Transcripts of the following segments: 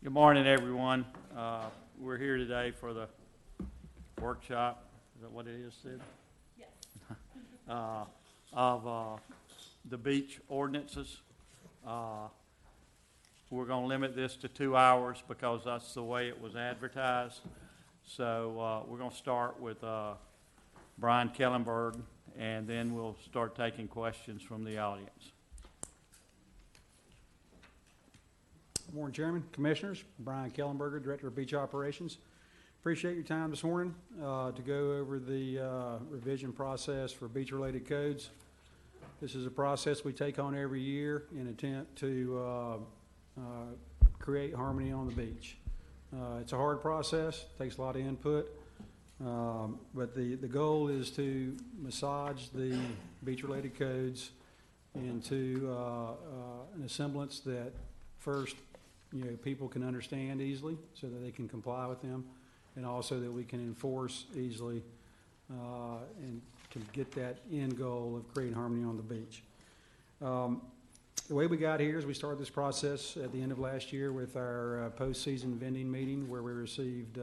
Good morning, everyone. We're here today for the workshop. Is that what it is, Sid? Yes. Of the beach ordinances. We're going to limit this to 2 hours because that's the way it was advertised. So we're going to start with Brian Kellenberg, and then we'll start taking questions from the audience. Good morning, Chairman, Commissioners. Brian Kellenberger, Director of Beach Operations. Appreciate your time this morning to go over the revision process for beach-related codes. This is a process we take on every year in an attempt to create harmony on the beach. It's a hard process, takes a lot of input, but the goal is to massage the beach-related codes into an assemblance that first, people can understand easily so that they can comply with them, and also that we can enforce easily and to get that end goal of creating harmony on the beach. The way we got here is we started this process at the end of last year with our postseason vending meeting, where we received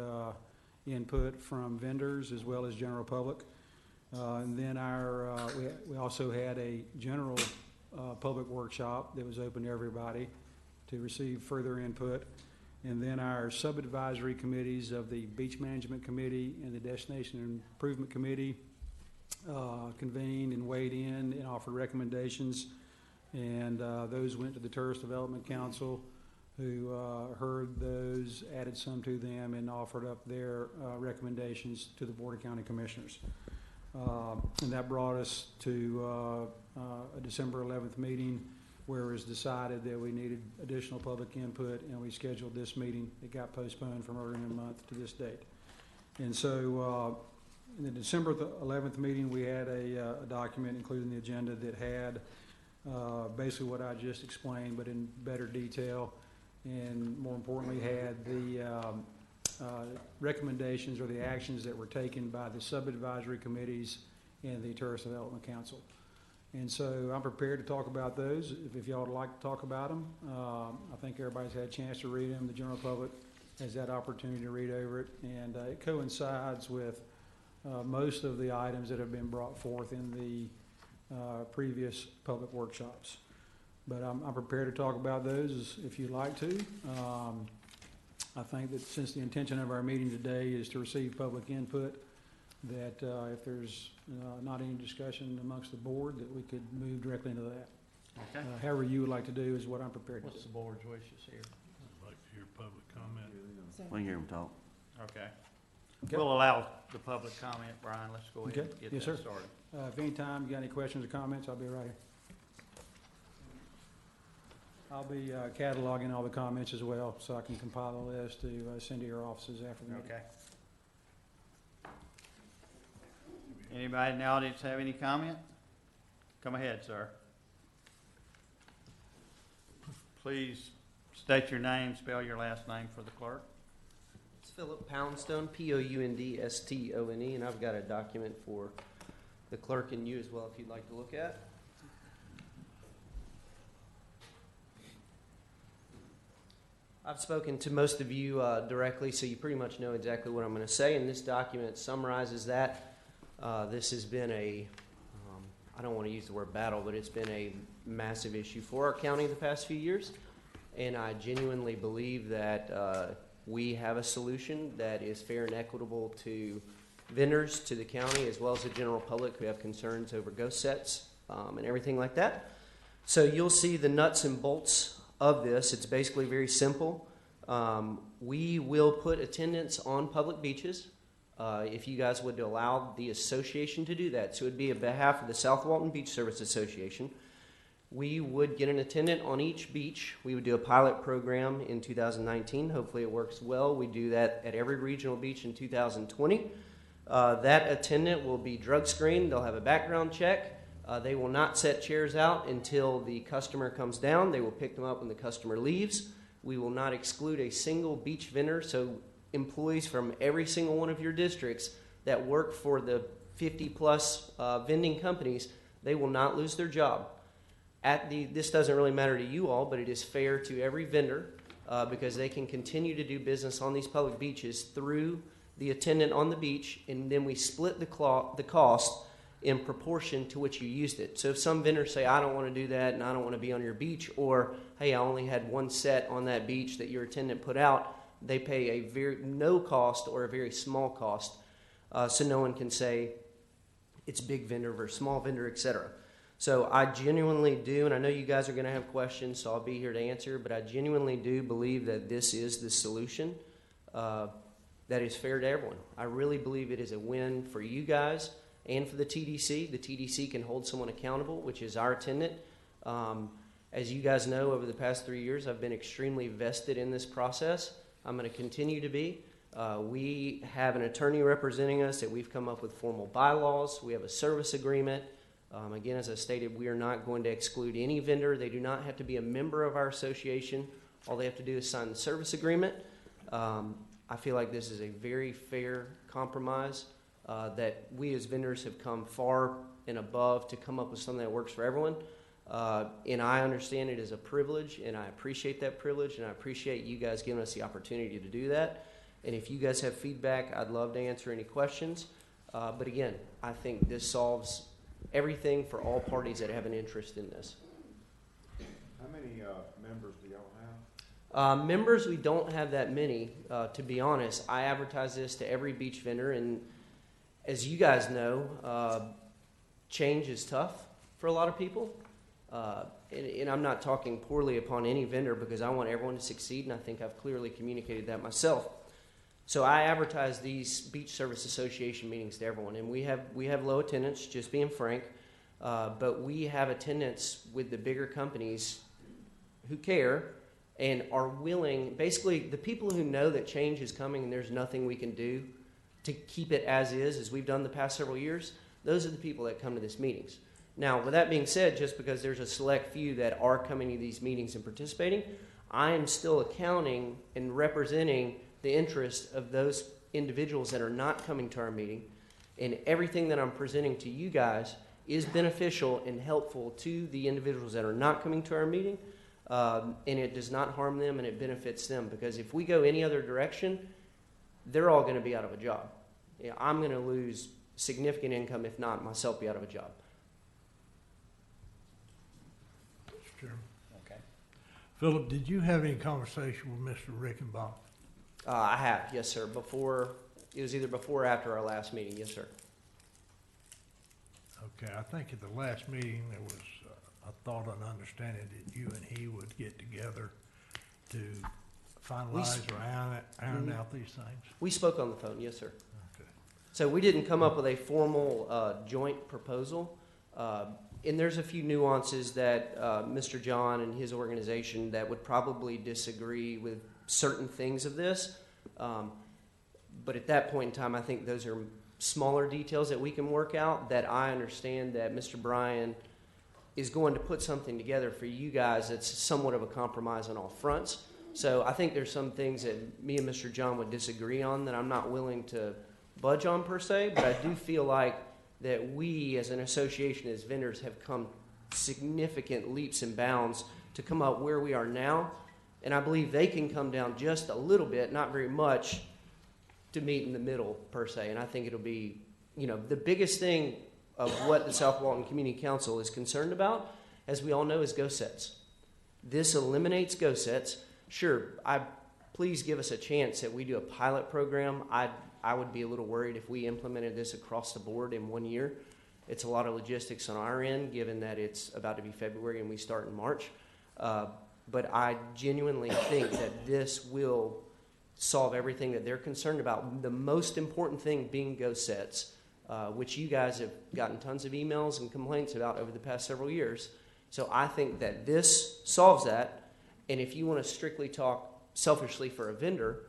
input from vendors as well as general public. And then we also had a general public workshop that was open to everybody to receive further input. And then our sub-advisory committees of the Beach Management Committee and the Destination Improvement Committee convened and weighed in and offered recommendations. And those went to the Tourist Development Council, who heard those, added some to them, and offered up their recommendations to the Board of County Commissioners. And that brought us to a December 11th meeting, where it was decided that we needed additional public input, and we scheduled this meeting. It got postponed from earlier in the month to this date. And so in the December 11th meeting, we had a document, including the agenda, that had basically what I just explained, but in better detail, and more importantly had the recommendations or the actions that were taken by the sub-advisory committees and the Tourist Development Council. And so I'm prepared to talk about those if y'all would like to talk about them. I think everybody's had a chance to read them. The general public has that opportunity to read over it, and it coincides with most of the items that have been brought forth in the previous public workshops. But I'm prepared to talk about those if you'd like to. I think that since the intention of our meeting today is to receive public input, that if there's not any discussion amongst the board, that we could move directly into that. Okay. However you would like to do is what I'm prepared to do. What's the board's wishes here? I'd like to hear public comment. We can hear them talk. Okay. Okay. We'll allow the public comment, Brian. Let's go ahead Okay. and get Yes, that sir. started. If any time you got any questions or comments, I'll be right here. I'll be cataloging all the comments as well, so I can compile a list to send to your offices after the meeting. Okay. Anybody in the audience have any comment? Come ahead, sir. Please state your name, spell your last name for the clerk. It's Philip Poundstone, Poundstone, and I've got a document for the clerk and you as well if you'd like to look at. I've spoken to most of you directly, so you pretty much know exactly what I'm going to say, and this document summarizes that. This has been I don't want to use the word battle, but it's been a massive issue for our county the past few years, and I genuinely believe that we have a solution that is fair and equitable to vendors, to the county, as well as the general public who have concerns over ghost sets and everything like that. So you'll see the nuts and bolts of this. It's basically very simple. We will put attendance on public beaches if you guys would allow the association to do that. So it would be on behalf of the South Walton Beach Service Association. We would get an attendant on each beach. We would do a pilot program in 2019. Hopefully it works well. We do that at every regional beach in 2020. That attendant will be drug screened. They'll have a background check. They will not set chairs out until the customer comes down. They will pick them up when the customer leaves. We will not exclude a single beach vendor, so employees from every single one of your districts that work for the 50-plus vending companies, they will not lose their job. This doesn't really matter to you all, but it is fair to every vendor because they can continue to do business on these public beaches through the attendant on the beach, and then we split the cost in proportion to which you used it. So if some vendors say, I don't want to do that and I don't want to be on your beach, or hey, I only had one set on that beach that your attendant put out, they pay a very no cost or a very small cost, so no one can say it's big vendor versus small vendor, etc. So I genuinely do, and I know you guys are going to have questions, so I'll be here to answer, but I genuinely do believe that this is the solution that is fair to everyone. I really believe it is a win for you guys and for the TDC. The TDC can hold someone accountable, which is our attendant. As you guys know, over the past 3 years, I've been extremely vested in this process. I'm going to continue to be. We have an attorney representing us that we've come up with formal bylaws. We have a service agreement. Again, as I stated, we are not going to exclude any vendor. They do not have to be a member of our association. All they have to do is sign the service agreement. I feel like this is a very fair compromise that we as vendors have come far and above to come up with something that works for everyone. And I understand it as a privilege, and I appreciate that privilege, and I appreciate you guys giving us the opportunity to do that. And if you guys have feedback, I'd love to answer any questions. But again, I think this solves everything for all parties that have an interest in this. How many members do y'all have? Members, we don't have that many, to be honest. I advertise this to every beach vendor, and as you guys know, change is tough for a lot of people. And I'm not talking poorly upon any vendor, because I want everyone to succeed, and I think I've clearly communicated that myself. So I advertise these Beach Service Association meetings to everyone, and we have low attendance, just being frank, but we have attendance with the bigger companies who care and are willing. Basically, the people who know that change is coming and there's nothing we can do to keep it as we've done the past several years, those are the people that come to these meetings. Now, with that being said, just because there's a select few that are coming to these meetings and participating, I am still accounting and representing the interest of those individuals that are not coming to our meeting, and everything that I'm presenting to you guys is beneficial and helpful to the individuals that are not coming to our meeting, and it does not harm them, and it benefits them, because if we go any other direction, they're all going to be out of a job. You know, I'm going to lose significant income, if not myself be out of a job. Mr. Chairman. Okay. Philip, did you have any conversation with Mr. Rickenbach? I have, yes, sir. It was either before or after our last meeting, yes, sir. Okay, I think at the last meeting, there was a thought and understanding that you and he would get together to finalize or iron out these things. We spoke on the phone, yes, sir. Okay. So we didn't come up with a formal joint proposal. And there's a few nuances that Mr. John and his organization that would probably disagree with certain things of this. But at that point in time, I think those are smaller details that we can work out, that I understand that Mr. Bryan is going to put something together for you guys that's somewhat of a compromise on all fronts. So I think there's some things that me and Mr. John would disagree on that I'm not willing to budge on per se, but I do feel like that we as an association, as vendors, have come significant leaps and bounds to come up where we are now. And I believe they can come down just a little bit, not very much, to meet in the middle per se. And I think it'll be, the biggest thing of what the South Walton Community Council is concerned about, as we all know, is ghost sets. This eliminates ghost sets. Sure, please give us a chance that we do a pilot program. I would be a little worried if we implemented this across the board in 1 year. It's a lot of logistics on our end, given that it's about to be February and we start in March. But I genuinely think that this will solve everything that they're concerned about. The most important thing being ghost sets, which you guys have gotten tons of emails and complaints about over the past several years. So I think that this solves that. And if you want to strictly talk selfishly for a vendor,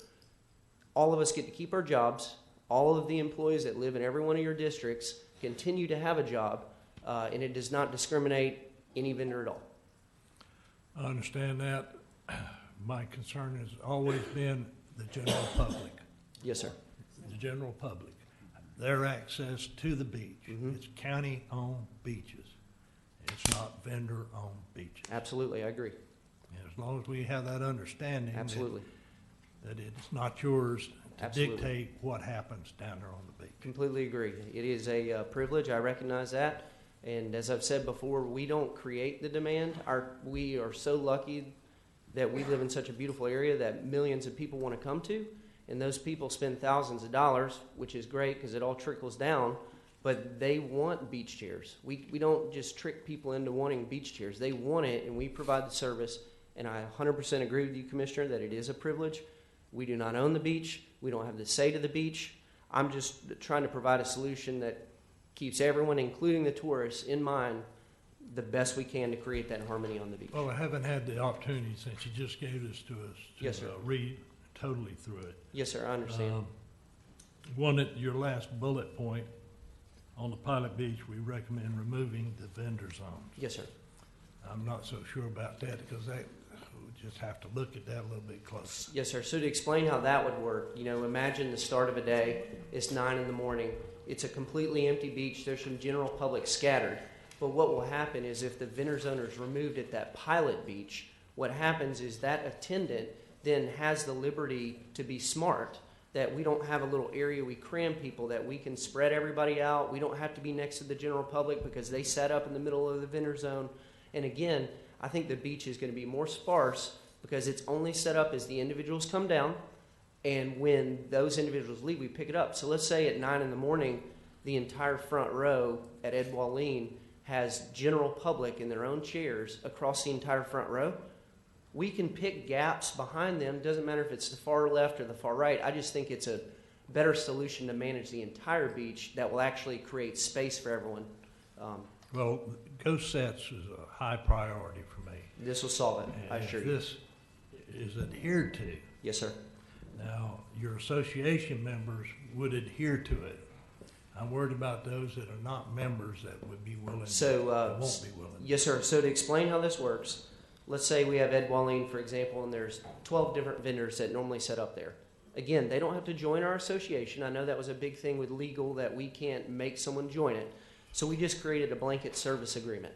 all of us get to keep our jobs. All of the employees that live in every one of your districts continue to have a job, and it does not discriminate any vendor at all. I understand that. My concern has always been the general public. Yes, sir. The general public. Their access to the beach. Mm-hmm. It's county-owned beaches. It's not vendor-owned beaches. Absolutely, I agree. And as long as we have that understanding. Absolutely. That it's not yours to Absolutely. dictate what happens down there on the beach. Completely agree. It is a privilege. I recognize that. And as I've said before, we don't create the demand. We are so lucky that we live in such a beautiful area that millions of people want to come to. And those people spend thousands of dollars, which is great because it all trickles down. But they want beach chairs. We don't just trick people into wanting beach chairs. They want it, and we provide the service. And I 100% agree with you, Commissioner, that it is a privilege. We do not own the beach. We don't have the say to the beach. I'm just trying to provide a solution that keeps everyone, including the tourists, in mind the best we can to create that harmony on the beach. Well, I haven't had the opportunity since you just gave this to us Yes, sir. to read totally through it. Yes, sir, I understand. Your last bullet point, on the Pilot Beach, we recommend removing the vendor zones. Yes, sir. I'm not so sure about that because we just have to look at that a little bit closer. Yes, sir. So to explain how that would work, imagine the start of a day. It's 9 in the morning. It's a completely empty beach. There's some general public scattered. But what will happen is if the vendor zone is removed at that Pilot Beach, what happens is that attendant then has the liberty to be smart, that we don't have a little area we cram people, that we can spread everybody out. We don't have to be next to the general public because they sat up in the middle of the vendor zone. And again, I think the beach is going to be more sparse because it's only set up as the individuals come down, and when those individuals leave, we pick it up. So let's say at 9 in the morning, the entire front row at Ed Walleen has general public in their own chairs across the entire front row. We can pick gaps behind them. Doesn't matter if it's the far left or the far right. I just think it's a better solution to manage the entire beach that will actually create space for everyone. Well, ghost sets is a high priority for me. This will solve it, I And assure if you. this is adhered to, Yes, sir. now your association members would adhere to it. I'm worried about those that are not members that would be willing, So, that won't be willing. Yes, sir. So to explain how this works, let's say we have Ed Walleen, for example, and there's 12 different vendors that normally set up there. Again, they don't have to join our association. I know that was a big thing with legal, that we can't make someone join it. So we just created a blanket service agreement.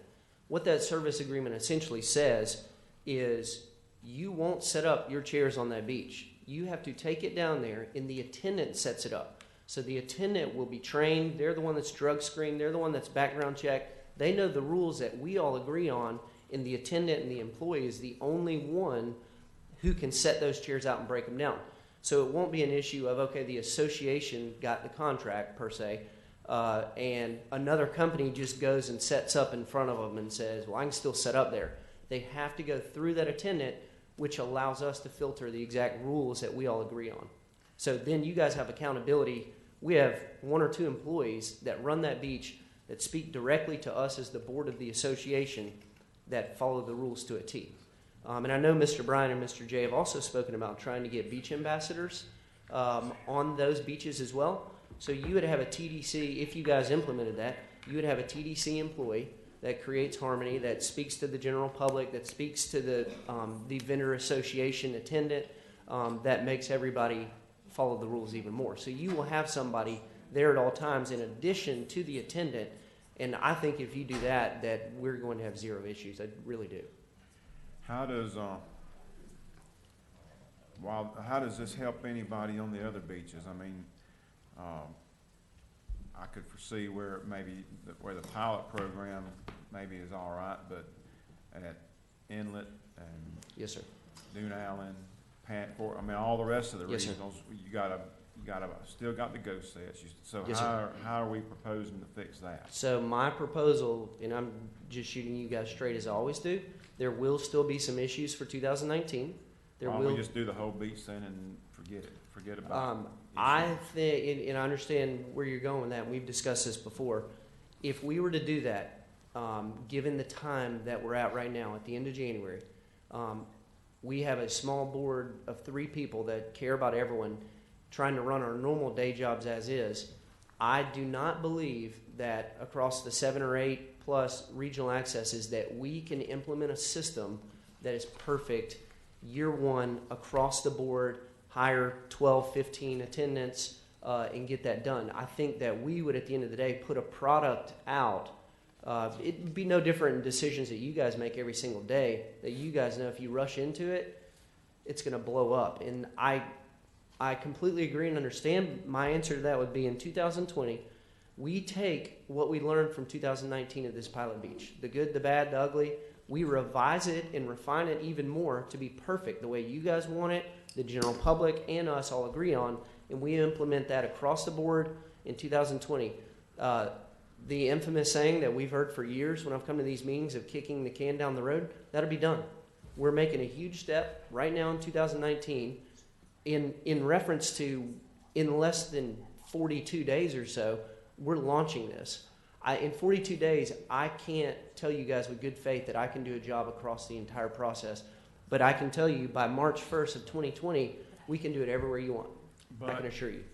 What that service agreement essentially says is you won't set up your chairs on that beach. You have to take it down there, and the attendant sets it up. So the attendant will be trained. They're the one that's drug screened. They're the one that's background checked. They know the rules that we all agree on, and the attendant and the employee is the only one who can set those chairs out and break them down. So it won't be an issue of, okay, the association got the contract per se, and another company just goes and sets up in front of them and says, well, I can still set up there. They have to go through that attendant, which allows us to filter the exact rules that we all agree on. So then you guys have accountability. We have 1 or 2 employees that run that beach that speak directly to us as the board of the association that follow the rules to a T. And I know Mr. Bryan and Mr. Jay have also spoken about trying to get beach ambassadors on those beaches as well. So you would have a TDC, if you guys implemented that, you would have a TDC employee that creates harmony, that speaks to the general public, that speaks to the vendor association attendant, that makes everybody follow the rules even more. So you will have somebody there at all times in addition to the attendant, and I think if you do that, that we're going to have 0 issues. I really do. How does, how does this help anybody on the other beaches? I mean, I could foresee where where the pilot program maybe is all right, but at Inlet and Yes, sir. Dune Island, Pantport, I mean, all the rest of the Yes, sir. regionals, you gotta still got the ghost sets. So Yes, sir. how are we proposing to fix that? So my proposal, and I'm just shooting you guys straight as I always do, there will still be some issues for 2019. There Why don't will. we just do the whole beach then and forget about it? I think, and I understand where you're going with that, and we've discussed this before. If we were to do that, given the time that we're at right now, at the end of January, we have a small board of 3 people that care about everyone, trying to run our normal day jobs as is. I do not believe that across the 7 or 8 plus regional accesses that we can implement a system that is perfect year one across the board, hire 12, 15 attendants, and get that done. I think that we would, at the end of the day, put a product out It'd be no different in decisions that you guys make every single day, that you guys know if you rush into it, it's going to blow up. And I completely agree and understand. My answer to that would be in 2020, we take what we learned from 2019 at this pilot beach, the good, the bad, the ugly, we revise it and refine it even more to be perfect the way you guys want it, the general public and us all agree on, and we implement that across the board in 2020. The infamous saying that we've heard for years when I've come to these meetings of kicking the can down the road, that'll be done. We're making a huge step right now in 2019 in reference to, in less than 42 days or so, we're launching this. In 42 days, I can't tell you guys with good faith that I can do a job across the entire process, but I can tell you by March 1st of 2020, we can do it everywhere you want. I can assure you.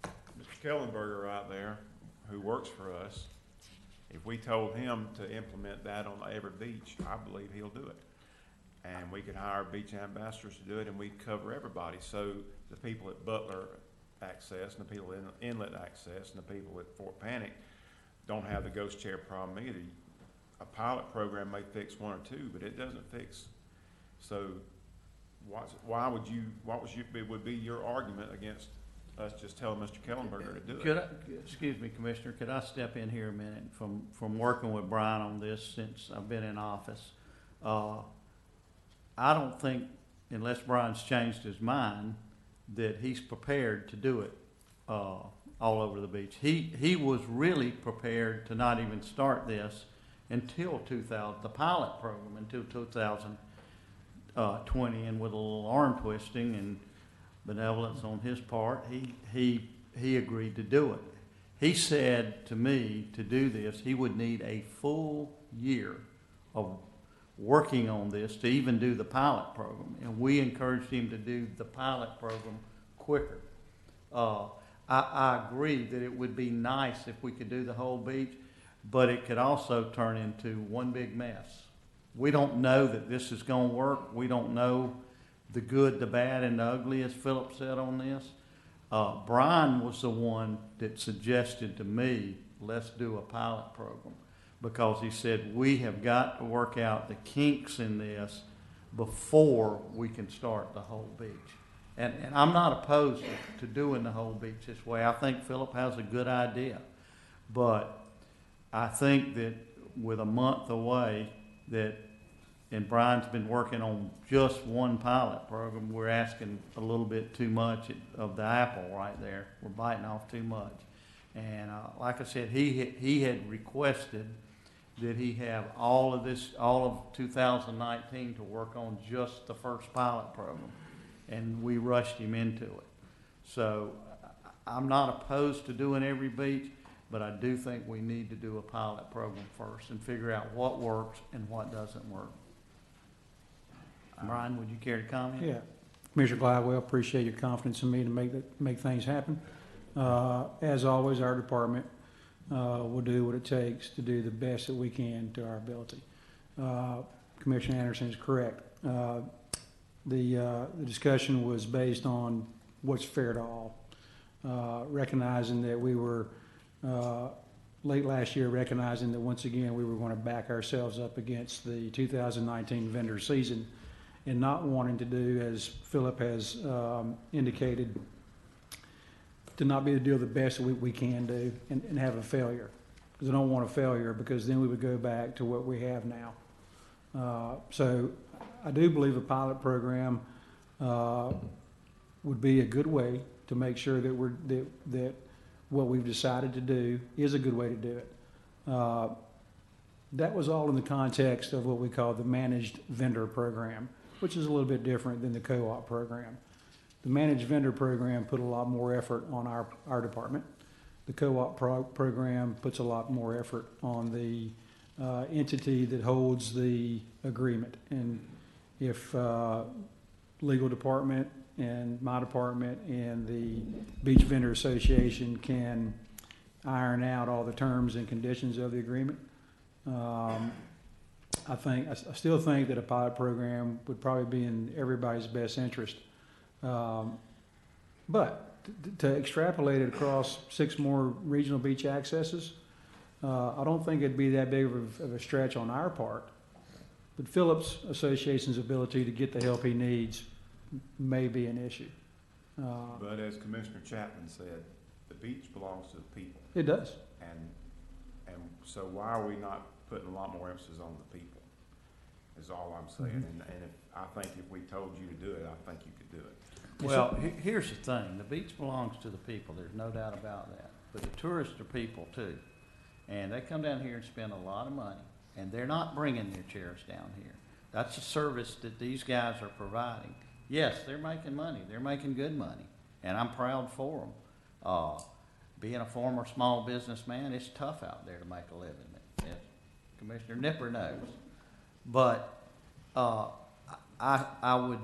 Mr. Kellenberger out there, who works for us, if we told him to implement that on every beach, I believe he'll do it. And we could hire beach ambassadors to do it, and we'd cover everybody. So the people at Butler access, and the people in Inlet access, and the people at Fort Panic don't have the ghost chair problem either. A pilot program may fix one or two, but it doesn't fix. So what would be your argument against us just telling Mr. Kellenberger to do it? Excuse me, Commissioner, could I step in here a minute? From working with Brian on this since I've been in office, I don't think, unless Brian's changed his mind, that he's prepared to do it all over the beach. He was really prepared to not even start this until the pilot program, until 2020, and with a little arm twisting and benevolence on his part, he agreed to do it. He said to me, to do this, he would need a full year of working on this to even do the pilot program, and we encouraged him to do the pilot program quicker. I agree that it would be nice if we could do the whole beach, but it could also turn into one big mess. We don't know that this is going to work. We don't know the good, the bad, and the ugly, as Philip said on this. Brian was the one that suggested to me, let's do a pilot program, because he said we have got to work out the kinks in this before we can start the whole beach. And I'm not opposed to doing the whole beach this way. I think Philip has a good idea. But I think that with a month away, and Brian's been working on just one pilot program, we're asking a little bit too much of the apple right there. We're biting off too much. And like I said, he had requested that he have all of 2019 to work on just the first pilot program. And we rushed him into it. So I'm not opposed to doing every beach, but I do think we need to do a pilot program first and figure out what works and what doesn't work. Brian, would you care to comment? Yeah. Commissioner Glidewell, appreciate your confidence in me to make things happen. As always, our department will do what it takes to do the best that we can to our ability. Commissioner Anderson is correct. The discussion was based on what's fair to all, recognizing that we were late last year, recognizing that once again we were going to back ourselves up against the 2019 vendor season, and not wanting to do, as Philip has indicated, to not be able to do the best that we can do and have a failure, because I don't want a failure, because then we would go back to what we have now. So I do believe a pilot program would be a good way to make sure that that what we've decided to do is a good way to do it. That was all in the context of what we call the managed vendor program, which is a little bit different than the co-op program. The managed vendor program put a lot more effort on our department. The co-op program puts a lot more effort on the entity that holds the agreement. And if legal department and my department and the Beach Vendor Association can iron out all the terms and conditions of the agreement, I still think that a pilot program would probably be in everybody's best interest. But to extrapolate it across 6 more regional beach accesses, I don't think it'd be that big of a stretch on our part. But Phillips Association's ability to get the help he needs may be an issue. But as Commissioner Chapman said, the beach belongs to the people. It does. And so why are we not putting a lot more emphasis on the people, is all I'm saying. And I think if we told you to do it, I think you could do it. Well, here's the thing, the beach belongs to the people, there's no doubt about that. But the tourists are people too. And they come down here and spend a lot of money, and they're not bringing their chairs down here. That's a service that these guys are providing. Yes, they're making money, they're making good money, and I'm proud for them. Being a former small businessman, it's tough out there to make a living, as Commissioner Nipper knows. But I would,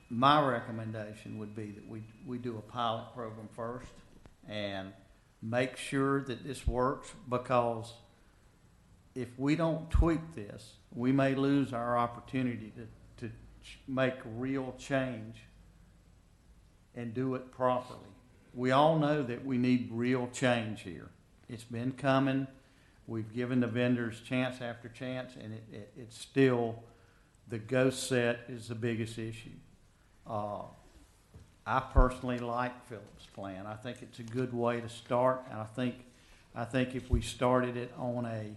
my recommendation would be that we do a pilot program first and make sure that this works, because if we don't tweak this, we may lose our opportunity to make real change and do it properly. We all know that we need real change here. It's been coming. We've given the vendors chance after chance, and it's still, the ghost set is the biggest issue. I personally like Phillips' plan. I think it's a good way to start, and I think if we started it on a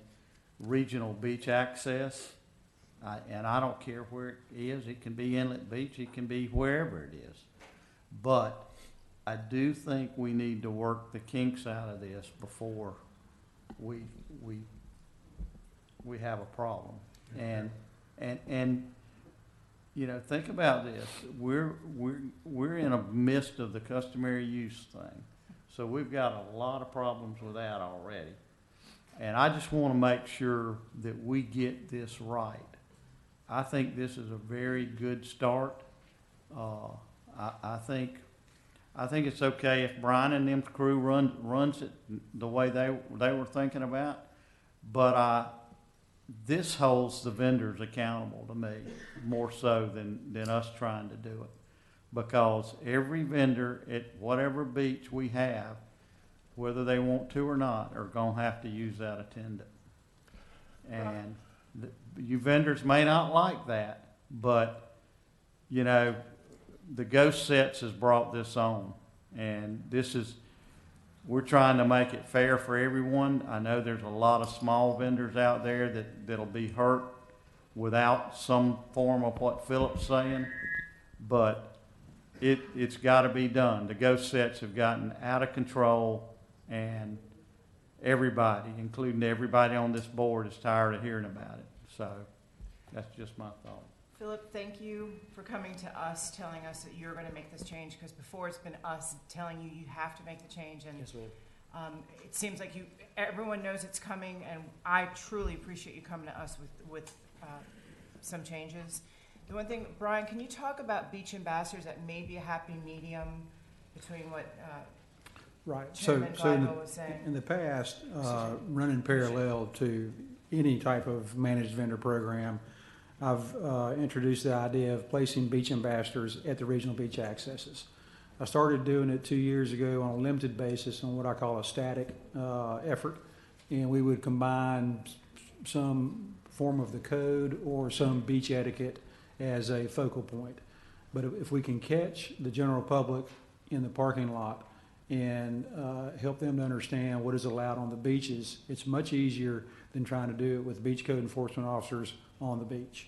regional beach access, and I don't care where it is, it can be Inlet Beach, it can be wherever it is. But I do think we need to work the kinks out of this before we have a problem. And you know, think about this. We're in a midst of the customary use thing, so we've got a lot of problems with that already. And I just want to make sure that we get this right. I think this is a very good start. I think it's okay if Brian and them crew runs it the way they were thinking about, but this holds the vendors accountable to me more so than us trying to do it, because every vendor at whatever beach we have, whether they want to or not, are going to have to use that attendant. And you vendors may not like that, but you know, the Ghost Sets has brought this on, and we're trying to make it fair for everyone. I know there's a lot of small vendors out there that'll be hurt without some form of what Philip's saying, but it's got to be done. The Ghost Sets have gotten out of control, and everybody, including everybody on this board, is tired of hearing about it. So that's just my thought. Philip, thank you for coming to us, telling us that you're going to make this change, because before it's been us telling you have to make the change. And Yes, ma'am. it seems like everyone knows it's coming, and I truly appreciate you coming to us with some changes. The one thing, Brian, can you talk about beach ambassadors? That may be a happy medium between what Right. Chairman So Gladwell was saying. in the past, running parallel to any type of managed vendor program, I've introduced the idea of placing beach ambassadors at the regional beach accesses. I started doing it 2 years ago on a limited basis on what I call a static effort, and we would combine some form of the code or some beach etiquette as a focal point. But if we can catch the general public in the parking lot and help them to understand what is allowed on the beaches, it's much easier than trying to do it with beach code enforcement officers on the beach.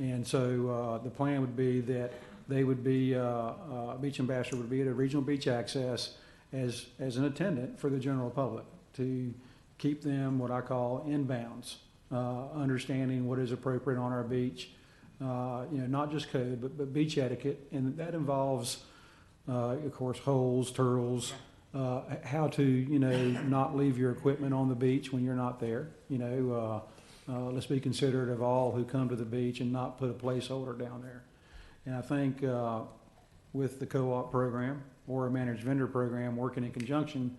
And so the plan would be that they would be, a beach ambassador would be at a regional beach access as an attendant for the general public to keep them what I call inbounds, understanding what is appropriate on our beach, not just code, but beach etiquette. And that involves, of course, holes, turtles, how to, not leave your equipment on the beach when you're not there. Let's be considerate of all who come to the beach and not put a placeholder down there. And I think with the co-op program or a managed vendor program working in conjunction,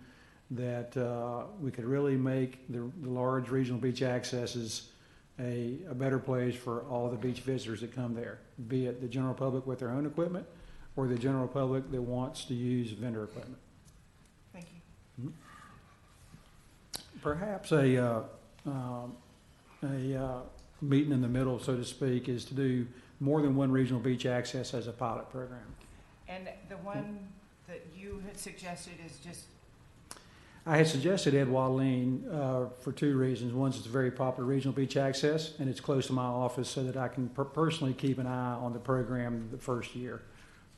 that we could really make the large regional beach accesses a better place for all the beach visitors that come there, be it the general public with their own equipment or the general public that wants to use vendor equipment. Thank you. Perhaps a meeting in the middle, so to speak, is to do more than one regional beach access as a pilot program. And the one that you had suggested is just, I had suggested Ed Walleen for two reasons. One is it's a very popular regional beach access, and it's close to my office so that I can personally keep an eye on the program the first year.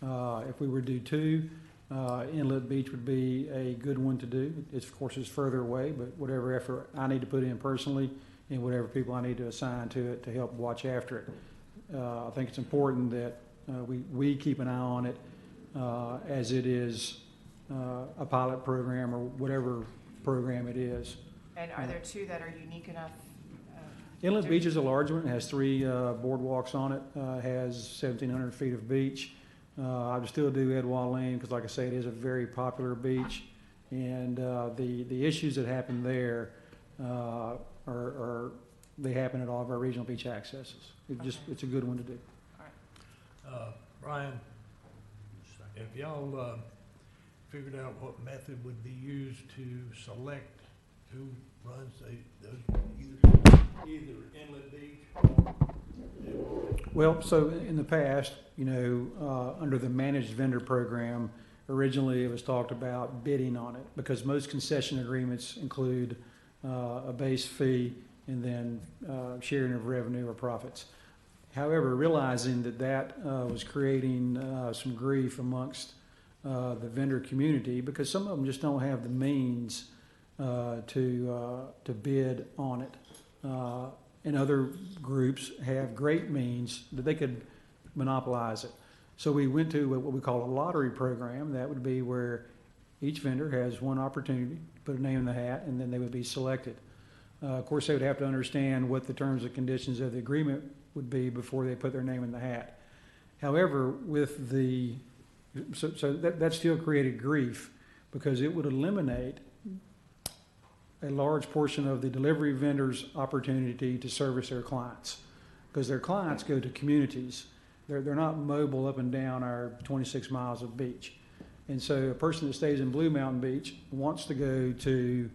If we were to do two, Inlet Beach would be a good one to do. It's, of course, it's further away, but whatever effort I need to put in personally and whatever people I need to assign to it to help watch after it. I think it's important that we keep an eye on it as it is a pilot program or whatever program it is. and are there two that are unique enough? Inlet Beach is a large one. It has three boardwalks on it. Has 1,700 feet of beach. I would still do Ed Walleen because, like I say, it is a very popular beach. And the issues that happen there they happen at all of our regional beach accesses. It's a good one to do. Brian, if y'all figured out what method would be used to select who runs either Inlet Beach or... Well, so in the past, under the managed vendor program, originally it was talked about bidding on it because most concession agreements include a base fee and then sharing of revenue or profits. However, realizing that was creating some grief amongst the vendor community because some of them just don't have the means to bid on it. And other groups have great means that they could monopolize it. So we went to what we call a lottery program. That would be where each vendor has one opportunity to put a name in the hat, and then they would be selected. Of course, they would have to understand what the terms and conditions of the agreement would be before they put their name in the hat. However, with that still created grief because it would eliminate a large portion of the delivery vendor's opportunity to service their clients because their clients go to communities. They're not mobile up and down our 26 miles of beach. And so a person that stays in Blue Mountain Beach wants to go to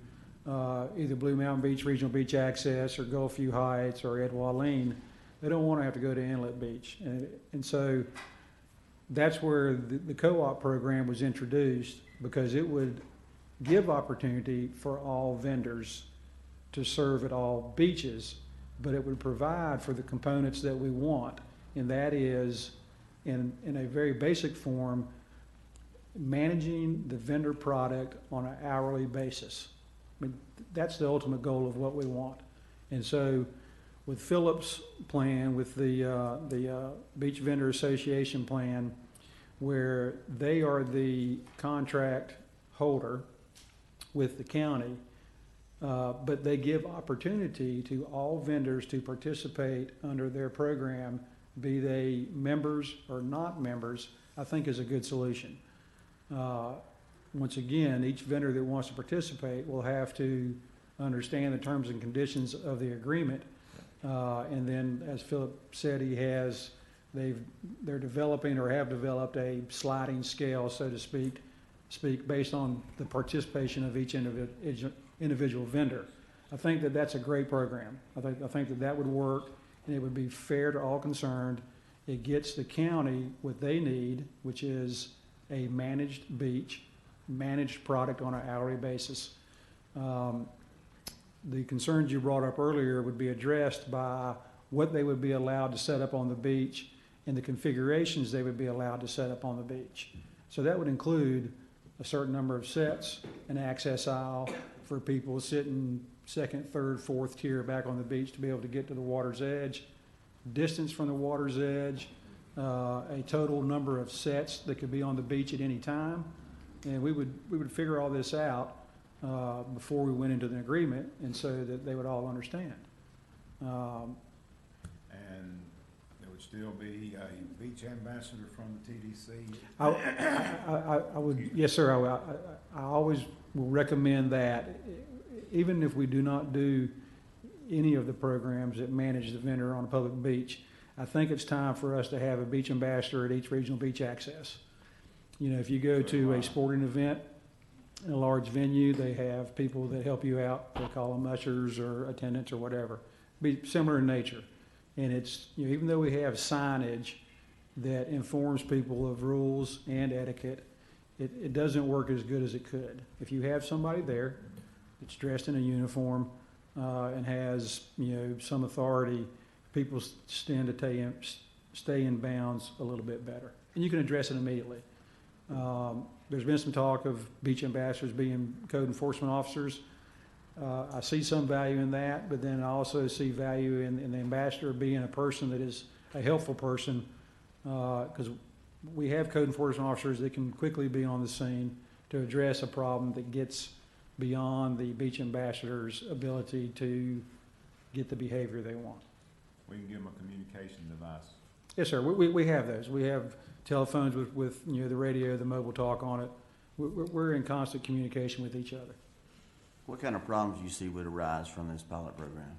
either Blue Mountain Beach Regional Beach Access or Gulfview Heights or Ed Walleen. They don't want to have to go to Inlet Beach. And so that's where the co-op program was introduced because it would give opportunity for all vendors to serve at all beaches, but it would provide for the components that we want, and that is, in a very basic form, managing the vendor product on an hourly basis. I mean, that's the ultimate goal of what we want. And so with Phillips' plan, with the Beach Vendor Association plan, where they are the contract holder with the county, but they give opportunity to all vendors to participate under their program, be they members or not members, I think is a good solution. Once again, each vendor that wants to participate will have to understand the terms and conditions of the agreement. And then, as Philip said, they're developing or have developed a sliding scale, so to speak, based on the participation of each individual vendor. I think that that's a great program. I think that would work, and it would be fair to all concerned. It gets the county what they need, which is a managed beach, managed product on an hourly basis. The concerns you brought up earlier would be addressed by what they would be allowed to set up on the beach and the configurations they would be allowed to set up on the beach. So that would include a certain number of sets, an access aisle for people sitting second, third, fourth tier back on the beach to be able to get to the water's edge, distance from the water's edge, a total number of sets that could be on the beach at any time. And we would figure all this out before we went into the agreement, and so that they would all understand. And there would still be a beach ambassador from the TDC? I would, yes, sir. I always will recommend that, even if we do not do any of the programs that manage the vendor on a public beach. I think it's time for us to have a beach ambassador at each regional beach access. If you go to a sporting event in a large venue, they have people that help you out. They call them ushers or attendants or whatever. Be similar in nature. And it's, even though we have signage that informs people of rules and etiquette, it doesn't work as good as it could. If you have somebody there that's dressed in a uniform and has, some authority, people stand to stay in bounds a little bit better. And you can address it immediately. There's been some talk of beach ambassadors being code enforcement officers. I see some value in that, but then I also see value in the ambassador being a person that is a helpful person, because we have code enforcement officers that can quickly be on the scene to address a problem that gets beyond the beach ambassador's ability to get the behavior they want. We can give them a communication device. Yes, sir. We have those. We have telephones with the radio, the mobile talk on it. We're in constant communication with each other. What kind of problems do you see would arise from this pilot program?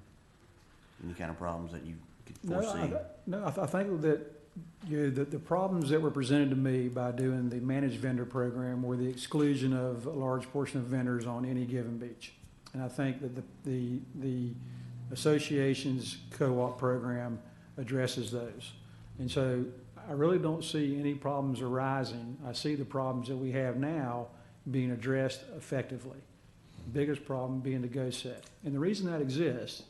Any kind of problems that you could foresee? I think that the problems that were presented to me by doing the managed vendor program were the exclusion of a large portion of vendors on any given beach. And I think that the association's co-op program addresses those. And so I really don't see any problems arising. I see the problems that we have now being addressed effectively. The biggest problem being the go set. And the reason that exists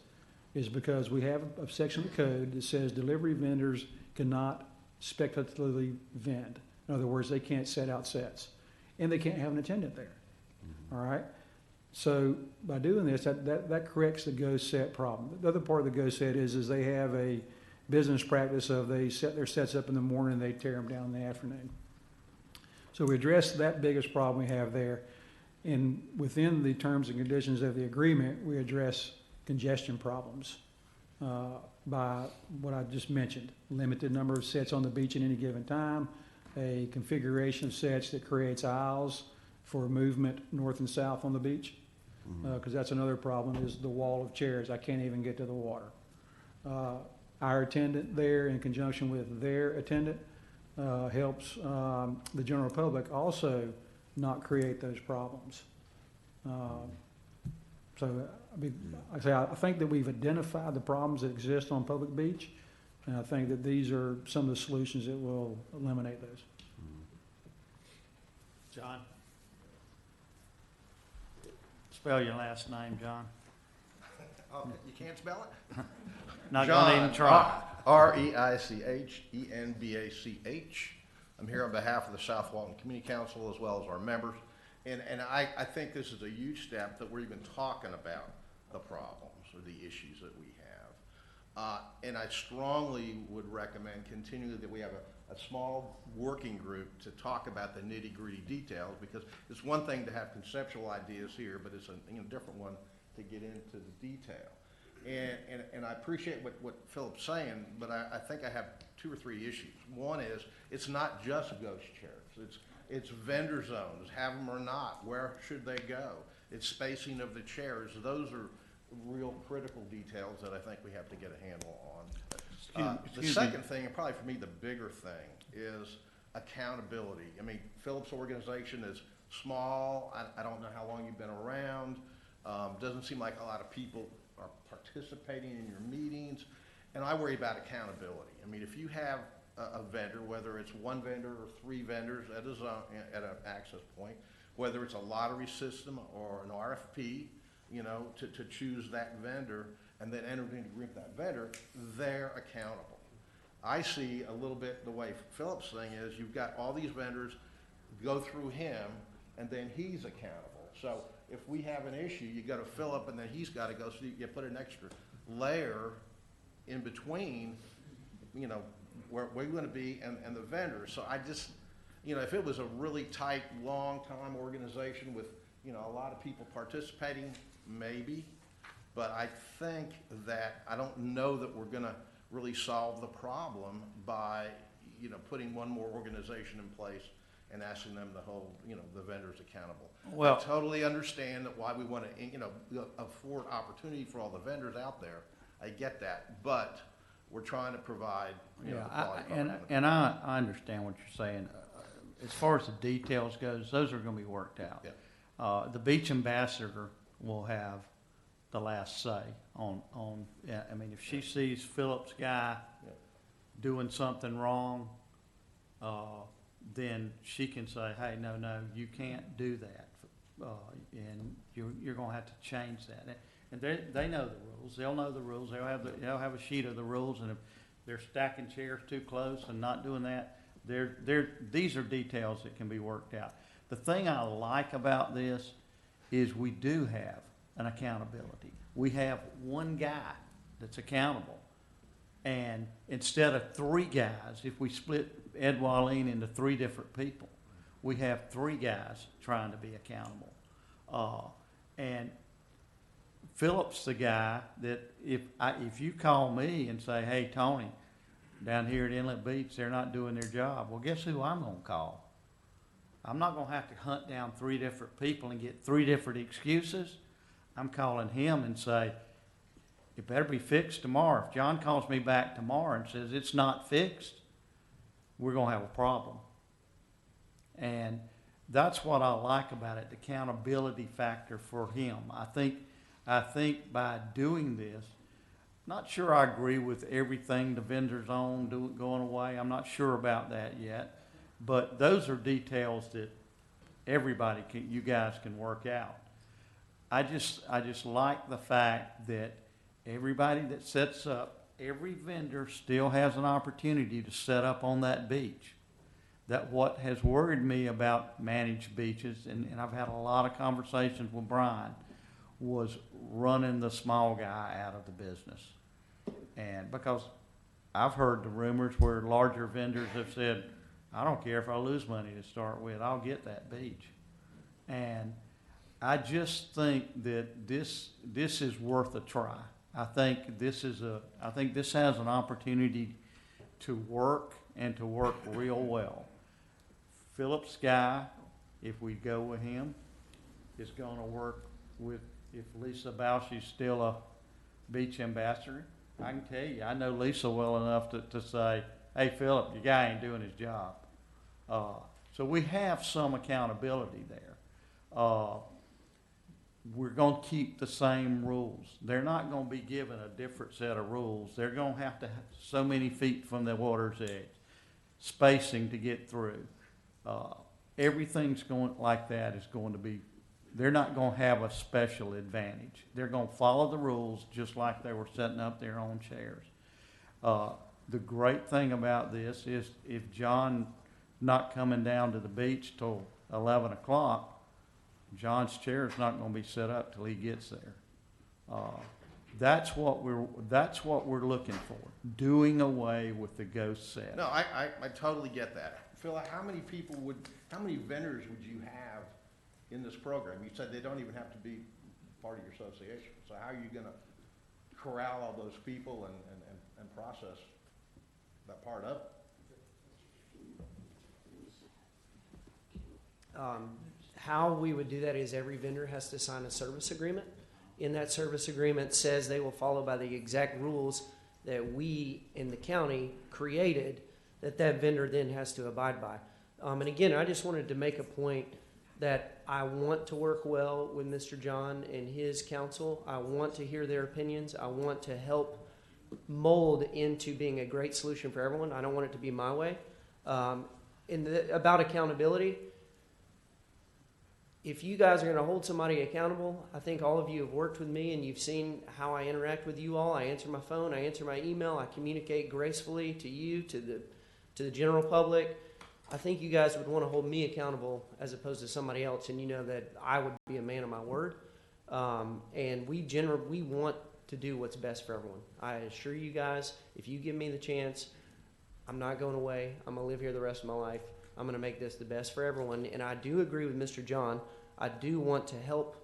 is because we have a section of the code that says delivery vendors cannot speculatively vend. In other words, they can't set out sets. And they can't have an attendant there. All right? So by doing this, that corrects the go set problem. The other part of the go set is they have a business practice of they set their sets up in the morning and they tear them down in the afternoon. So we address that biggest problem we have there. And within the terms and conditions of the agreement, we address congestion problems by what I just mentioned. Limited number of sets on the beach at any given time, a configuration of sets that creates aisles for movement north and south on the beach, because that's another problem is the wall of chairs. I can't even get to the water. Our attendant there, in conjunction with their attendant, helps the general public also not create those problems. So, like I say, I think that we've identified the problems that exist on public beach, and I think that these are some of the solutions that will eliminate those. John? Spell your last name, John. Okay, you can't spell it? Not gonna even try. R-E-I-C-H-E-N-B-A-C-H. I'm here on behalf of the South Walton Community Council as well as our members. And I think this is a huge step that we're even talking about the problems or the issues that we have. And I strongly would recommend continually that we have a small working group to talk about the nitty-gritty details, because it's one thing to have conceptual ideas here, but it's a different one to get into the detail. And I appreciate what Philip's saying, but I think I have 2 or 3 issues. One is, it's not just ghost chairs. It's vendor zones, have them or not. Where should they go? It's spacing of the chairs. Those are real critical details that I think we have to get a handle on. The second thing, and probably for me the bigger thing, is accountability. I mean, Philip's organization is small. I don't know how long you've been around. Doesn't seem like a lot of people are participating in your meetings, and I worry about accountability. I mean, if you have a vendor, whether it's one vendor or 3 vendors at a zone, at an access point, whether it's a lottery system or an RFP, to choose that vendor and then enter into agreement with that vendor, they're accountable. I see a little bit the way Philip's thing is, you've got all these vendors, go through him, and then he's accountable. So if we have an issue, you go to Philip, and then he's got to go, so you put an extra layer in between, where we're going to be and the vendor. So I just, if it was a really tight, long-time organization with, a lot of people participating, maybe. But I think that, I don't know that we're going to really solve the problem by, putting one more organization in place and asking them to hold, the vendors accountable. Well, I totally understand that why we want to, afford opportunity for all the vendors out there. I get that, but we're trying to provide, the quality product. And I understand what you're saying. As far as the details goes, those are gonna be worked out. Yeah. the beach ambassador will have the last say on, yeah, I mean, if she sees Phillips' guy doing something wrong, then she can say, hey, no, you can't do that. And you're gonna have to change that. And they know the rules. They'll know the rules. They'll have a sheet of the rules, and if they're stacking chairs too close and not doing that, these are details that can be worked out. The thing I like about this is we do have an accountability. We have one guy that's accountable. And instead of 3 guys, if we split Ed Walleen into 3 different people, we have 3 guys trying to be accountable. And Philip's the guy that if you call me and say, hey, Tony, down here at Inlet Beach, they're not doing their job. Well, guess who I'm going to call? I'm not going to have to hunt down 3 different people and get 3 different excuses. I'm calling him and say, it better be fixed tomorrow. If John calls me back tomorrow and says it's not fixed, we're going to have a problem. And that's what I like about it, the accountability factor for him. I think by doing this, not sure I agree with everything the vendors own going away. I'm not sure about that yet. But those are details that you guys can work out. I just like the fact that everybody that sets up, every vendor still has an opportunity to set up on that beach. That what has worried me about managed beaches, and I've had a lot of conversations with Brian, was running the small guy out of the business. And because I've heard the rumors where larger vendors have said, I don't care if I lose money to start with, I'll get that beach. And I just think that this is worth a try. I think this has an opportunity to work and to work real well. Philip's guy, if we go with him, is going to work with, if Lisa Bausch's still a beach ambassador, I can tell you, I know Lisa well enough to say, hey, Philip, your guy ain't doing his job. So we have some accountability there. We're going to keep the same rules. They're not going to be given a different set of rules. They're going to have so many feet from the water's edge, spacing to get through. Everything's going like that is going to be, they're not going to have a special advantage. They're going to follow the rules just like they were setting up their own chairs. The great thing about this is if John not coming down to the beach till 11 o'clock, John's chair is not going to be set up till he gets there. That's what we're looking for. Doing away with the ghost set. No, I totally get that. Phil, how many vendors would you have in this program? You said they don't even have to be part of your association. So how are you going to corral all those people and process that part of it? How we would do that is every vendor has to sign a service agreement. In that service agreement says they will follow by the exact rules that we in the county created that vendor then has to abide by. And again, I just wanted to make a point that I want to work well with Mr. John and his council. I want to hear their opinions. I want to help mold into being a great solution for everyone. I don't want it to be my way. About accountability, if you guys are going to hold somebody accountable, I think all of you have worked with me and you've seen how I interact with you all. I answer my phone, I answer my email, I communicate gracefully to you, to the general public. I think you guys would want to hold me accountable as opposed to somebody else, and you know that I would be a man of my word. And we want to do what's best for everyone. I assure you guys, if you give me the chance, I'm not going away. I'm going to live here the rest of my life. I'm going to make this the best for everyone. And I do agree with Mr. John. I do want to help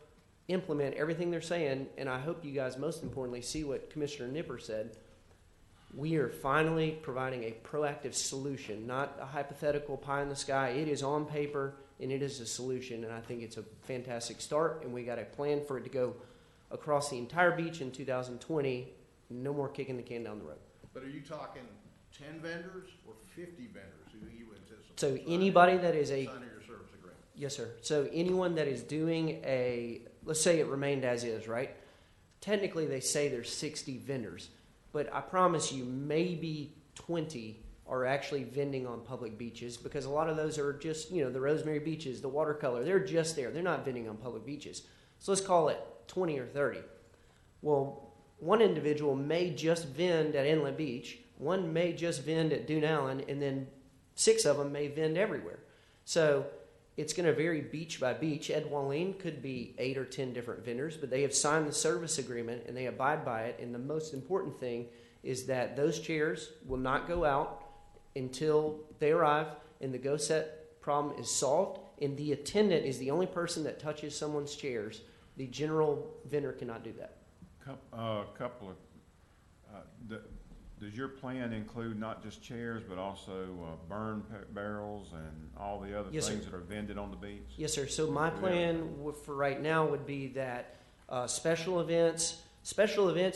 implement everything they're saying, and I hope you guys, most importantly, see what Commissioner Nipper said. We are finally providing a proactive solution, not a hypothetical pie in the sky. It is on paper, and it is a solution, and I think it's a fantastic start, and we got a plan for it to go across the entire beach in 2020. No more kicking the can down the road. But are you talking 10 vendors or 50 vendors who you anticipate? So anybody that is a signing your service agreement? Yes, sir. So anyone that is doing let's say it remained as is, right? Technically, they say there's 60 vendors, but I promise you, maybe 20 are actually vending on public beaches, because a lot of those are just, the Rosemary beaches, the watercolor, they're just there. They're not vending on public beaches. So let's call it 20 or 30. Well, one individual may just vend at Inlet Beach, one may just vend at Dune Allen, and then 6 of them may vend everywhere. So it's going to vary beach by beach. Ed Wallene could be 8 or 10 different vendors, but they have signed the service agreement and they abide by it. And the most important thing is that those chairs will not go out until they arrive and the go set problem is solved. And the attendant is the only person that touches someone's chairs. The general vendor cannot do that. Does your plan include not just chairs, but also barrels and all the other Yes, things sir. that are vended on the beach? Yes, sir. So my plan for right now would be that special events,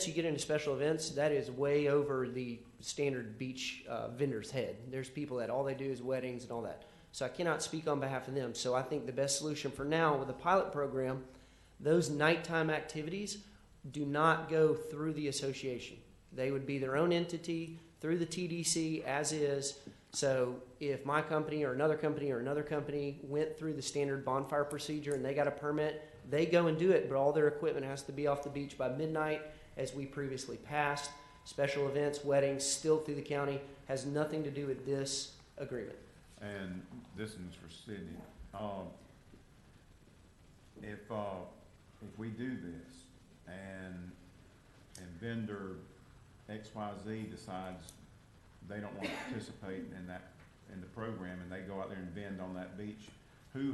you get into special events, that is way over the standard beach vendor's head. There's people that all they do is weddings and all that. So I cannot speak on behalf of them. So I think the best solution for now with the pilot program, those nighttime activities do not go through the association. They would be their own entity through the TDC as is. So if my company or another company went through the standard bonfire procedure and they got a permit, they go and do it, but all their equipment has to be off the beach by midnight, as we previously passed. Special events, weddings, still through the county, has nothing to do with this agreement. And this one's for Sydney. If we do this and vendor XYZ decides they don't want to participate in the program, and they go out there and vend on that beach, who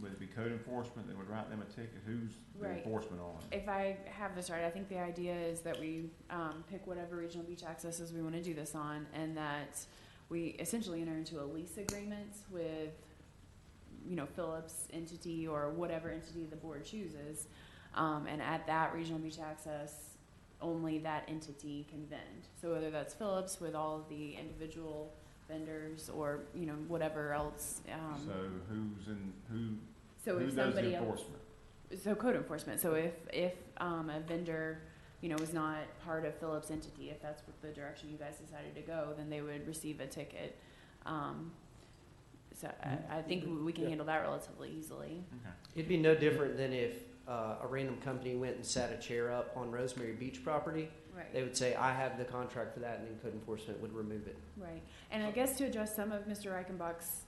would it be code enforcement that would write them a ticket? Who's the Right. enforcement on it? If I have this right, I think the idea is that we pick whatever regional beach accesses we want to do this on, and that we essentially enter into a lease agreement with, Phillips entity or whatever entity the board chooses, and at that regional beach access, only that entity can vend. So whether that's Phillips with all of the individual vendors or, whatever else. So who So if does somebody the else, enforcement? so code enforcement. So if a vendor, was not part of Phillips entity, if that's what the direction you guys decided to go, then they would receive a ticket. So I think we can handle that relatively easily. Okay. It'd be no different than if a random company went and sat a chair up on Rosemary Beach property. Right. They would say, I have the contract for that, and then code enforcement would remove it. Right. And I guess to address some of Mr. Reichenbach's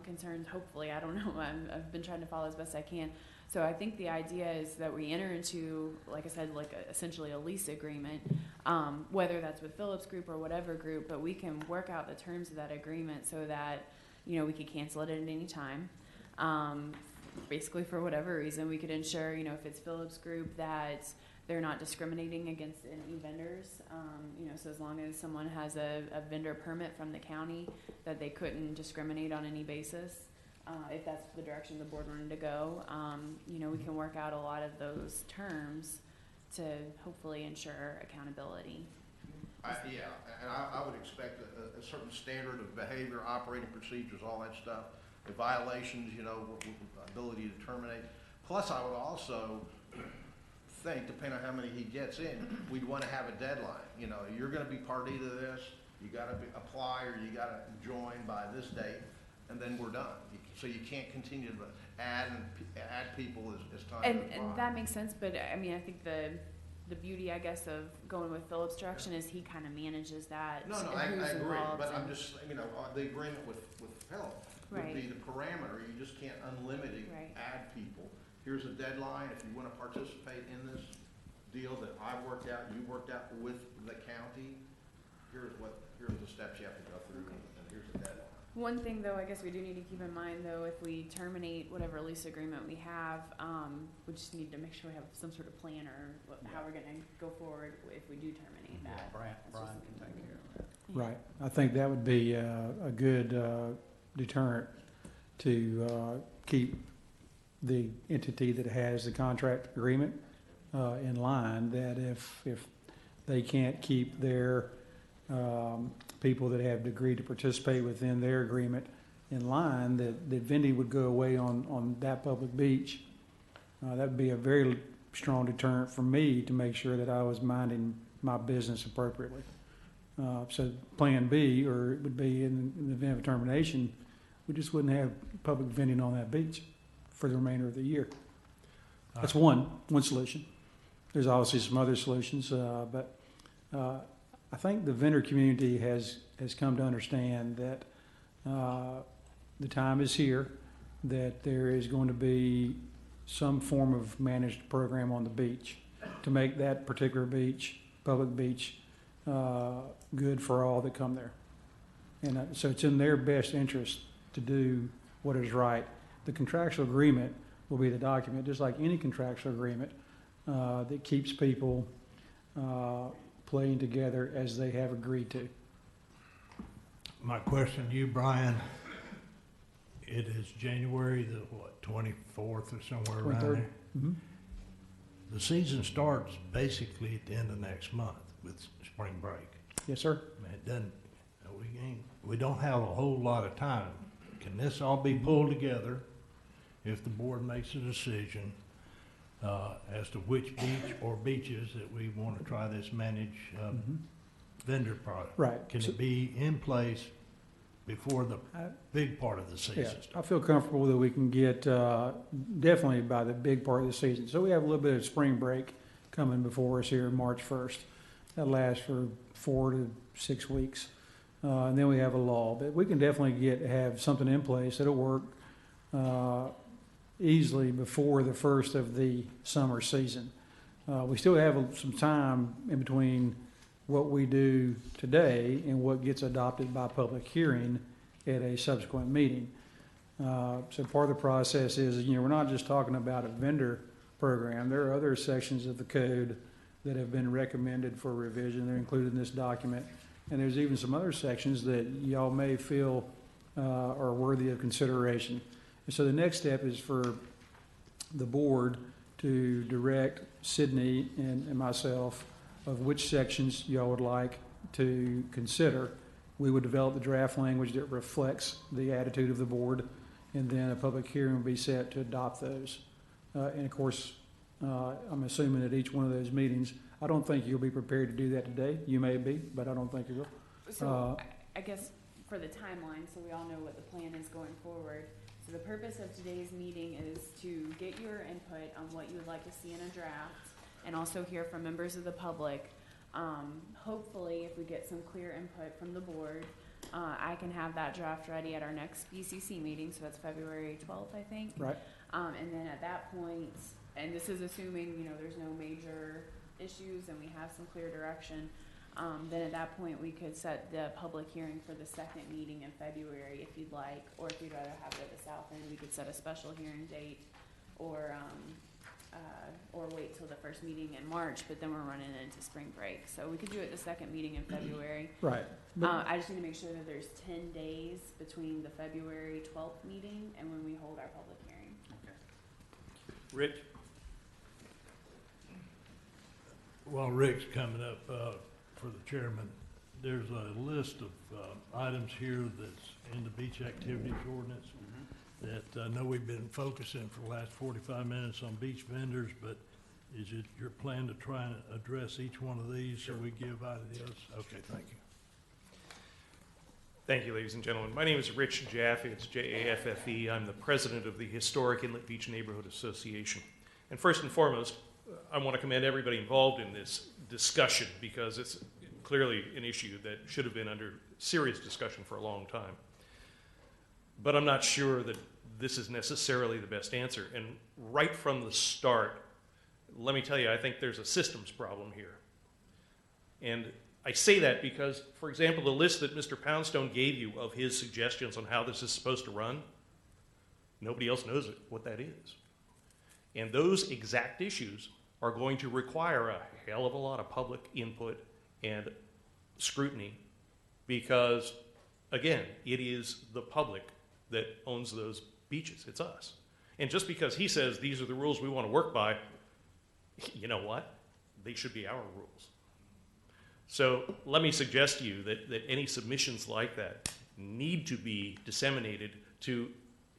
concerns, hopefully, I don't know, I've been trying to follow as best I can. So I think the idea is that we enter into, like I said, essentially a lease agreement, whether that's with Phillips Group or whatever group, but we can work out the terms of that agreement so that, we could cancel it at any time. Basically, for whatever reason, we could ensure, if it's Phillips Group, that they're not discriminating against any vendors. So as long as someone has a vendor permit from the county, that they couldn't discriminate on any basis. If that's the direction the board wanted to go, we can work out a lot of those terms to hopefully ensure accountability. And I would expect a certain standard of behavior, operating procedures, all that stuff, the violations, ability to terminate. Plus, I would also think, depending on how many he gets in, we'd want to have a deadline. You're going to be party to this, you got to apply or you got to join by this date, and then we're done. So you can't continue to add people as time goes by. And that makes sense, but I think the beauty, I guess, of going with Phillips' direction is he kind of manages that. No, and I who's agree, involved but I'm and- just, the agreement with Philip would Right. be the parameter. You just can't unlimited Right. add people. Here's a deadline. If you want to participate in this deal that I've worked out, you worked out with the county, here's the steps you have to go through, and here's the deadline. One thing, though, I guess we do need to keep in mind, though, if we terminate whatever lease agreement we have, we just need to make sure we have some sort of plan or how we're going to go forward if we do terminate that. Brian That's can just- take care of that. Right. I think that would be a good deterrent to keep the entity that has the contract agreement in line, that if they can't keep their people that have agreed to participate within their agreement in line that vending would go away on that public beach, that would be a very strong deterrent for me to make sure that I was minding my business appropriately. So Plan B, or it would be in the event of termination, we just wouldn't have public vending on that beach for the remainder of the year. That's one solution. There's obviously some other solutions, but I think the vendor community has come to understand that the time is here, that there is going to be some form of managed program on the beach to make that particular beach, public beach, good for all that come there. And so it's in their best interest to do what is right. The contractual agreement will be the document, just like any contractual agreement, that keeps people playing together as they have agreed to. My question to you, Brian, it is January the, 24th or somewhere around 23rd. there? Mm-hmm. The season starts basically at the end of next month with spring break. Yes, sir. I mean, it doesn't, we don't have a whole lot of time. Can this all be pulled together if the board makes a decision as to which beach or beaches that we want to try this managed vendor product? Right. Can it be in place before the big part of the Yeah, season I starts? feel comfortable that we can get definitely by the big part of the season. So we have a little bit of spring break coming before us here March 1st. That lasts for 4 to 6 weeks. And then we have a lull. But we can definitely have something in place that'll work easily before the first of the summer season. We still have some time in between what we do today and what gets adopted by public hearing at a subsequent meeting. So part of the process is, we're not just talking about a vendor program. There are other sections of the code that have been recommended for revision. They're included in this document. And there's even some other sections that y'all may feel are worthy of consideration. And so the next step is for the board to direct Sydney and myself of which sections y'all would like to consider. We would develop the draft language that reflects the attitude of the board, and then a public hearing will be set to adopt those. And of course, I'm assuming at each one of those meetings, I don't think you'll be prepared to do that today. You may be, but I don't think you will. So I guess for the timeline, so we all know what the plan is going forward. So the purpose of today's meeting is to get your input on what you would like to see in a draft, and also hear from members of the public. Hopefully, if we get some clear input from the board, I can have that draft ready at our next BCC meeting, so that's February 12th, I think. Right. And then at that point, and this is assuming, there's no major issues and we have some clear direction, then at that point we could set the public hearing for the second meeting in February if you'd like, or if you'd rather have it at the south end, we could set a special hearing date, or wait till the first meeting in March, but then we're running into spring break. So we could do it the second meeting in February. Right. I just need to make sure that there's 10 days between the February 12th meeting and when we hold our public hearing. Rich? While Rick's coming up for the chairman, there's a list of items here that's in the beach activities ordinance that I know we've been focusing for the last 45 minutes on beach vendors, but is it your plan to try and address each one of these so we give ideas? Okay, thank you. Thank you, ladies and gentlemen. My name is Rich Jaffe. It's Jaffe. I'm the president of the Historic Inlet Beach Neighborhood Association. And first and foremost, I want to commend everybody involved in this discussion, because it's clearly an issue that should have been under serious discussion for a long time. But I'm not sure that this is necessarily the best answer. And right from the start, let me tell you, I think there's a systems problem here. And I say that because, for example, the list that Mr. Poundstone gave you of his suggestions on how this is supposed to run, nobody else knows what that is. And those exact issues are going to require a hell of a lot of public input and scrutiny, because, again, it is the public that owns those beaches. It's us. And just because he says these are the rules we want to work by, you know what? They should be our rules. So let me suggest to you that any submissions like that need to be disseminated to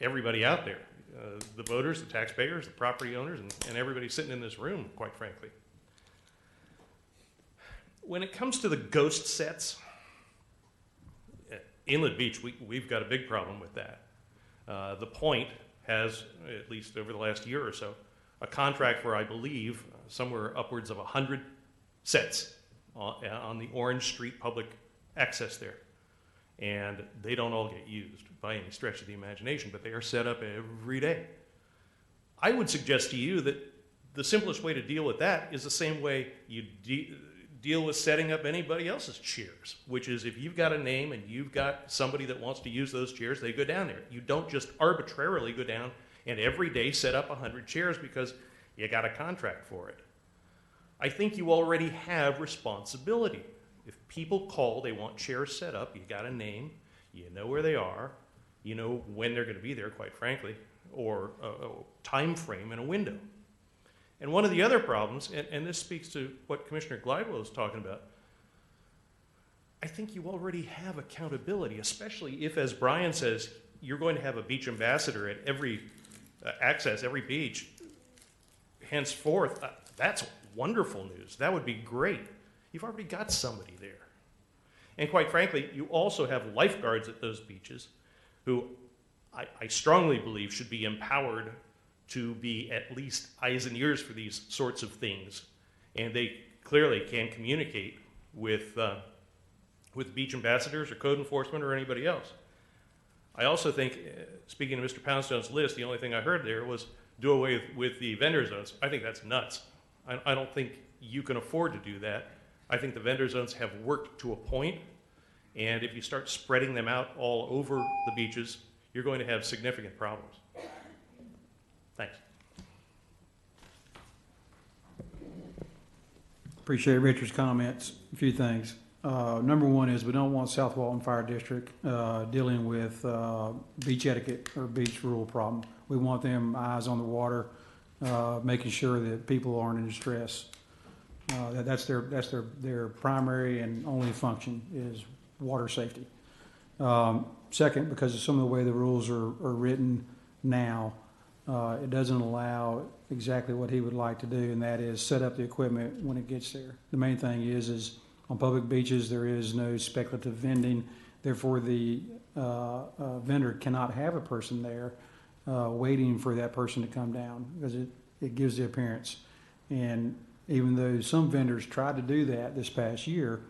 everybody out there, the voters, the taxpayers, the property owners, and everybody sitting in this room, quite frankly. When it comes to the ghost sets, at Inlet Beach, we've got a big problem with that. The Point has, at least over the last year or so, a contract for, I believe, somewhere upwards of 100 sets on the Orange Street public access there. And they don't all get used by any stretch of the imagination, but they are set up every day. I would suggest to you that the simplest way to deal with that is the same way you deal with setting up anybody else's chairs, which is if you've got a name and you've got somebody that wants to use those chairs, they go down there. You don't just arbitrarily go down and every day set up 100 chairs because you got a contract for it. I think you already have responsibility. If people call, they want chairs set up, you got a name, you know where they are, you know when they're going to be there, quite frankly, or a time frame and a window. And one of the other problems, and this speaks to what Commissioner Glidewell was talking about, I think you already have accountability, especially if, as Brian says, you're going to have a beach ambassador at every access, every beach. Henceforth, that's wonderful news. That would be great. You've already got somebody there. And quite frankly, you also have lifeguards at those beaches who I strongly believe should be empowered to be at least eyes and ears for these sorts of things. And they clearly can communicate with beach ambassadors or code enforcement or anybody else. I also think, speaking of Mr. Poundstone's list, the only thing I heard there was do away with the vendor zones. I think that's nuts. I don't think you can afford to do that. I think the vendor zones have worked to a point, and if you start spreading them out all over the beaches, you're going to have significant problems. Thanks. Appreciate Richard's comments. A few things. Number one is we don't want South Walton Fire District dealing with beach etiquette or beach rule problem. We want them eyes on the water, making sure that people aren't in distress. That's their primary and only function is water safety. Second, because of some of the way the rules are written now, it doesn't allow exactly what he would like to do, and that is set up the equipment when it gets there. The main thing is on public beaches there is no speculative vending. Therefore, the vendor cannot have a person there waiting for that person to come down because it gives the appearance. And even though some vendors tried to do that this past year,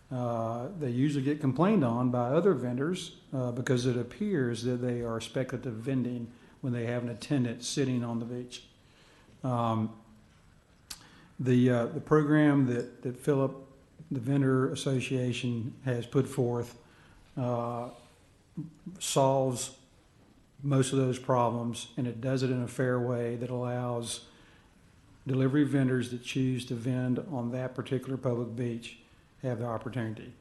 they usually get complained on by other vendors because it appears that they are speculative vending when they have an attendant sitting on the beach. The program that Philip, the Vendor Association, has put forth solves most of those problems, and it does it in a fair way that allows delivery vendors that choose to vend on that particular public beach have the opportunity.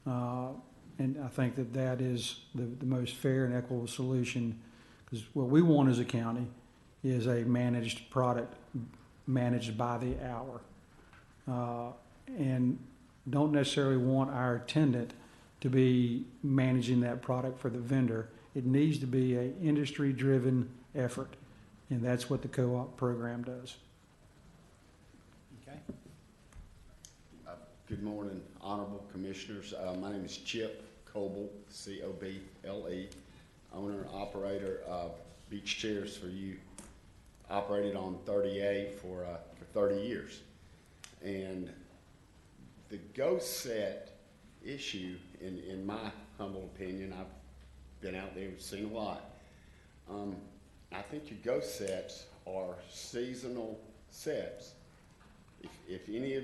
And I think that is the most fair and equitable solution, because what we want as a county is a managed product, managed by the hour. And don't necessarily want our attendant to be managing that product for the vendor. It needs to be an industry-driven effort, and that's what the co-op program does. Okay. Good morning, honorable commissioners. My name is Chip Coble, C-O-B-L-E, owner and operator of Beach Chairs for You. Operated on 30A for 30 years. And the ghost set issue, in my humble opinion, I've been out there and seen a lot. I think your ghost sets are seasonal sets. If any of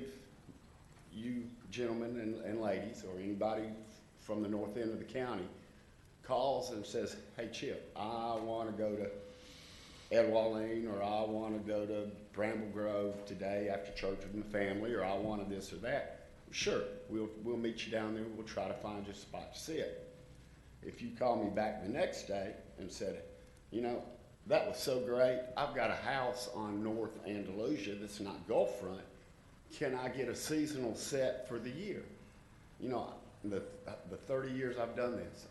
you gentlemen and ladies, or anybody from the north end of the county, calls and says, hey Chip, I want to go to Edwalline, or I want to go to Bramble Grove today after church with my family, or I want to this or that, sure, we'll meet you down there. We'll try to find you a spot to sit. If you call me back the next day and said, you know, that was so great, I've got a house on North Andalusia that's not Gulfront, can I get a seasonal set for the year? You know, the 30 years I've done this,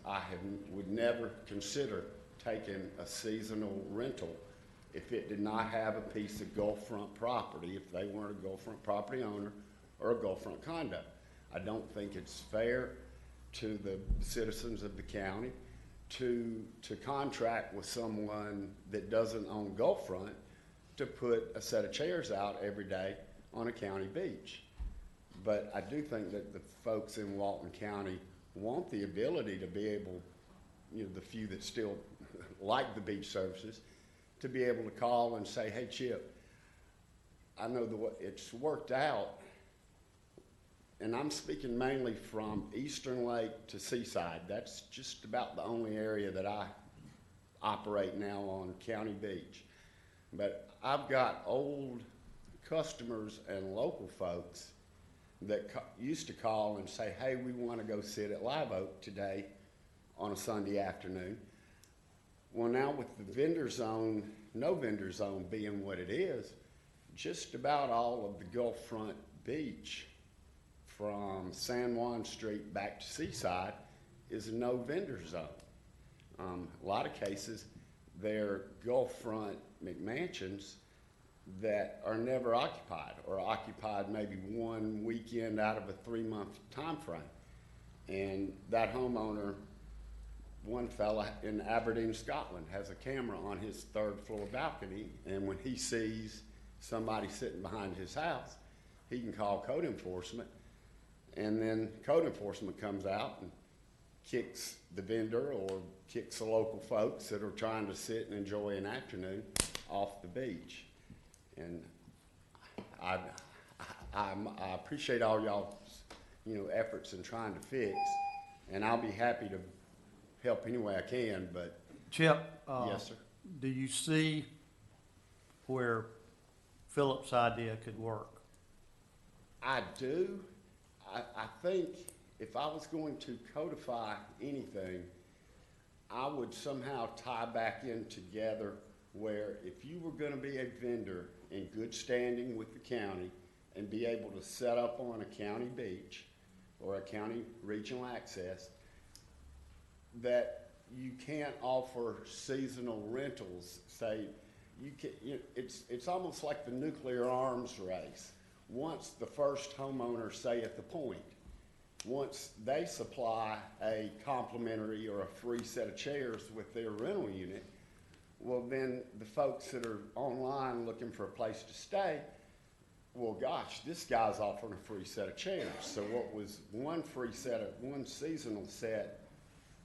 would never consider taking a seasonal rental if it did not have a piece of Gulffront property, if they weren't a Gulffront property owner or a Gulffront condo. I don't think it's fair to the citizens of the county to contract with someone that doesn't own Gulffront to put a set of chairs out every day on a county beach. But I do think that the folks in Walton County want the ability to be able, the few that still like the beach services, to be able to call and say, hey, Chip, I know it's worked out, and I'm speaking mainly from Eastern Lake to Seaside. That's just about the only area that I operate now on County Beach. But I've got old customers and local folks that used to call and say, hey, we want to go sit at Live Oak today on a Sunday afternoon. Well, now with the vendor zone, no vendor zone being what it is, just about all of the Gulffront Beach from San Juan Street back to Seaside is a no vendor zone. A lot of cases, they're Gulffront McMansions that are never occupied, or occupied maybe one weekend out of a 3-month time frame. And that homeowner, one fella in Aberdeen, Scotland, has a camera on his 3rd floor balcony, and when he sees somebody sitting behind his house, he can call code enforcement, and then code enforcement comes out and kicks the vendor or kicks the local folks that are trying to sit and enjoy an afternoon off the beach. And I appreciate all y'all's, efforts in trying to fix, and I'll be happy to help any way I can, but. Chip, Yes, sir. do you see where Philip's idea could work? I do. I think if I was going to codify anything, I would somehow tie back in together where if you were going to be a vendor in good standing with the county and be able to set up on a county beach or a county regional access, that you can't offer seasonal rentals. Say, it's almost like the nuclear arms race. Once the first homeowner, say at the point, once they supply a complimentary or a free set of chairs with their rental unit, well, then the folks that are online looking for a place to stay, well, gosh, this guy's offering a free set of chairs. So what was one seasonal set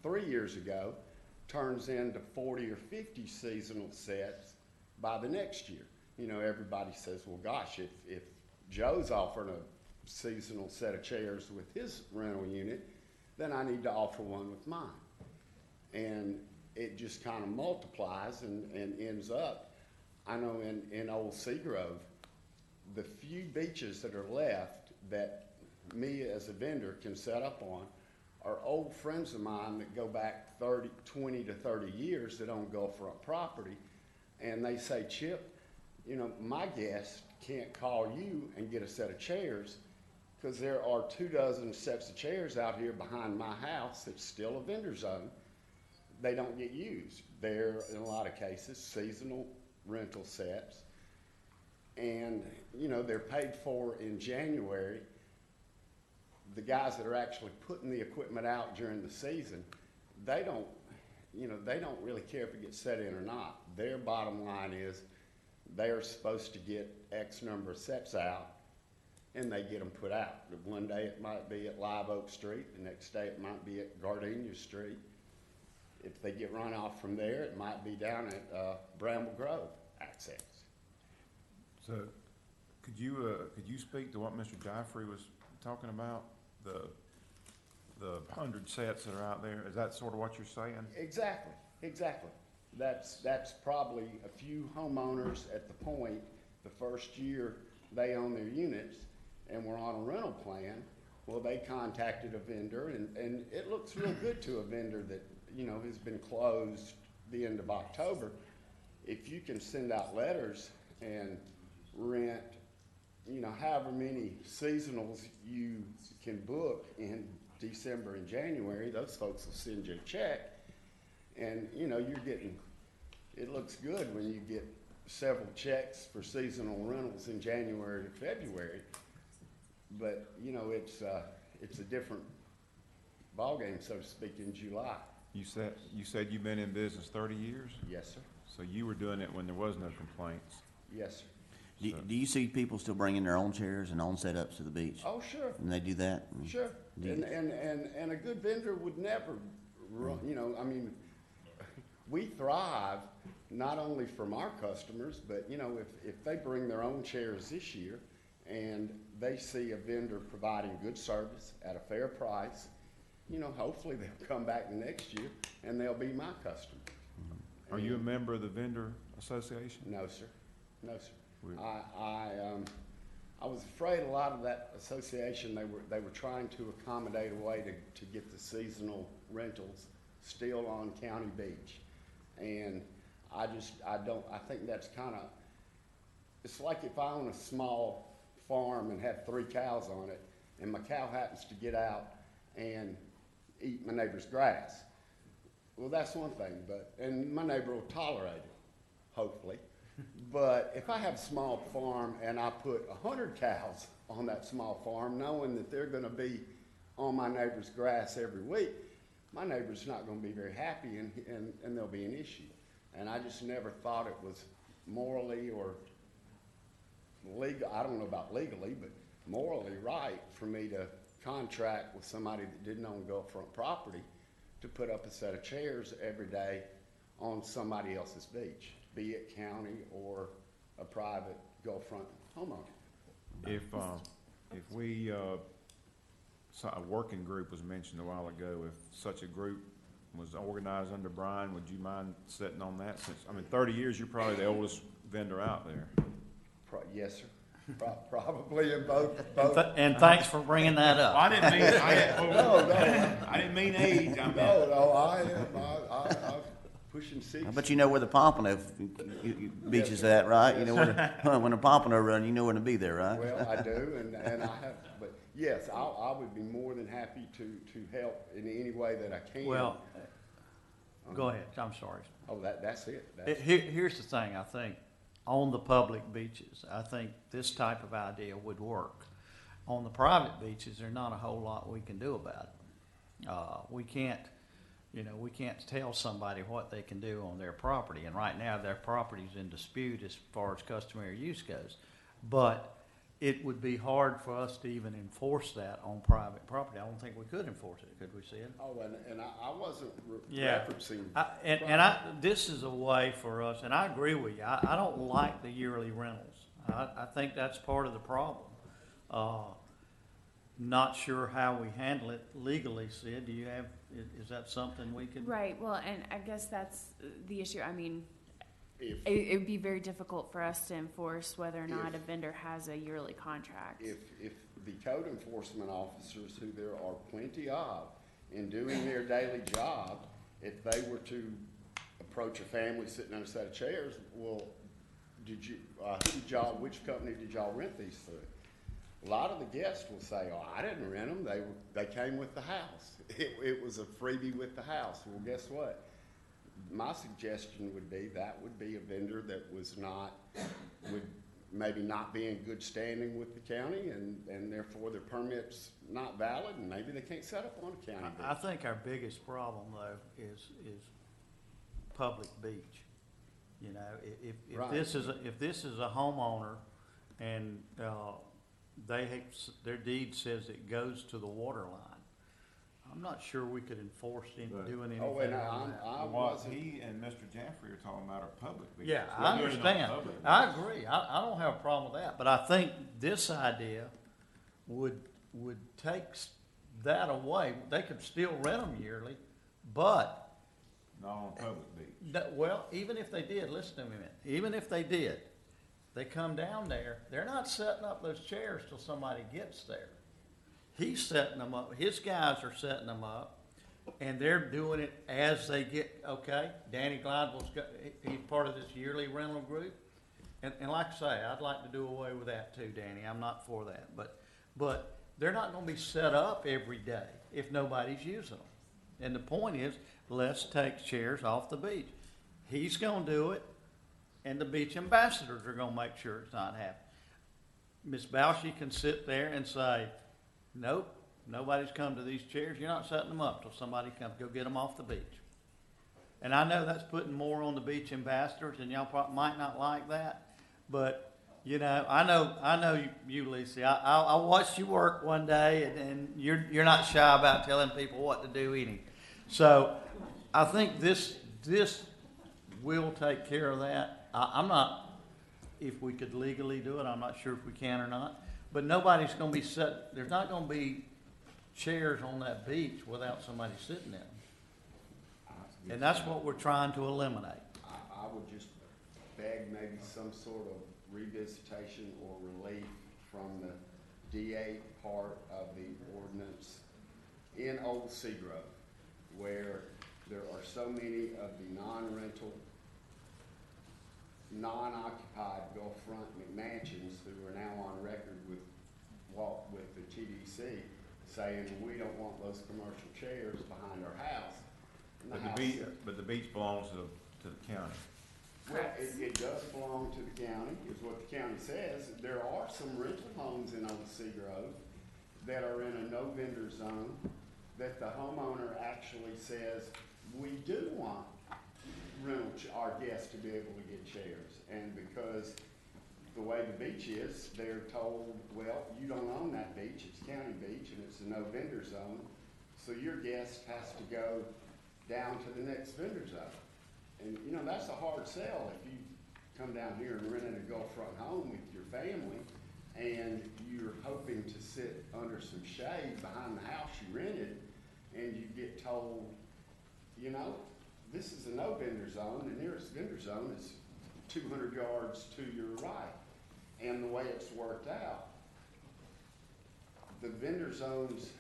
3 years ago turns into 40 or 50 seasonal sets by the next year. Everybody says, well, gosh, if Joe's offering a seasonal set of chairs with his rental unit, then I need to offer one with mine. And it just kind of multiplies and ends up. I know in Old Seagrove, the few beaches that are left that me as a vendor can set up on are old friends of mine that go back 20 to 30 years that own Gulffront property. And they say, Chip, my guest can't call you and get a set of chairs because there are 24 sets of chairs out here behind my house that's still a vendor zone. They don't get used. They're, in a lot of cases, seasonal rental sets. And, they're paid for in January. The guys that are actually putting the equipment out during the season, they don't really care if it gets set in or not. Their bottom line is they're supposed to get X number of sets out, and they get them put out. One day it might be at Live Oak Street, the next day it might be at Gardenia Street. If they get run off from there, it might be down at Bramble Grove access. So, could you speak to what Mr. Joffrey was talking about? The 100 sets that are out there. Is that sort of what you're saying? Exactly. That's probably a few homeowners at the point the first year they own their units and were on a rental plan. Well, they contacted a vendor, and it looks real good to a vendor that has been closed the end of October. If you can send out letters and rent, however many seasonals you can book in December and January, those folks will send you a check. And, you know, you're getting, it looks good when you get several checks for seasonal rentals in January and February. But, you know, it's a different ballgame, so to speak, in July. You said you've been in business 30 years? Yes, sir. So you were doing it when there was no complaints? Yes, sir. Do you see people still bringing their own chairs and own setups to the beach? Oh, sure. And they do that? Sure. Do you- And a good vendor would never run, you know, I mean, we thrive not only from our customers, but, you know, if they bring their own chairs this year and they see a vendor providing good service at a fair price, you know, hopefully they'll come back the next year and they'll be my customer. Are you a member of the vendor association? No, sir. No, sir. We- I was afraid a lot of that association, they were trying to accommodate a way to get the seasonal rentals still on County Beach. And I think that's kind of, it's like if I own a small farm and have 3 cows on it, and my cow happens to get out and eat my neighbor's grass. Well, that's one thing, and my neighbor will tolerate it, hopefully. But if I have a small farm and I put 100 cows on that small farm, knowing that they're gonna be on my neighbor's grass every week, my neighbor's not gonna be very happy and there'll be an issue. And I just never thought it was morally or legal, I don't know about legally, but morally right for me to contract with somebody that didn't own Gulfront property to put up a set of chairs every day on somebody else's beach, be it county or a private Gulfront homeowner. If we, so a working group was mentioned a while ago, if such a group was organized under Brian, would you mind sitting on that? Since, I mean, 30 years, you're probably the oldest vendor out there. Yes, sir. Probably in both. And thanks for bringing that up. I didn't mean, No, I didn't mean age, I meant. no, I am. I'm pushing 60. I bet you know where the Pompano beach is at, right? You know where when the Pompano run, you know where to be there, right? Well, I do, and I have, but yes, I would be more than happy to help in any way that I can. Well, go ahead, I'm sorry. Oh, that's it. Here's the thing, I think, on the public beaches, I think this type of idea would work. On the private beaches, there's not a whole lot we can do about it. We can't tell somebody what they can do on their property, and right now their property's in dispute as far as customary use goes. But it would be hard for us to even enforce that on private property. I don't think we could enforce it, could we, Sid? Oh, and I wasn't Yeah. referencing. This is a way for us, and I agree with you. I don't like the yearly rentals. I think that's part of the problem. Not sure how we handle it legally, Sid. Do you have, is that something we could? Right, well, and I guess that's the issue. I mean, If, it would be very difficult for us to enforce whether or not a vendor has a yearly contract. if the code enforcement officers, who there are plenty of, in doing their daily job, if they were to approach a family sitting on a set of chairs, well, which company did y'all rent these through? A lot of the guests will say, oh, I didn't rent them, they came with the house. It was a freebie with the house. Well, guess what? My suggestion would be that would be a vendor that would maybe not be in good standing with the county, and therefore their permit's not valid, and maybe they can't set up on a county beach. I think our biggest problem though is public beach. You know, if Right. this is a homeowner and their deed says it goes to the water line, I'm not sure we could enforce him doing anything Oh, and on that. I What wasn't. he and Mr. Jaffrey are talking about are public beaches. Yeah, We're I doing it on understand. public I beaches. agree. I don't have a problem with that, but I think this idea would take that away. They could still rent them yearly, but Not on public beach. well, even if they did, listen to me a minute. Even if they did, they come down there. They're not setting up those chairs till somebody gets there. He's setting them up. His guys are setting them up, and they're doing it as they get. Okay, Danny he's part of this yearly rental group, and like I say, I'd like to do away with that too, Danny. I'm not for that, but they're not gonna be set up every day if nobody's using them. And the point is, let's take chairs off the beach. He's gonna do it, and the beach ambassadors are gonna make sure it's not happening. Ms. Bauschy can sit there and say, nope, nobody's come to these chairs, you're not setting them up till somebody comes, go get them off the beach. And I know that's putting more on the beach ambassadors, and y'all probably might not like that, but, you know, I know you, Lisa. I watched you work one day, and you're not shy about telling people what to do either. So I think this will take care of that. I'm not, if we could legally do it, I'm not sure if we can or not, but nobody's gonna be there's not gonna be chairs on that beach without somebody sitting in them. And that's what we're trying to eliminate. I would just beg maybe some sort of revisitation or relief from the DA part of the ordinance in Old Seagrove, where there are so many of the non-rental, non-occupied Gulfront McMansions who are now on record with the TDC saying we don't want those commercial chairs behind our house. And But the beach belongs to the county. Well, it does belong to the county, is what the county says. There are some rental homes in Old Seagrove that are in a no vendor zone that the homeowner actually says, we do want our guests to be able to get chairs. And because the way the beach is, they're told, well, you don't own that beach, it's county beach and it's a no vendor zone. So your guest has to go down to the next vendor zone. And you know, that's a hard sell if you come down here and rented a Gulfront home with your family and you're hoping to sit under some shade behind the house you rented, and you get told, you know, this is a no vendor zone, the nearest vendor zone is 200 yards to your right. And the way it's worked out, the vendor zones,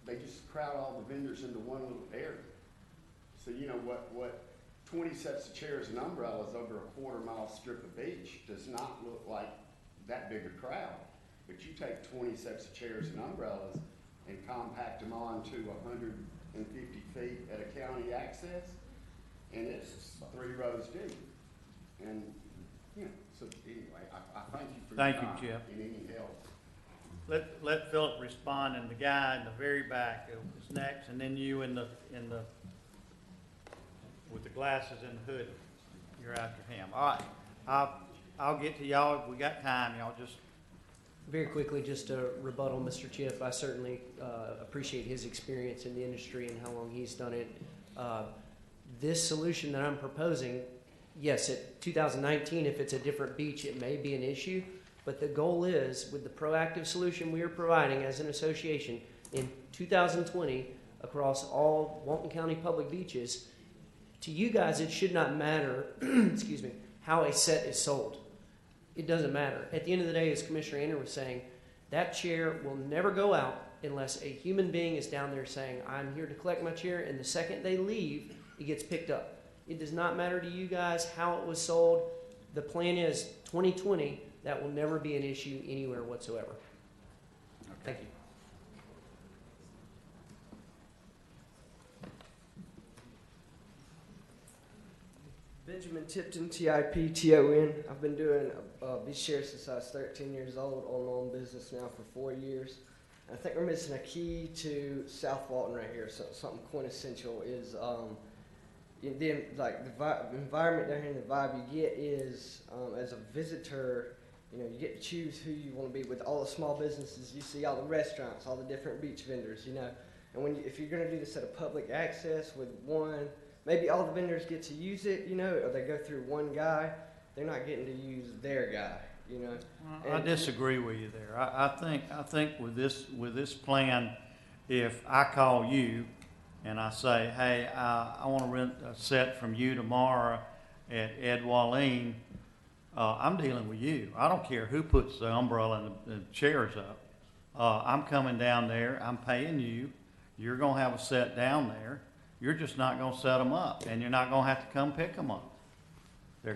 they just crowd all the vendors into one little area. So you know what 20 sets of chairs and umbrellas over a quarter-mile strip of beach does not look like that big a crowd. But you take 20 sets of chairs and umbrellas and compact them onto 150 feet at a county access, and it's 3 rows deep. And, you know, so anyway, I thank you for your time. Thank you, Jeff. And any help. Let Philip respond, and the guy in the very back is next, and then you in the with the glasses and the hoodie. You're after him. All right, I'll get to y'all if we got time. Y'all just. Very quickly, just to rebuttal Mr. Chip, I certainly appreciate his experience in the industry and how long he's done it. This solution that I'm proposing, yes, at 2019, if it's a different beach, it may be an issue, but the goal is, with the proactive solution we are providing as an association, in 2020, across all Walton County public beaches, to you guys, it should not matter, excuse me, how a set is sold. It doesn't matter. At the end of the day, as Commissioner Anner was saying, that chair will never go out unless a human being is down there saying, I'm here to collect my chair, and the second they leave, it gets picked up. It does not matter to you guys how it was sold. The plan is 2020, that will never be an issue anywhere whatsoever. Okay. Thank you. Benjamin Tipton, Tipton. I've been doing beach chair since I was 13 years old, on my own business now for 4 years. I think we're missing a key to South Walton right here. So something quintessential is the environment down here, and the vibe you get is as a visitor, you know, you get to choose who you want to be with. All the small businesses you see, all the restaurants, all the different beach vendors, you know. And if you're going to do this at a public access with one, maybe all the vendors get to use it, you know, or they go through one guy, they're not getting to use their guy, you know. I disagree with you there. I think with this plan, if I call you and I say, hey, I want to rent a set from you tomorrow at Ed Walleen, I'm dealing with you. I don't care who puts the umbrella and the chairs up. I'm coming down there. I'm paying you. You're going to have a set down there. You're just not going to set them up, and you're not going to have to come pick them up. You're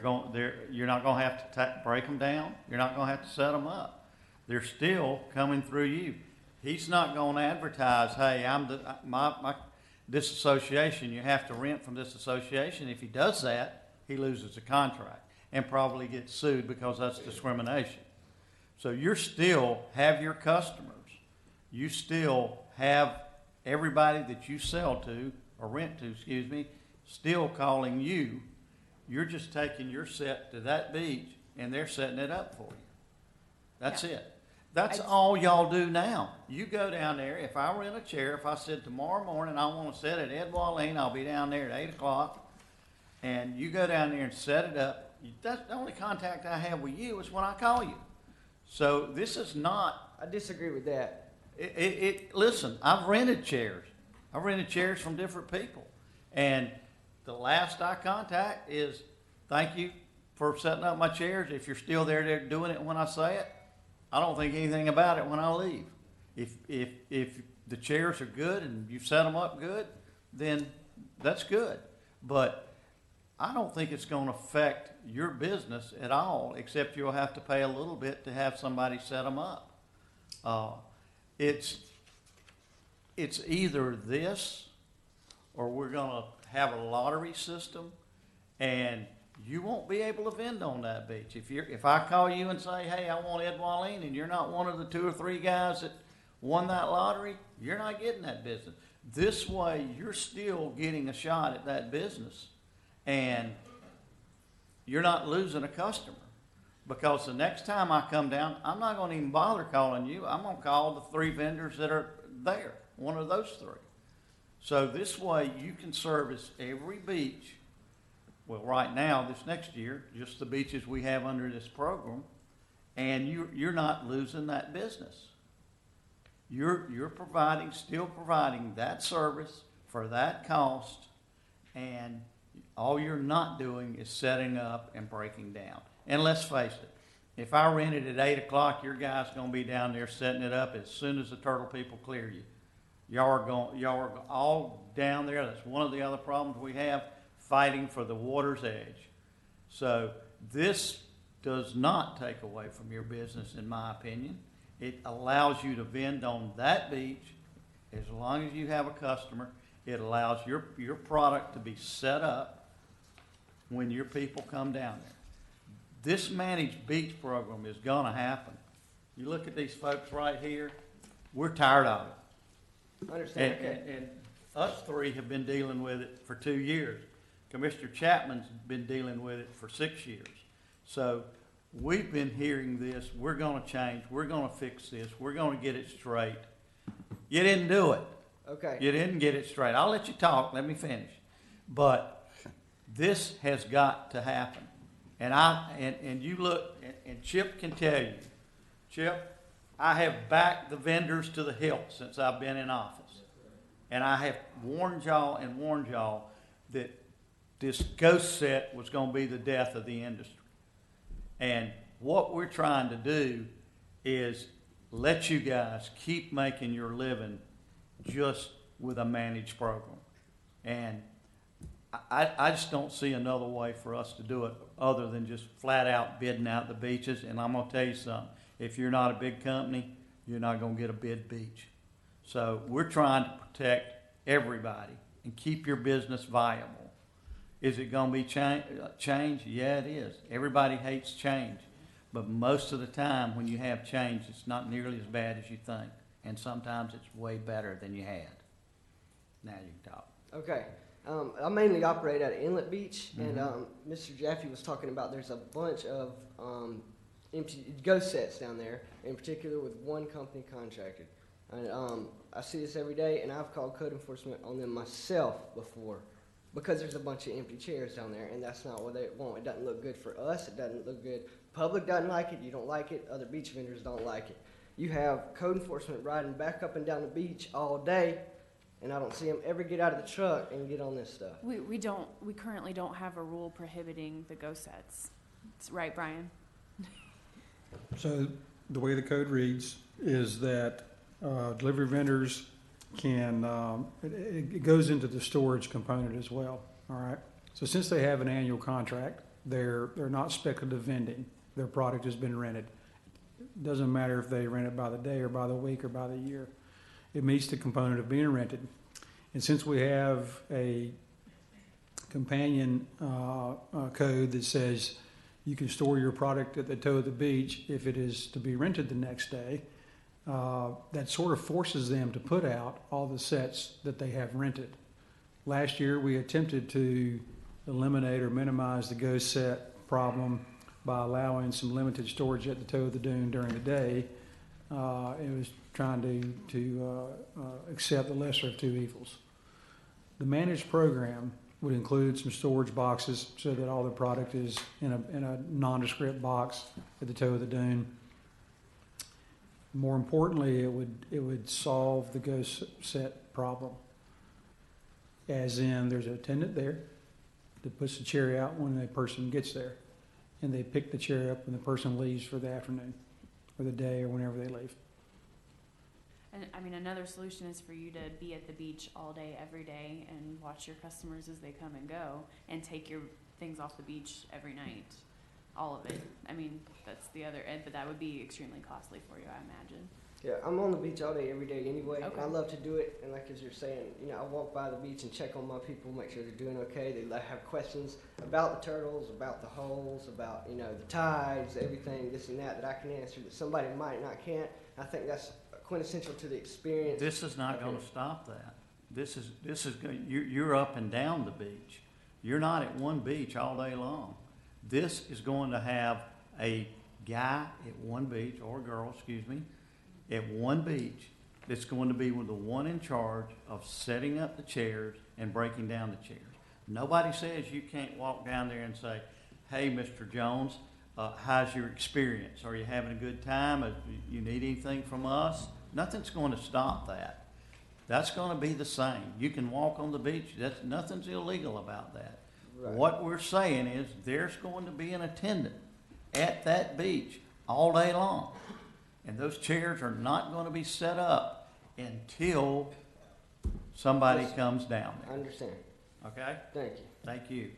not going to have to break them down. You're not going to have to set them up. They're still coming through you. He's not gonna advertise, hey, I'm this association, you have to rent from this association. If he does that, he loses the contract and probably gets sued because that's discrimination. So you still have your customers. You still have everybody that you sell to, or rent to, excuse me, still calling you. You're just taking your set to that beach and they're setting it up for you. That's it. That's all y'all do now. You go down there, if I rent a chair, if I said tomorrow morning I want to set at Ed Walleen, I'll be down there at 8 o'clock, and you go down there and set it up. That's the only contact I have with you is when I call you. So this is not. I disagree with that. Listen, I've rented chairs. I've rented chairs from different people. And the last eye contact is, thank you for setting up my chairs. If you're still there, they're doing it when I say it. I don't think anything about it when I leave. If the chairs are good and you set them up good, then that's good. But I don't think it's going to affect your business at all, except you'll have to pay a little bit to have somebody set them up. It's either this or we're going to have a lottery system, and you won't be able to vend on that beach. If I call you and say, hey, I want Ed Walleen, and you're not one of the 2 or 3 guys that won that lottery, you're not getting that business. This way, you're still getting a shot at that business, and you're not losing a customer. Because the next time I come down, I'm not going to even bother calling you. I'm going to call the 3 vendors that are there, one of those 3. So this way, you can service every beach. Well, right now, this next year, just the beaches we have under this program, and you're not losing that business. You're still providing that service for that cost, and all you're not doing is setting up and breaking down. And let's face it, if I rent it at 8 o'clock, your guy's going to be down there setting it up as soon as the turtle people clear you. Y'all are all down there. That's one of the other problems we have, fighting for the water's edge. So this does not take away from your business, in my opinion. It allows you to vend on that beach as long as you have a customer. It allows your product to be set up when your people come down there. This managed beach program is going to happen. You look at these folks right here, we're tired of it. I understand. And us 3 have been dealing with it for 2 years. Commissioner Chapman's been dealing with it for 6 years. So we've been hearing this. We're going to change. We're going to fix this. We're going to get it straight. You didn't do it. Okay. You didn't get it straight. I'll let you talk. Let me finish. But this has got to happen. And you look, and Chip can tell you, Chip, I have backed the vendors to the hilt since I've been in office. And I have warned y'all that this ghost set was going to be the death of the industry. And what we're trying to do is let you guys keep making your living just with a managed program. And I just don't see another way for us to do it other than just flat out bidding out the beaches. And I'm going to tell you something. If you're not a big company, you're not going to get a bid beach. So we're trying to protect everybody and keep your business viable. Is it going to be change? Yeah, it is. Everybody hates change. But most of the time when you have change, it's not nearly as bad as you think. And sometimes it's way better than you had. Now you can talk. Okay. I mainly operate at Inlet Beach, and Mr. Jaffe was talking about there's a bunch of empty ghost sets down there, in particular with one company contracted. And I see this every day, and I've called code enforcement on them myself before because there's a bunch of empty chairs down there, and that's not what they want. It doesn't look good for us. It doesn't look good. Public doesn't like it. You don't like it. Other beach vendors don't like it. You have code enforcement riding back up and down the beach all day, and I don't see them ever get out of the truck and get on this stuff. We currently don't have a rule prohibiting the ghost sets. It's right, Brian? So the way the code reads is that delivery vendors can, it goes into the storage component as well, all right? So since they have an annual contract, they're not speculative vending. Their product has been rented. doesn't matter if they rent it by the day or by the week or by the year. It meets the component of being rented. And since we have a companion code that says you can store your product at the toe of the beach if it is to be rented the next day, that sort of forces them to put out all the sets that they have rented. Last year, we attempted to eliminate or minimize the ghost set problem by allowing some limited storage at the toe of the dune during the day. It was trying to accept the lesser of two evils. The managed program would include some storage boxes so that all the product is in a nondescript box at the toe of the dune. More importantly, it would solve the ghost set problem. As in, there's an attendant there that puts the chair out when the person gets there, and they pick the chair up when the person leaves for the afternoon or the day or whenever they leave. And I mean, another solution is for you to be at the beach all day, every day, and watch your customers as they come and go, and take your things off the beach every night, all of it. I mean, that's the other end, but that would be extremely costly for you, I imagine. Yeah, I'm on the beach all day, every day anyway. Okay. I love to do it, and like as you're saying, I walk by the beach and check on my people, make sure they're doing okay. They have questions about the turtles, about the holes, about, the tides, everything, this and that I can answer that somebody might not can't. I think that's quintessential to the experience. This is not going to stop that. This is you're up and down the beach. You're not at one beach all day long. This is going to have a guy at one beach, or a girl, excuse me, at one beach that's going to be the one in charge of setting up the chairs and breaking down the chairs. Nobody says you can't walk down there and say, "Hey, Mr. Jones, how's your experience? Are you having a good time? You need anything from us?" Nothing's going to stop that. That's going to be the same. You can walk on the beach. Nothing's illegal about that. Right. What we're saying is there's going to be an attendant at that beach all day long. And those chairs are not going to be set up until somebody comes down I there. understand. Okay? Thank you. Thank you.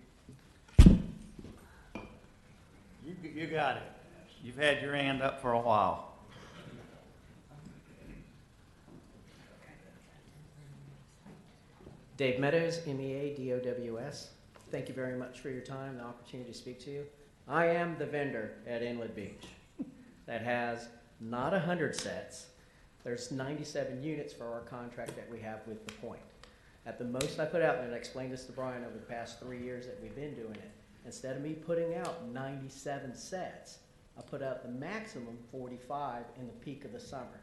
You got it. You've had your hand up for a while. Dave Meadows, MEADOWS. Thank you very much for your time and the opportunity to speak to you. I am the vendor at Inlet Beach that has not 100 sets. There's 97 units for our contract that we have with The Point. At the most I put out, and I explained this to Brian over the past 3 years that we've been doing it, instead of me putting out 97 sets, I put out the maximum 45 in the peak of the summer,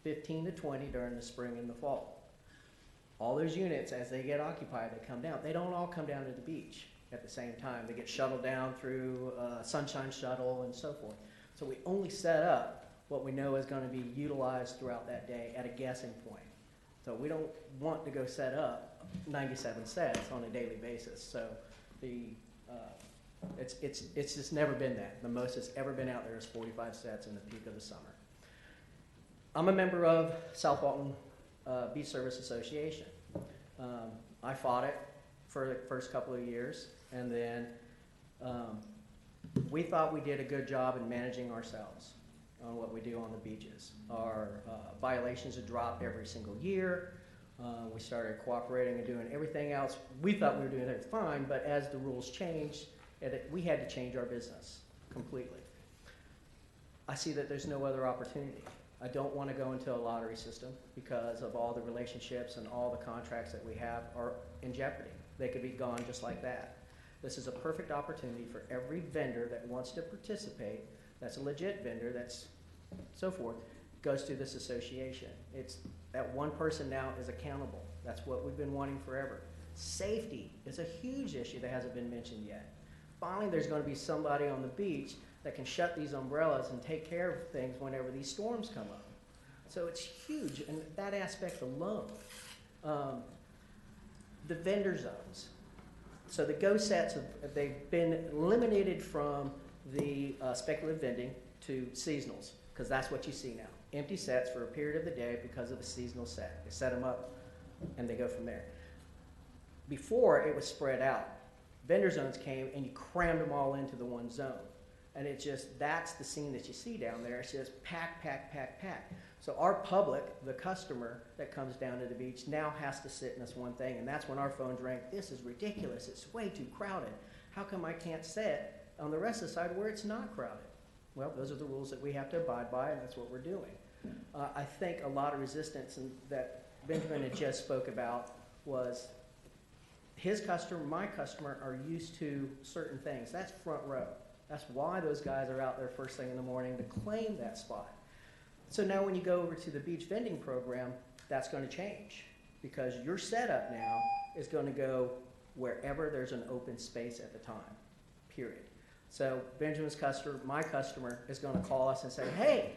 15 to 20 during the spring and the fall. All those units, as they get occupied, they come down. They don't all come down to the beach at the same time. They get shuttled down through Sunshine Shuttle and so forth. So we only set up what we know is going to be utilized throughout that day at a guessing point. So we don't want to go set up 97 sets on a daily basis. So it's just never been that. The most it's ever been out there is 45 sets in the peak of the summer. I'm a member of South Walton Beach Service Association. I fought it for the first couple of years, and then we thought we did a good job in managing ourselves on what we do on the beaches. Our violations had dropped every single year. We started cooperating and doing everything else. We thought we were doing it fine, but as the rules changed, we had to change our business completely. I see that there's no other opportunity. I don't want to go into a lottery system because of all the relationships and all the contracts that we have are in jeopardy. They could be gone just like that. This is a perfect opportunity for every vendor that wants to participate, that's a legit vendor, that's so forth, goes through this association. It's that one person now is accountable. That's what we've been wanting forever. Safety is a huge issue that hasn't been mentioned yet. Finally, there's going to be somebody on the beach that can shut these umbrellas and take care of things whenever these storms come up. So it's huge, and that aspect alone. The vendor zones. So the go sets, they've been eliminated from the speculative vending to seasonals, because that's what you see now. Empty sets for a period of the day because of a seasonal set. They set them up, and they go from there. Before, it was spread out. Vendor zones came, and you crammed them all into the one zone. And it's just, that's the scene that you see down there. It's just pack, pack, pack, pack. So our public, the customer that comes down to the beach, now has to sit in this one thing, and that's when our phones ring. This is ridiculous. It's way too crowded. How come I can't sit on the rest of the side where it's not crowded? Well, those are the rules that we have to abide by, and that's what we're doing. I think a lot of resistance that Benjamin had just spoke about was his customer, my customer, are used to certain things. That's front row. That's why those guys are out there first thing in the morning to claim that spot. So now when you go over to the beach vending program, that's going to change, because your setup now is going to go wherever there's an open space at the time, period. So Benjamin's customer, my customer, is going to call us and say, hey,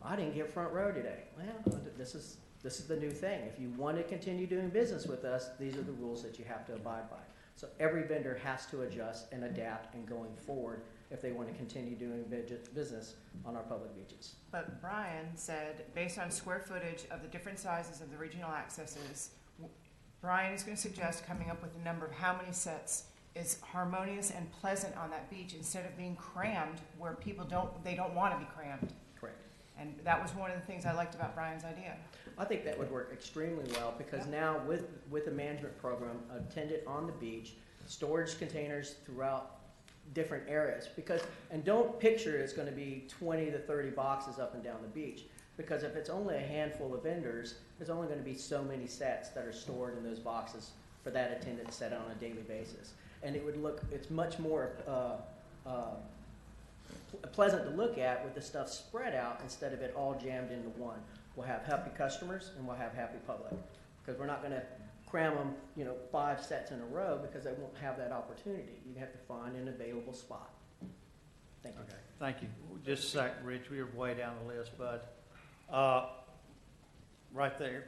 I didn't get front row today. Well, this is the new thing. If you want to continue doing business with us, these are the rules that you have to abide by. So every vendor has to adjust and adapt and going forward if they want to continue doing business on our public beaches. But Brian said, based on square footage of the different sizes of the regional accesses, Brian is going to suggest coming up with a number of how many sets is harmonious and pleasant on that beach instead of being crammed where people don't want to be crammed. Correct. And that was one of the things I liked about Brian's idea. I think that would work extremely well, because now with the management program attended on the beach, storage containers throughout different areas, and don't picture it's going to be 20 to 30 boxes up and down the beach, because if it's only a handful of vendors, there's only going to be so many sets that are stored in those boxes for that attendant set on a daily basis. And it's much more pleasant to look at with the stuff spread out instead of it all jammed into one. We'll have happy customers and we'll have happy public, because we're not going to cram them, 5 sets in a row, because they won't have that opportunity. You have to find an available spot. Thank you. Okay, thank you. Just a second, Rich, we were way down the list, bud. Right there.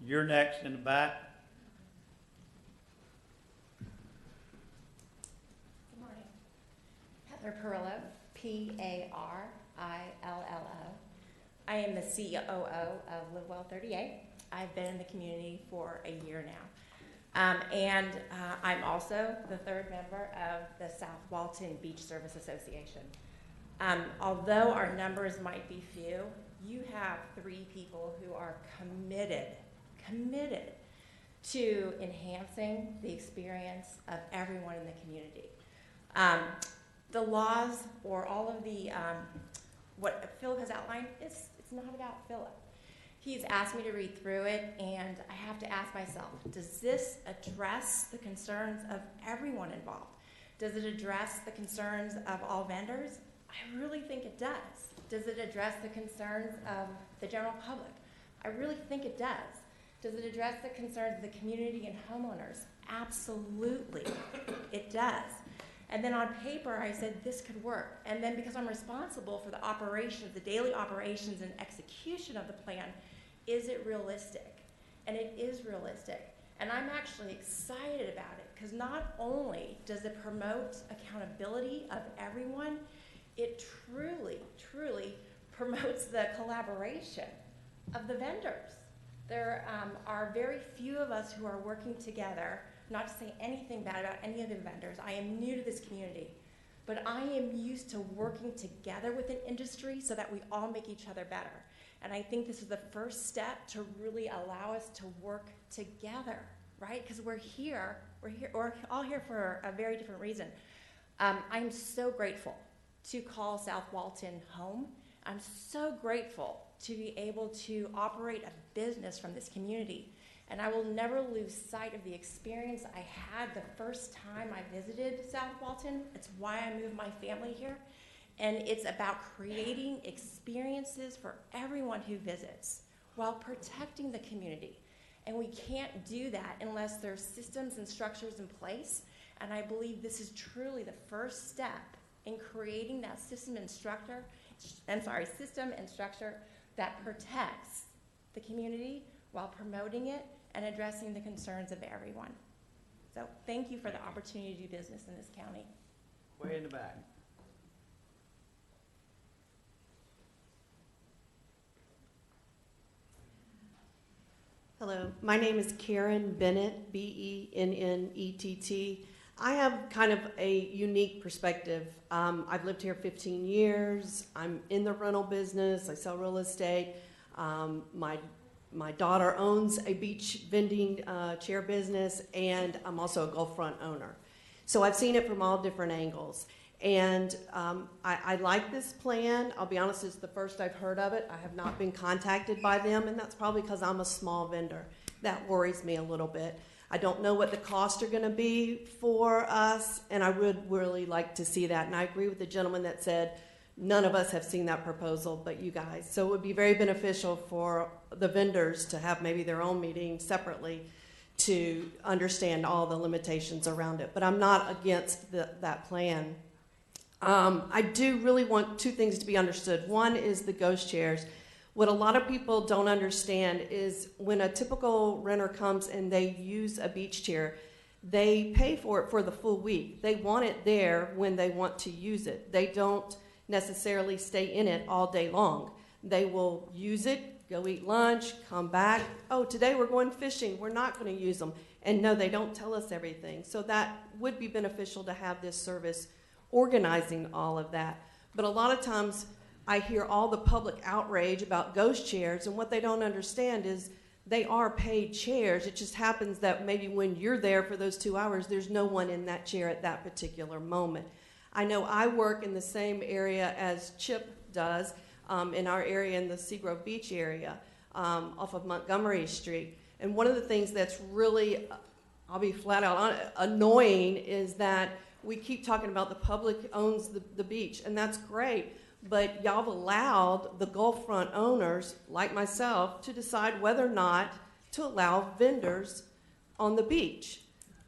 You're next in the back. Good morning. Heather Perillo, P-A-R-I-L-L-O. I am the COO of Live Well 38. I've been in the community for a year now. And I'm also the 3rd member of the South Walton Beach Service Association. Although our numbers might be few, you have 3 people who are committed to enhancing the experience of everyone in the community. The laws, or all of the, what Philip has outlined, it's not about Philip. He's asked me to read through it, and I have to ask myself, does this address the concerns of everyone involved? Does it address the concerns of all vendors? I really think it does. Does it address the concerns of the general public? I really think it does. Does it address the concerns of the community and homeowners? Absolutely, it does. And then on paper, I said this could work. And then because I'm responsible for the operations, the daily operations and execution of the plan, is it realistic? And it is realistic. And I'm actually excited about it, because not only does it promote accountability of everyone, it truly, truly promotes the collaboration of the vendors. There are very few of us who are working together. Not to say anything bad about any of the vendors. I am new to this community, but I am used to working together with an industry so that we all make each other better. And I think this is the first step to really allow us to work together, right? Because we're all here for a very different reason. I'm so grateful to call South Walton home. I'm so grateful to be able to operate a business from this community. And I will never lose sight of the experience I had the first time I visited South Walton. It's why I moved my family here. And it's about creating experiences for everyone who visits while protecting the community. And we can't do that unless there's systems and structures in place. And I believe this is truly the first step in creating that system and structure that protects the community while promoting it and addressing the concerns of everyone. So thank you for the opportunity to do business in this county. Way in the back. Hello, my name is Karen Bennett, B-E-N-N-E-T-T. I have kind of a unique perspective. I've lived here 15 years. I'm in the rental business. I sell real estate. My daughter owns a beach vending chair business, and I'm also a Gulfront owner. So I've seen it from all different angles. And I like this plan. I'll be honest, it's the first I've heard of it. I have not been contacted by them, and that's probably because I'm a small vendor. That worries me a little bit. I don't know what the costs are going to be for us, and I would really like to see that. And I agree with the gentleman that said none of us have seen that proposal but you guys. So it would be very beneficial for the vendors to have maybe their own meeting separately to understand all the limitations around it. But I'm not against that plan. I do really want two things to be understood. One is the ghost chairs. What a lot of people don't understand is when a typical renter comes and they use a beach chair, they pay for it for the full week. They want it there when they want to use it. They don't necessarily stay in it all day long. They will use it, go eat lunch, come back. Oh, today we're going fishing. We're not going to use them. And no, they don't tell us everything. So that would be beneficial to have this service organizing all of that. But a lot of times I hear all the public outrage about ghost chairs, and what they don't understand is they are paid chairs. It just happens that maybe when you're there for those 2 hours, there's no one in that chair at that particular moment. I know I work in the same area as Chip does, in our area in the Seagrove Beach area, off of Montgomery Street. And one of the things that's really, I'll be flat out annoying, is that we keep talking about the public owns the beach, and that's great. But y'all have allowed the Gulfront owners, like myself, to decide whether or not to allow vendors on the beach.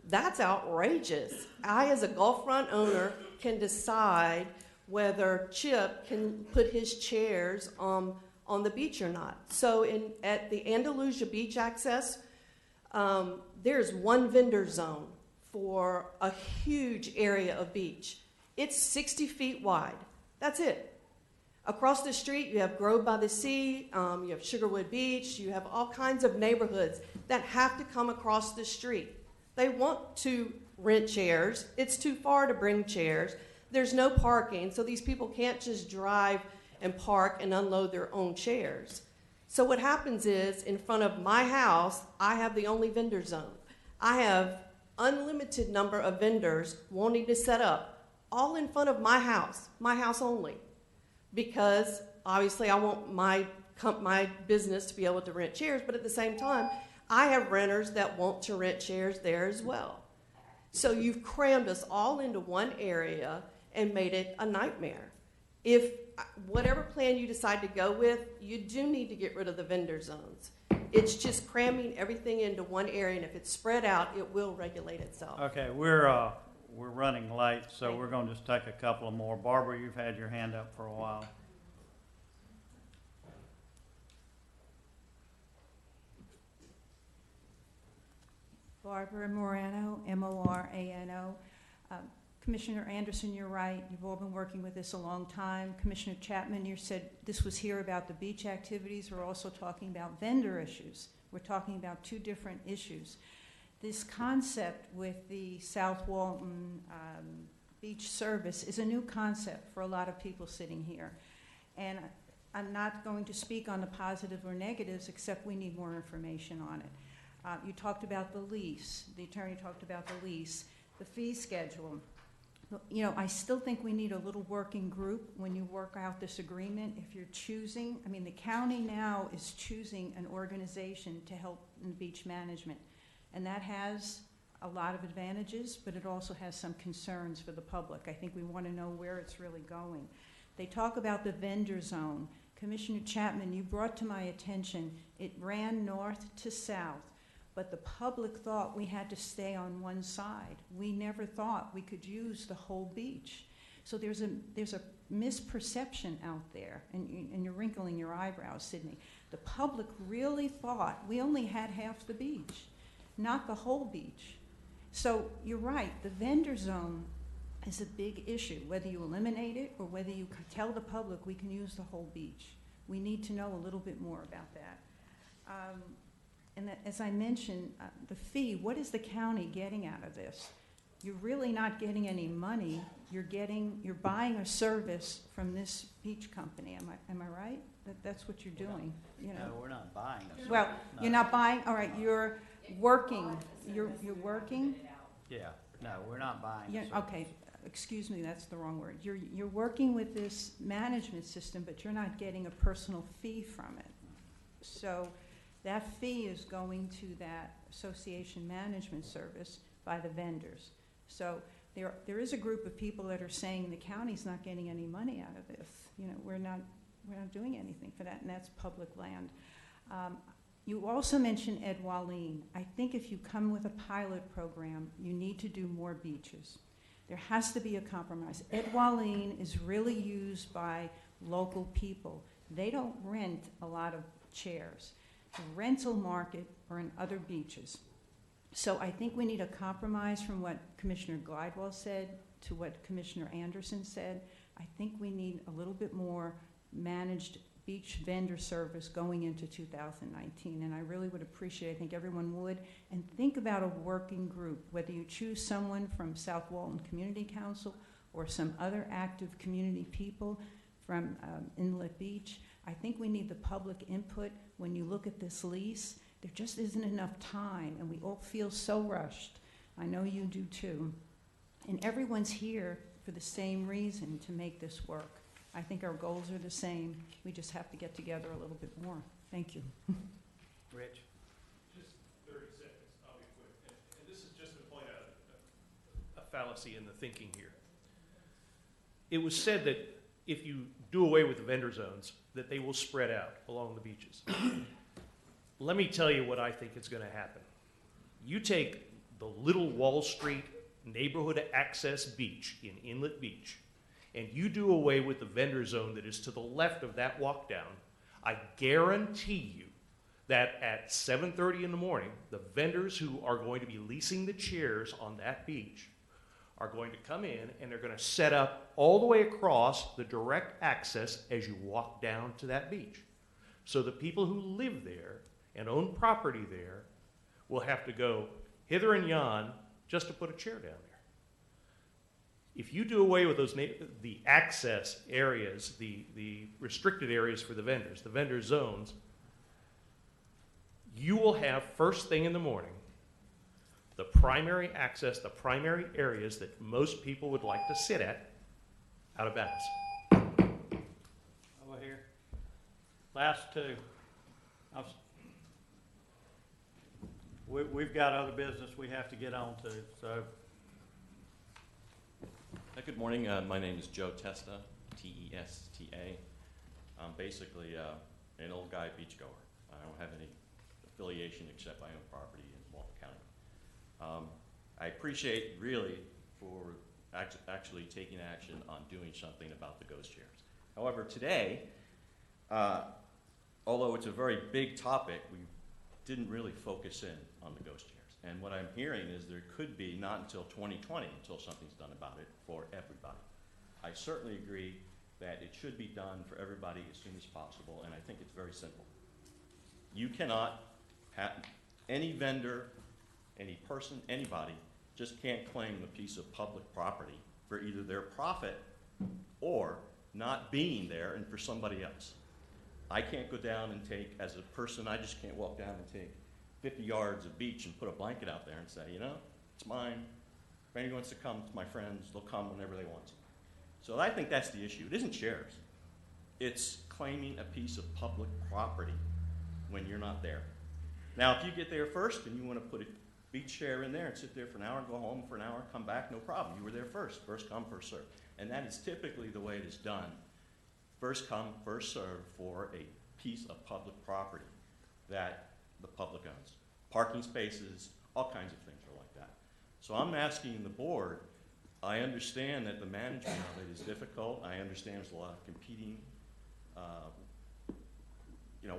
That's outrageous. I, as a Gulfront owner, can decide whether Chip can put his chairs on the beach or not. So at the Andalusia Beach Access, there's one vendor zone for a huge area of beach. It's 60 feet wide. That's it. Across the street, you have Grove by the Sea, you have Sugarwood Beach, you have all kinds of neighborhoods that have to come across the street. They want to rent chairs. It's too far to bring chairs. There's no parking, so these people can't just drive and park and unload their own chairs. So what happens is, in front of my house, I have the only vendor zone. I have unlimited number of vendors wanting to set up all in front of my house only. Because obviously I want my business to be able to rent chairs, but at the same time, I have renters that want to rent chairs there as well. So you've crammed us all into one area and made it a nightmare. If whatever plan you decide to go with, you do need to get rid of the vendor zones. It's just cramming everything into one area, and if it's spread out, it will regulate itself. Okay, we're running late, so we're going to just take a couple of more. Barbara, you've had your hand up for a while. Barbara Morano, Morano. Commissioner Anderson, you're right. You've all been working with this a long time. Commissioner Chapman, you said this was here about the beach activities. We're also talking about vendor issues. We're talking about two different issues. This concept with the South Walton Beach Service is a new concept for a lot of people sitting here. And I'm not going to speak on the positive or negatives, except we need more information on it. You talked about the lease. The attorney talked about the lease, the fee schedule. You know, I still think we need a little working group when you work out this agreement. If you're choosing, I mean, the county now is choosing an organization to help in beach management. And that has a lot of advantages, but it also has some concerns for the public. I think we want to know where it's really going. They talk about the vendor zone. Commissioner Chapman, you brought to my attention, it ran north to south, but the public thought we had to stay on one side. We never thought we could use the whole beach. So there's a misperception out there, and you're wrinkling your eyebrows, Sydney. The public really thought we only had half the beach, not the whole beach. So you're right, the vendor zone is a big issue, whether you eliminate it or whether you tell the public we can use the whole beach. We need to know a little bit more about that. And that, as I mentioned, the fee, what is the county getting out of this? you're really not getting any money. You're buying a service from this beach company. Am I right? That's what you're doing, you know? No, we're not buying this. Well, No. you're not buying, all right, you're working, you're working? Yeah, no, we're not buying Yeah, this. okay, excuse me, that's the wrong word. You're working with this management system, but you're not getting a personal fee from it. So that fee is going to that association management service by the vendors. So there is a group of people that are saying the county's not getting any money out of this. You know, we're not doing anything for that, and that's public land. You also mentioned Ed Walleen. I think if you come with a pilot program, you need to do more beaches. There has to be a compromise. Ed Walleen is really used by local people. They don't rent a lot of chairs. The rental market are in other beaches. So I think we need a compromise from what Commissioner Glidewell said to what Commissioner Anderson said. I think we need a little bit more managed beach vendor service going into 2019, and I really would appreciate, I think everyone would, and think about a working group, whether you choose someone from South Walton Community Council or some other active community people from Inlet Beach. I think we need the public input. When you look at this lease, there just isn't enough time, and we all feel so rushed. I know you do too. And everyone's here for the same reason, to make this work. I think our goals are the same. We just have to get together a little bit more. Thank you. Rich? Just 30 seconds, I'll be quick. And this is just to point out a fallacy in the thinking here. It was said that if you do away with the vendor zones, that they will spread out along the beaches. Let me tell you what I think is going to happen. You take the little Wall Street neighborhood access beach in Inlet Beach, and you do away with the vendor zone that is to the left of that walk down, I guarantee you that at 7:30 in the morning, the vendors who are going to be leasing the chairs on that beach are going to come in, and they're going to set up all the way across the direct access as you walk down to that beach. So the people who live there and own property there will have to go hither and yon just to put a chair down there. If you do away with those the access areas, the restricted areas for the vendor zones, you will have first thing in the morning the primary access, the primary areas that most people would like to sit at, out of bounds. Over here. Last two. We've got other business we have to get on to, so. Good morning. My name is Joe Testa, T-E-S-T-A. I'm basically an old guy beachgoer. I don't have any affiliation except I own property in Walton County. I appreciate really for actually taking action on doing something about the ghost chairs. However, today, although it's a very big topic, we didn't really focus in on the ghost chairs. And what I'm hearing is there could be not until 2020 until something's done about it for everybody. I certainly agree that it should be done for everybody as soon as possible, and I think it's very simple. You cannot have any vendor, any person, anybody just can't claim a piece of public property for either their profit or not being there and for somebody else. I can't go down and take, as a person, I just can't walk down and take 50 yards of beach and put a blanket out there and say, you know, it's mine. If anyone wants to come, it's my friends. They'll come whenever they want to. So I think that's the issue. It isn't chairs. It's claiming a piece of public property when you're not there. Now, if you get there first and you want to put a beach chair in there and sit there for an hour, go home for an hour, come back, no problem. You were there first. First come, first serve. And that is typically the way it is done. First come, first serve for a piece of public property that the public owns. Parking spaces, all kinds of things are like that. So I'm asking the board, I understand that the management of it is difficult. I understand there's a lot of competing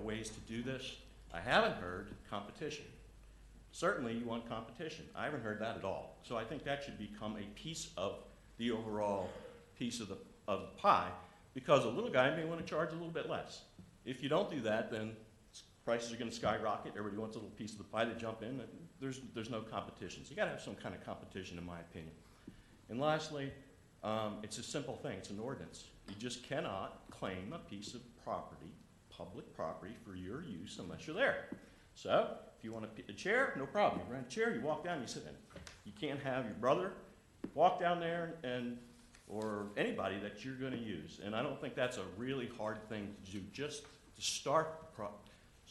ways to do this. I haven't heard competition. Certainly you want competition. I haven't heard that at all. So I think that should become a piece of the overall piece of the pie, because a little guy may want to charge a little bit less. If you don't do that, then it's prices are gonna skyrocket, everybody wants a little piece of the pie to jump in, there's no competition. So you gotta have some kind of competition, in my opinion. And lastly, it's a simple thing, it's an ordinance. You just cannot claim a piece of property, public property, for your use unless you're there. So, if you want a chair, no problem. You rent a chair, you walk down, you sit in. You can't have your brother walk down there or anybody that you're gonna use. And I don't think that's a really hard thing to do, just to start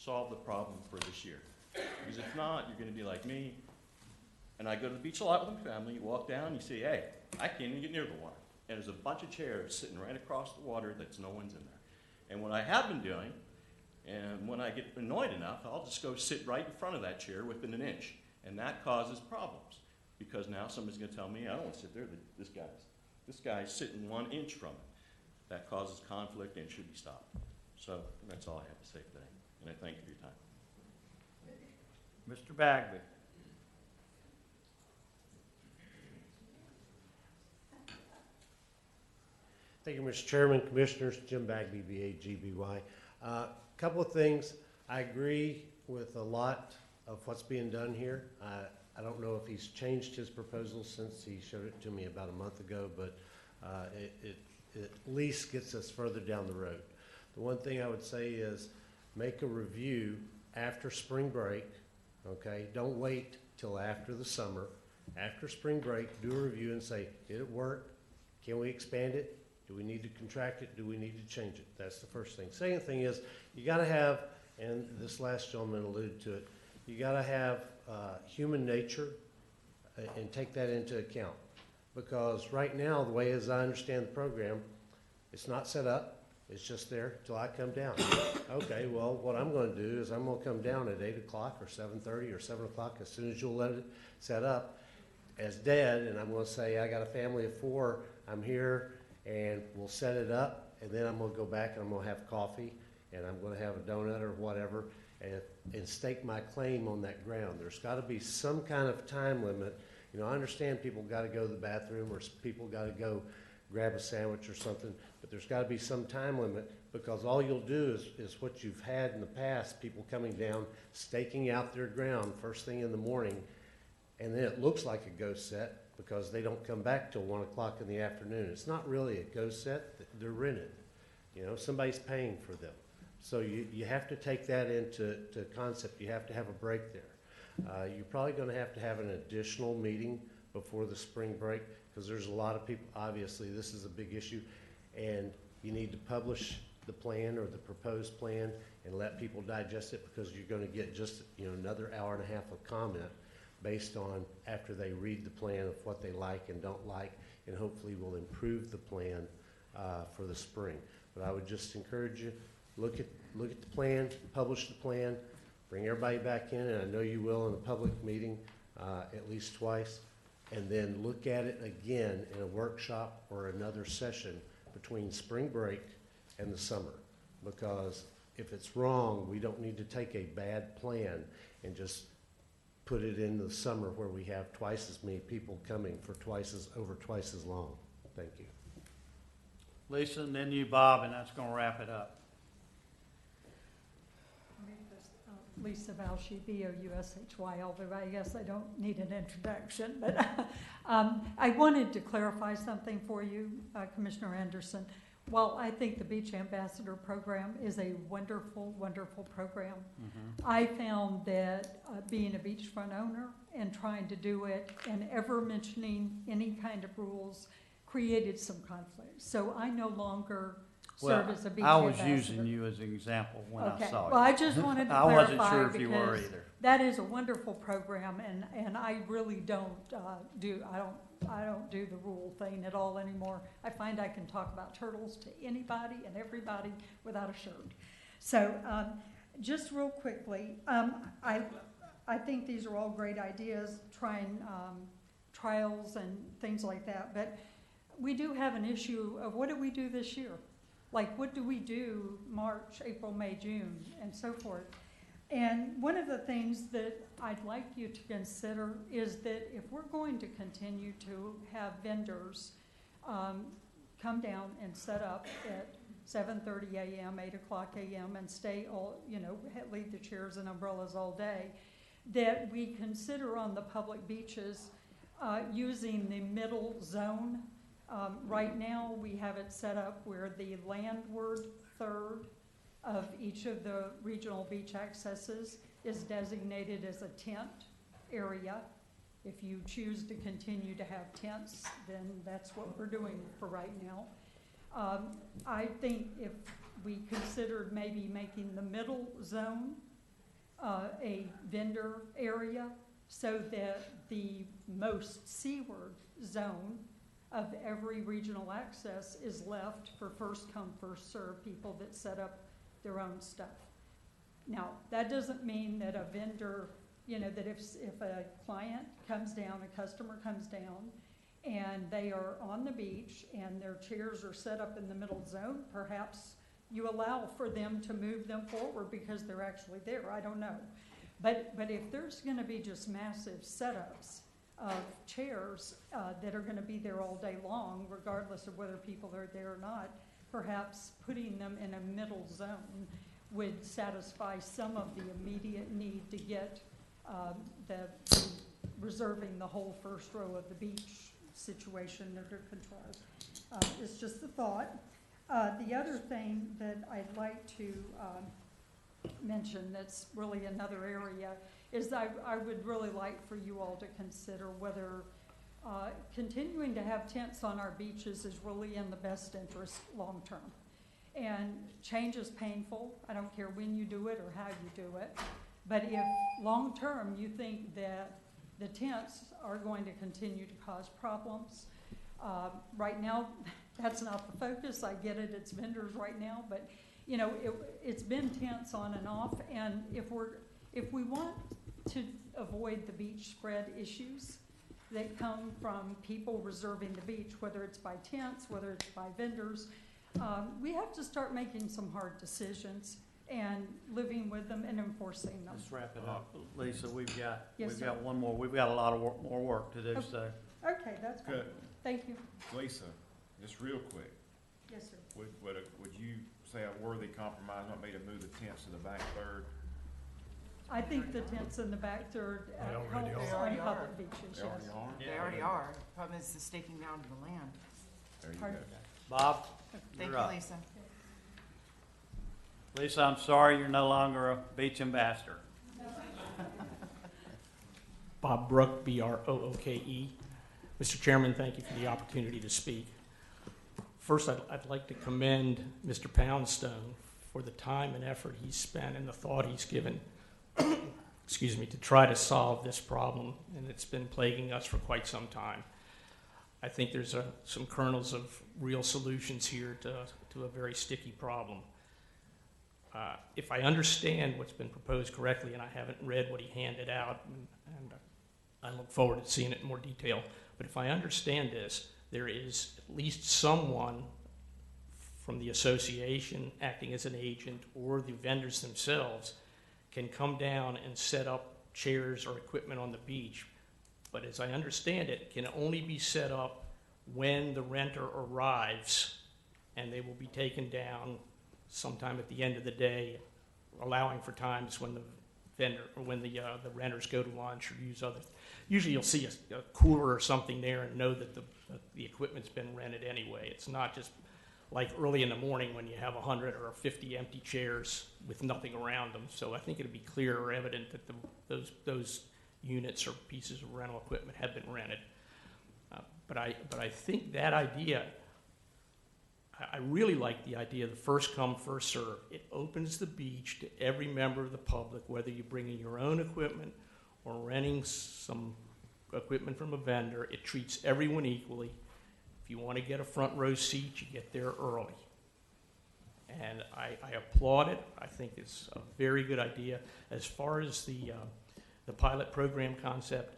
solve the problem for this year. Because if not, you're gonna be like me, and I go to the beach a lot with my family, you walk down, you see, hey, I can't even get near the water. And there's a bunch of chairs sitting right across the water that's no one's in there. And what I have been doing, and when I get annoyed enough, I'll just go sit right in front of that chair within an inch. And that causes problems. Because now somebody's gonna tell me, I don't wanna sit there, this guy's sitting 1 inch from it. That causes conflict and should be stopped. So that's all I have to say today. And I thank you for your time. Mr. Bagby. Thank you, Mr. Chairman, Commissioners, Jim Bagby, BAGBY. Couple of things. I agree with a lot of what's being done here. I don't know if he's changed his proposal since he showed it to me about a month ago, but it at least gets us further down the road. The one thing I would say is make a review after spring break, okay? Don't wait till after the summer. After spring break, do a review and say, did it work? Can we expand it? Do we need to contract it? Do we need to change it? That's the first thing. Second thing is you got to have, and this last gentleman alluded to it, you got to have human nature and take that into account. Because right now, the way as I understand the program, it's not set up. It's just there till I come down. Okay, well, what I'm going to do is I'm going to come down at 8 o'clock or 7:30 or 7 o'clock as soon as you'll let it set up as dad, and I'm going to say, I got a family of 4, I'm here, and we'll set it up, and then I'm going to go back and I'm going to have coffee, and I'm going to have a donut or whatever, and stake my claim on that ground. There's got to be some kind of time limit. You know, I understand people got to go to the bathroom or people got to go grab a sandwich or something, but there's got to be some time limit, because all you'll do is what you've had in the past, people coming down, staking out their ground first thing in the morning, and then it looks like a ghost set because they don't come back till 1 o'clock in the afternoon. It's not really a ghost set, they're rented. You know, somebody's paying for them. So you have to take that into concept. You have to have a break there. You're probably going to have an additional meeting before the spring break, because there's a lot of people, obviously this is a big issue, and you need to publish the plan or the proposed plan and let people digest it, because you're going to get just another hour and a half of comment based on after they read the plan of what they like and don't like, and hopefully will improve the plan for the spring. But I would just encourage you, look at the plan, publish the plan, bring everybody back in, and I know you will in a public meeting at least twice, and then look at it again in a workshop or another session between spring break and the summer. Because if it's wrong, we don't need to take a bad plan and just put it in the summer where we have twice as many people coming for over twice as long. Thank you. Lisa, and then you, Bob, and that's going to wrap it up. Lisa Valshy, B-O-U-S-H-Y, although I guess I don't need an introduction. But I wanted to clarify something for you, Commissioner Anderson. While I think the Beach Ambassador program is a wonderful, wonderful program, I found that being a beachfront owner and trying to do it and ever mentioning any kind of rules created some conflict. So I no longer serve as a beach ambassador. I was using you as an example when I saw you. Well, I just wanted to I clarify, wasn't sure if you were because either. that is a wonderful program, and I really don't do the rule thing at all anymore. I find I can talk about turtles to anybody and everybody without a shirt. So just real quickly, I think these are all great ideas, trying trials and things like that, but we do have an issue of what do we do this year? Like, what do we do March, April, May, June, and so forth? And one of the things that I'd like you to consider is that if we're going to continue to have vendors come down and set up at 7:30 a.m., 8 o'clock a.m., and stay all, leave the chairs and umbrellas all day, that we consider on the public beaches using the middle zone. Right now, we have it set up where the landward third of each of the regional beach accesses is designated as a tent area. If you choose to continue to have tents, then that's what we're doing for right now. I think if we considered maybe making the middle zone a vendor area so that the most seaward zone of every regional access is left for first come, first serve people that set up their own stuff. Now, that doesn't mean that a vendor, that if a client comes down, a customer comes down, and they are on the beach and their chairs are set up in the middle zone, perhaps you allow for them to move them forward because they're actually there. I don't know. But if there's going to be just massive setups of chairs that are going to be there all day long, regardless of whether people are there or not, perhaps putting them in a middle zone would satisfy some of the immediate need to get the reserving the whole first row of the beach situation under control. It's just a thought. The other thing that I'd like to mention that's really another area is I would really like for you all to consider whether continuing to have tents on our beaches is really in the best interest long term. And change is painful. I don't care when you do it or how you do it. But if long term you think that the tents are going to continue to cause problems, right now that's not the focus. I get it, it's vendors right now, but it's been tents on and off. And if we want to avoid the beach spread issues that come from people reserving the beach, whether it's by tents, whether it's by vendors, we have to start making some hard decisions and living with them and enforcing them. Let's wrap it up. Lisa, we've got Yes, got one more. We've got a lot of more work to do, Okay. so. Okay, that's fine. Good. Thank you. Lisa, just real quick, Yes, sir. would you say a worthy compromise might be to move the tents to the back third? I think the tents in the back third They already help are. us They on already public are. beaches, They already yes. are? They already are. Problem is the staking down to the land. There you Pardon? go. Bob? Thank You're you, up. Lisa. Lisa, I'm sorry you're no longer a beach ambassador. Bob Brooke, B-R-O-O-K-E. Mr. Chairman, thank you for the opportunity to speak. First, I'd like to commend Mr. Poundstone for the time and effort he's spent and the thought he's given, excuse me, to try to solve this problem, and it's been plaguing us for quite some time. I think there's some kernels of real solutions here to a very sticky problem. If I understand what's been proposed correctly, and I haven't read what he handed out, and I look forward to seeing it in more detail, but if I understand this, there is at least someone from the association acting as an agent or the vendors themselves can come down and set up chairs or equipment on the beach. But as I understand it, can only be set up when the renter arrives, and they will be taken down sometime at the end of the day, allowing for times when the vendor or when the renters go to lunch or use other. Usually, you'll see a cooler or something there and know that the equipment's been rented anyway. It's not just like early in the morning when you have 100 or 50 empty chairs with nothing around them. So I think it'll be clear or evident that those units or pieces of rental equipment have been rented. But I think that idea. I really like the idea of the first come, first serve. It opens the beach to every member of the public, whether you're bringing your own equipment or renting some equipment from a vendor. It treats everyone equally. If you want to get a front row seat, you get there early. And I applaud it. I think it's a very good idea. As far as the pilot program concept,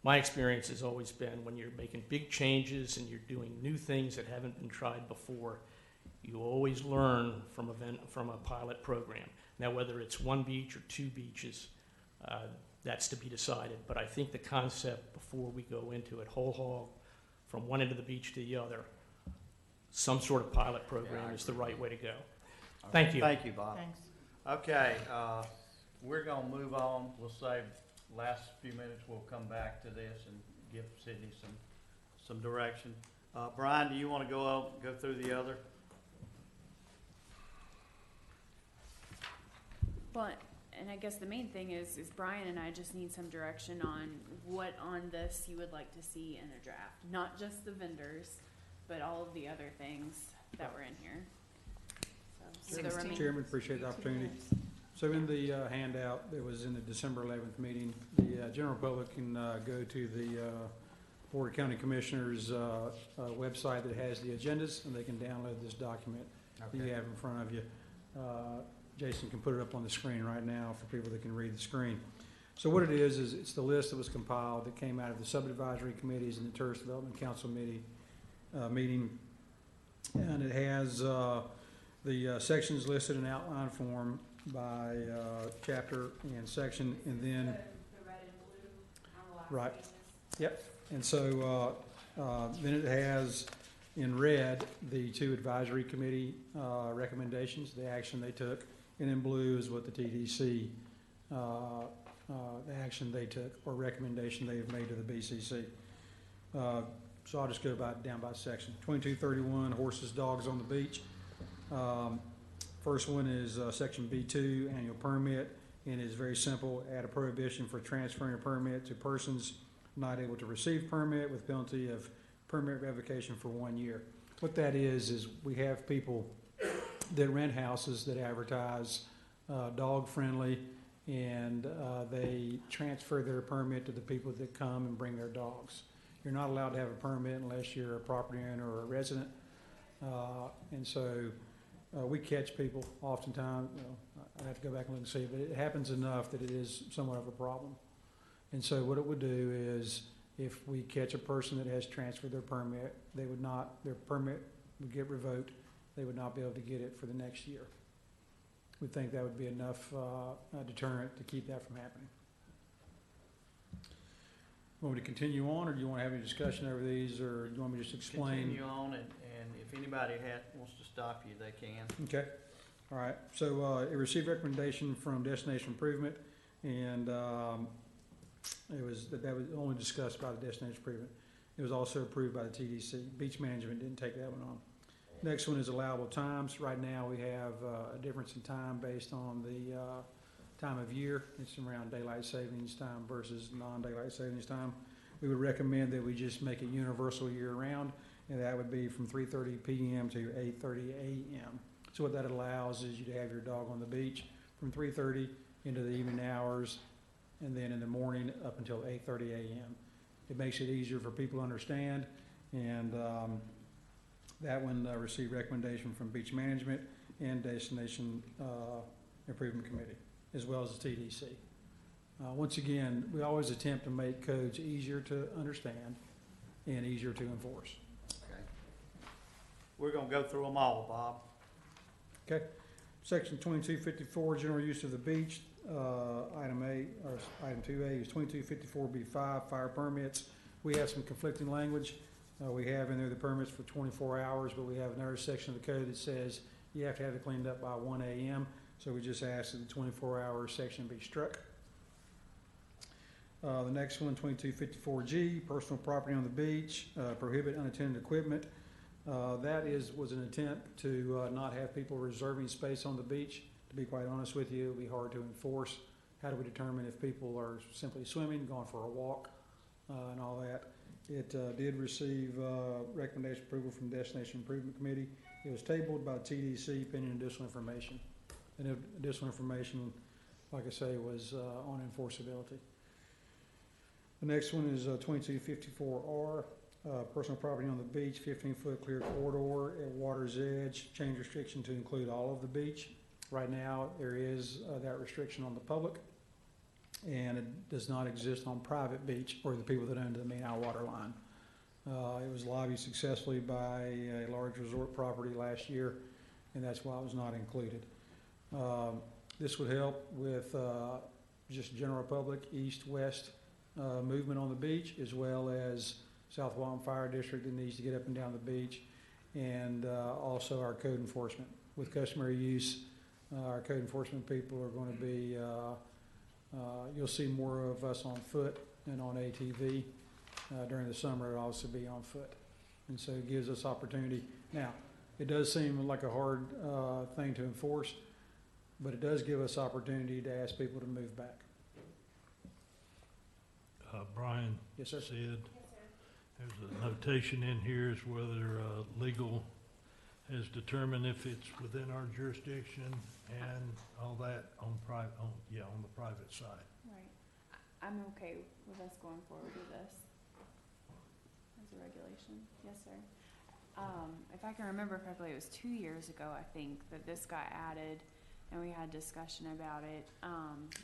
my experience has always been when you're making big changes and you're doing new things that haven't been tried before, you always learn from a pilot program. Now, whether it's one beach or two beaches, that's to be decided. But I think the concept before we go into it whole hog from one end of the beach to the other, some sort of pilot program is the right way to go. Thank you. Thank you, Bob. Thanks. Okay, we're gonna move on. We'll save last few minutes. We'll come back to this and give Sydney some direction. Brian, do you wanna go through the other? Well, and I guess the main thing is Brian and I just need some direction on what on this you would like to see in a draft. Not just the vendors, but all of the other things that were in here. So, the remaining- Chairman, appreciate the opportunity. So in the handout that was in the December 11th meeting, the general public can go to the Board of County Commissioners website that has the agendas, and they can download this document that you have in front of you. Jason can put it up on the screen right now for people that can read the screen. So what it is it's the list that was compiled that came out of the sub-advisory committees and the Tourist Development Council meeting, and it has the sections listed in outline form by chapter and section, and then the red and blue on the last right. pages. Yep. And so then it has in red the two advisory committee recommendations, the action they took, and in blue is what the TDC, the action they took or recommendation they have made to the BCC. So I'll just go down by section. 2231, horses, dogs on the beach. First one is section B2, annual permit, and it's very simple. Add a prohibition for transferring a permit to persons not able to receive permit with penalty of permit revocation for 1 year. What that is we have people that rent houses that advertise dog friendly, and they transfer their permit to the people that come and bring their dogs. You're not allowed to have a permit unless you're a property owner or a resident, and so we catch people oftentimes. I have to go back and look and see, but it happens enough that it is somewhat of a problem. And so what it would do is, if we catch a person that has transferred their permit, their permit would get revoked. They would not be able to get it for the next year. We think that would be enough deterrent to keep that from happening. Want me to continue on, or do you want to have any discussion over these, or do you want me to just explain? Continue on, and if anybody wants to stop you, they can. Okay, all right. So it received recommendation from Destination Improvement, and that was only discussed by the Destination Improvement. It was also approved by the TDC. Beach Management didn't take that one on. Next one is allowable times. Right now we have a difference in time based on the time of year. It's around daylight savings time versus non-daylight savings time. We would recommend that we just make it universal year-round, and that would be from 3:30 p.m. to 8:30 a.m. So what that allows is you to have your dog on the beach from 3:30 into the evening hours, and then in the morning up until 8:30 a.m. It makes it easier for people to understand, and that one received recommendation from Beach Management and Destination Improvement Committee, as well as the TDC. Once again, we always attempt to make codes easier to understand and easier to enforce. Okay. We're gonna go through them all, Bob. Okay. Section 2254, general use of the beach. Item A, or item 2A is 2254B5, fire permits. We have some conflicting language. We have in there the permits for 24 hours, but we have another section of the code that says you have to have it cleaned up by 1 a.m. So we just asked that the 24-hour section be struck. The next one, 2254G, personal property on the beach, prohibit unattended equipment. That was an attempt to not have people reserving space on the beach. To be quite honest with you, it would be hard to enforce. How do we determine if people are simply swimming, going for a walk, and all that? It did receive recommendation approval from Destination Improvement Committee. It was tabled by TDC pending additional information. And additional information, like I say, was on enforceability. The next one is 2254R, personal property on the beach, 15-foot clear corridor at water's edge, change restriction to include all of the beach. Right now, there is that restriction on the public, and it does not exist on private beach or the people that own the main water line. It was lobbied successfully by a large resort property last year, and that's why it was not included. This would help with just general public east-west movement on the beach, as well as South Walton Fire District that needs to get up and down the beach, and also our code enforcement. With customary use, our code enforcement people are going to be, you'll see more of us on foot and on ATV. During the summer, it'll also be on foot. And so it gives us opportunity. Now, it does seem like a hard thing to enforce, but it does give us opportunity to ask people to move back. Brian Yes, sir. said, there's a notation in here is whether legal has determined if it's within our jurisdiction and all that on on the private side. Right. I'm okay with us going forward with this as a regulation. Yes, sir. If I can remember correctly, it was 2 years ago, I think, that this got added, and we had discussion about it,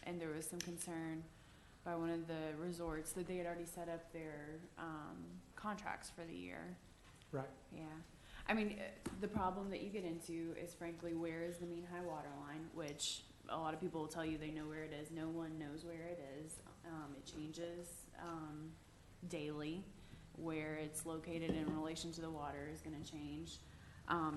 and there was some concern by one of the resorts that they had already set up their contracts for the year. Right. Yeah. I mean, the problem that you get into is, frankly, where is the mean high water line, which a lot of people will tell you they know where it is. No one knows where it is. It changes daily. Where it's located in relation to the water is going to change.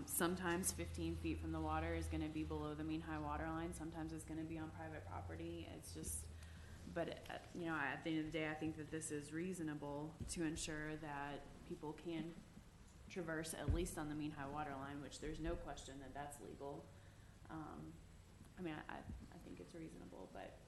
Sometimes 15 feet from the water is going to be below the mean high water line. Sometimes it's going to be on private property. It's just, but you know, at the end of the day, I think that this is reasonable to ensure that people can traverse at least on the mean high water line, which there's no question that that's legal. I mean, I think it's reasonable, but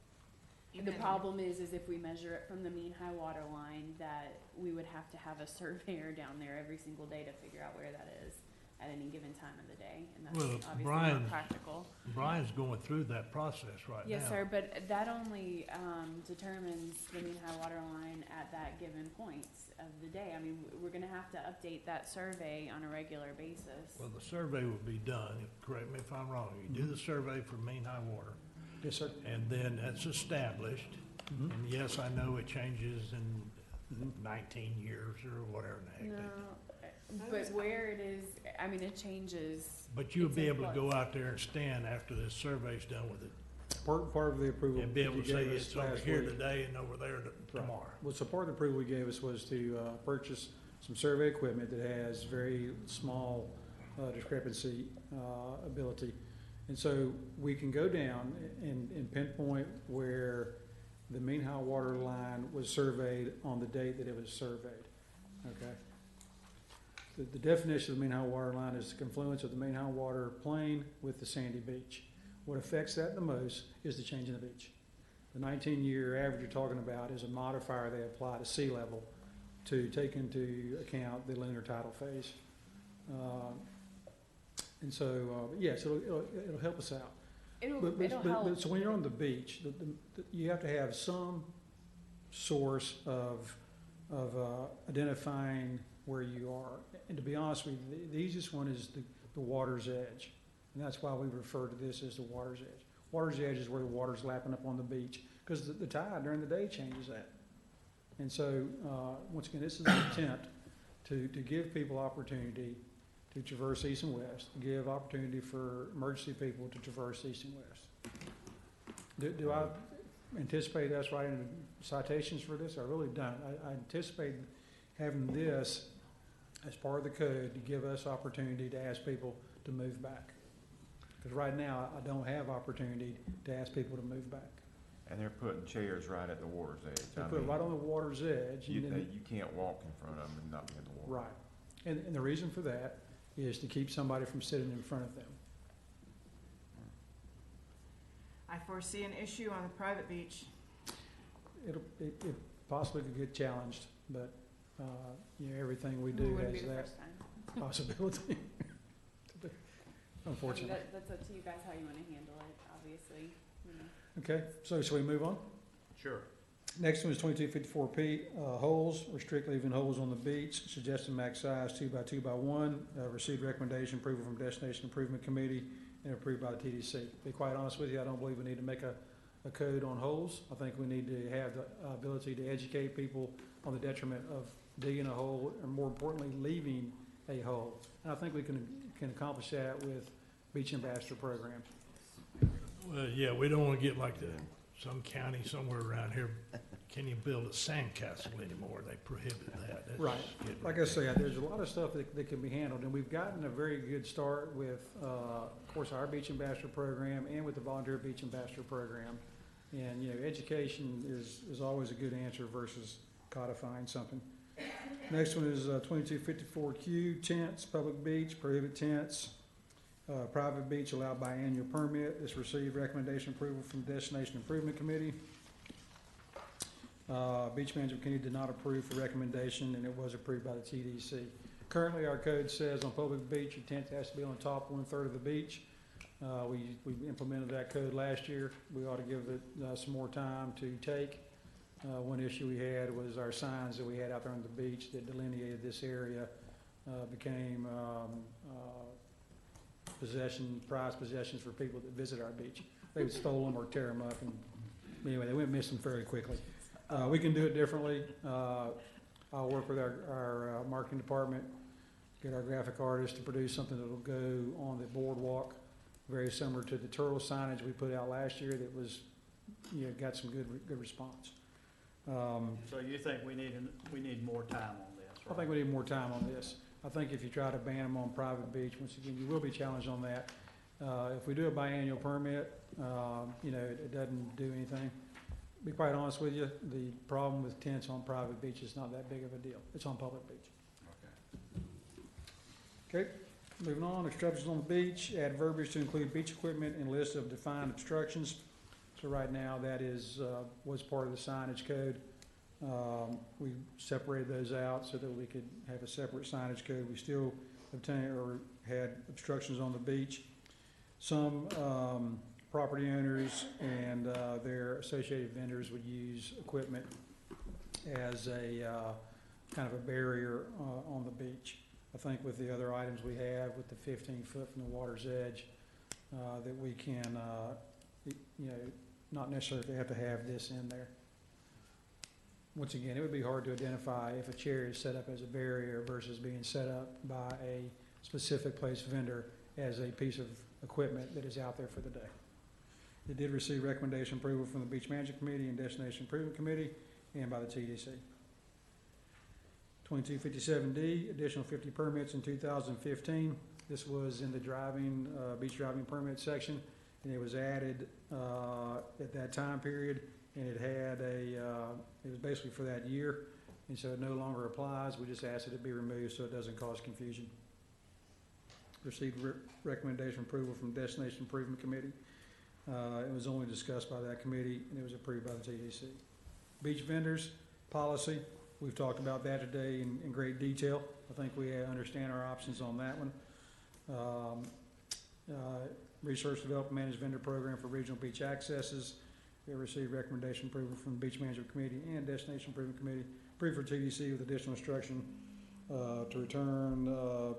the problem is if we measure it from the mean high water line, that we would have to have a surveyor down there every single day to figure out where that is at any given time of the day, and that's obviously not practical. Brian's going through that process right now. Yes, sir, but that only determines the mean high water line at that given point of the day. I mean, we're going to have to update that survey on a regular basis. Well, the survey will be done, correct me if I'm wrong, you do the survey for mean high water. Yes, sir. And then that's established, and yes, I know it changes in 19 years or whatever the heck they do. But where it is, I mean, it changes. But you'll It's be in able to flux. go out there and stand after this survey's done with it, Part of the approval. and be able that to you say gave us it's over last here week- today and over there tomorrow. Well, so part of the approval he gave us was to purchase some survey equipment that has very small discrepancy ability. And so we can go down and pinpoint where the mean high water line was surveyed on the date that it was surveyed, okay? The definition of the mean high water line is the confluence of the mean high water plane with the sandy beach. What affects that the most is the change in the beach. The 19-year average you're talking about is a modifier they apply to sea level to take into account the lunar tidal phase. And so, yes, it'll help us out. It'll But help. so when you're on the beach, you have to have some source of identifying where you are. And to be honest with you, the easiest one is the water's edge. And that's why we refer to this as the water's edge. Water's edge is where the water's lapping up on the beach, because the tide during the day changes that. And so, once again, this is an attempt to give people opportunity to traverse east and west, to give opportunity for emergency people to traverse east and west. Do I anticipate us writing citations for this? I really don't. I anticipate having this as part of the code to give us opportunity to ask people to move back. Because right now, I don't have opportunity to ask people to move back. And they're putting chairs right at the water's edge. They I put it mean, right on the water's edge. You, and then- you can't walk in front of them and not be in the water. Right. And the reason for that is to keep somebody from sitting in front of them. I foresee an issue on the private beach. It possibly could get challenged, but, everything we It do wouldn't be has the that first time. possibility. I mean, Unfortunately. that's up to you guys how you want to handle it, obviously, you know. Okay, so shall we move on? Sure. Next one is 2254P, holes, restrict leaving holes on the beach, suggested max size 2 by 2 by 1, received recommendation, approval from Destination Improvement Committee, and approved by the TDC. To be quite honest with you, I don't believe we need to make a code on holes. I think we need to have the ability to educate people on the detriment of digging a hole, and more importantly, leaving a hole. And I think we can accomplish that with beach ambassador programs. Well, yeah, we don't want to get like some county somewhere around here can you build a sandcastle anymore? They prohibited that. That's Right. getting Like I say, there's a lot of stuff that can be handled, and we've gotten a very good start with, of course, our Beach Ambassador program and with the Volunteer Beach Ambassador program. And, you know, education is always a good answer versus codifying something. Next one is 2254Q, tents, public beach, prohibit tents. Private beach allowed by annual permit. This received recommendation approval from the Destination Improvement Committee. Beach Management Committee did not approve for recommendation, and it was approved by the TDC. Currently, our code says on public beach, your tent has to be on the top 1/3 of the beach. We implemented that code last year. We ought to give it some more time to take. One issue we had was our signs that we had out there on the beach that delineated this area became prized possessions for people that visit our beach. They would stole them or tear them up, and anyway, they went missing fairly quickly. We can do it differently. I'll work with our marketing department, get our graphic artist to produce something that'll go on the boardwalk, very similar to the turtle signage we put out last year that was, you know, got some good response. So you think we need more time on this, right? I think we need more time on this. I think if you try to ban them on private beach, once again, you will be challenged on that. If we do a biannual permit, you know, it doesn't do anything. To be quite honest with you, the problem with tents on private beach is not that big of a deal. It's on public beach. Okay, moving on, obstructions on the beach, add verbiage to include beach equipment and list of defined obstructions. So right now, that was part of the signage code. We separated those out so that we could have a separate signage code. We still had obstructions on the beach. Some property owners and their associated vendors would use equipment as a kind of a barrier on the beach. I think with the other items we have, with the 15 foot from the water's edge, that we can, you know, not necessarily have to have this in there. Once again, it would be hard to identify if a chair is set up as a barrier versus being set up by a specific place vendor as a piece of equipment that is out there for the day. It did receive recommendation approval from the Beach Management Committee and Destination Improvement Committee and by the TDC. 2257D, additional 50 permits in 2015. This was in the beach driving permit section, and it was added at that time period, and it had it was basically for that year, and so it no longer applies. We just asked that it be removed so it doesn't cause confusion. Received recommendation approval from Destination Improvement Committee. It was only discussed by that committee, and it was approved by the TDC. Beach vendors policy. We've talked about that today in great detail. I think we understand our options on that one. Research, develop, manage vendor program for regional beach accesses. We received recommendation approval from the Beach Management Committee and Destination Improvement Committee. Approved for TDC with additional instruction to return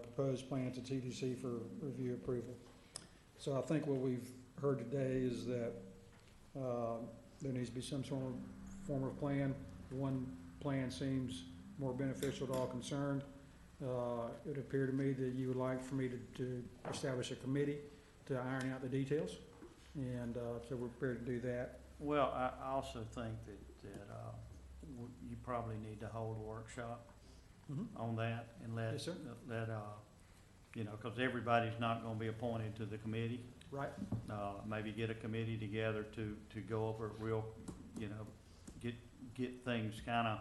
proposed plan to TDC for review approval. So I think what we've heard today is that there needs to be some sort of form of plan. One plan seems more beneficial to all concerned. It appeared to me that you would like for me to establish a committee to iron out the details, and so we're prepared to do that. Well, I also think that you probably need to hold a workshop on that and let, Yes, sir. you know, because everybody's not going to be appointed to the committee. Right. Maybe get a committee together to go over it real, you know, get things kind of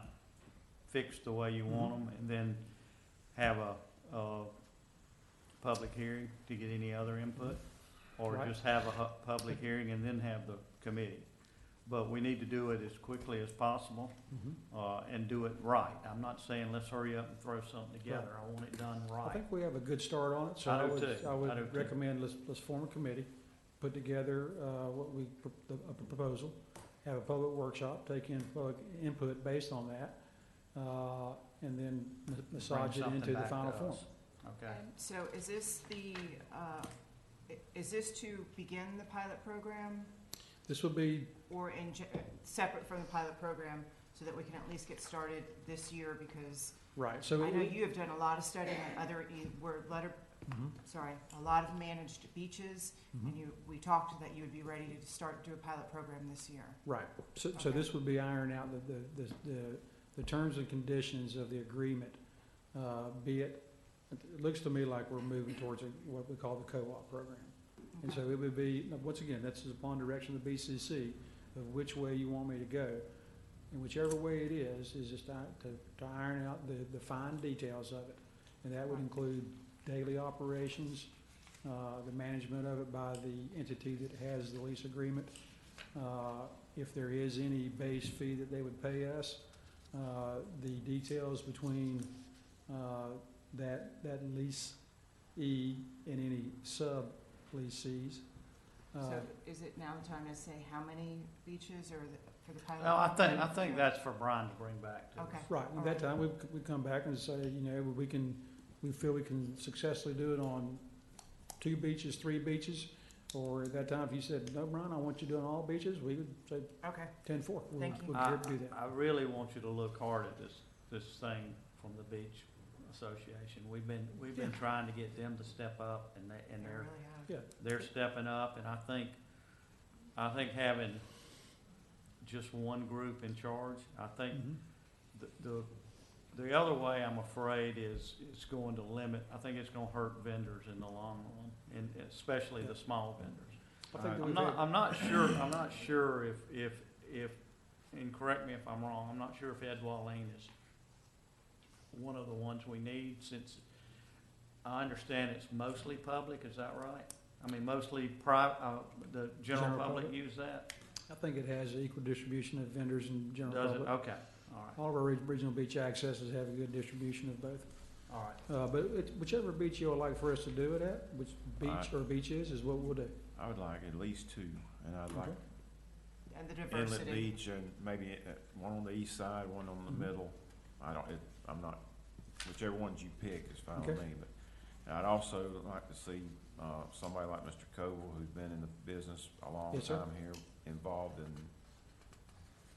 fixed the way you want them, and then have a public hearing to get any other input, or Right. just have a public hearing and then have the committee. But we need to do it as quickly as possible, and do it right. I'm not saying let's hurry up and throw something together. Right. I want it done I right. think we have a good start on it, so I I do would, too. I would I do too. recommend let's form a committee, put together a proposal, have a public workshop, take in public input based on that, and then massage it into the final form. Okay. So is this to begin the pilot program, This would be, or separate from the pilot program, so that we can at least get started this year? Because right, so I it know would- you have done a lot of studying on other, sorry, a lot of managed beaches, and we talked that you would be ready to start do a pilot program this year. Right, so Okay. this would be ironing out the terms and conditions of the agreement, be it looks to me like we're moving towards what we call the co-op program. And so it would be, once again, that's upon direction of the BCC of which way you want me to go. And whichever way it is just to iron out the fine details of it. And that would include daily operations, the management of it by the entity that has the lease agreement. If there is any base fee that they would pay us, the details between that leasee and any sub-leasees. So is it now time to say how many beaches or for the pilot? Well, I program? think that's for Brian to bring back to us. Okay. Right, at that time, we come back and say, we feel we can successfully do it on 2 beaches, 3 beaches, or at that time, if you said, no, Brian, I want you doing all beaches, we would say Okay. 10-4. Thank you. We'd be here to do that. I really want you to look hard at this thing from the Beach Association. We've been trying to get them to step up, and I they're, really have. Yeah, they're stepping up, and I think having just one group in charge, I think the other way, I'm afraid, is it's going to limit, I think it's gonna hurt vendors in the long run, and especially the small vendors. I think that I'm not sure if, and correct me if I'm wrong, I'm not sure if Ed Walline is one of the ones we need, since I understand it's mostly public, is that right? I mean, mostly the general public use that? I think it has equal distribution of vendors and general Does public. it? Okay, all right, All of our regional beach accesses have a good distribution of both. all right. But whichever beach you would like for us to do it at, which beach Alright. or beaches, is what we'll do. I would like at least 2, and I'd like Okay. And the Inlet diversity. Beach and maybe one on the east side, one on the middle. I'm not, whichever ones you pick is fine with Okay. me, but I'd also like to see, somebody like Mr. Coble, who's been in the business a long Yes, sir. time here, involved in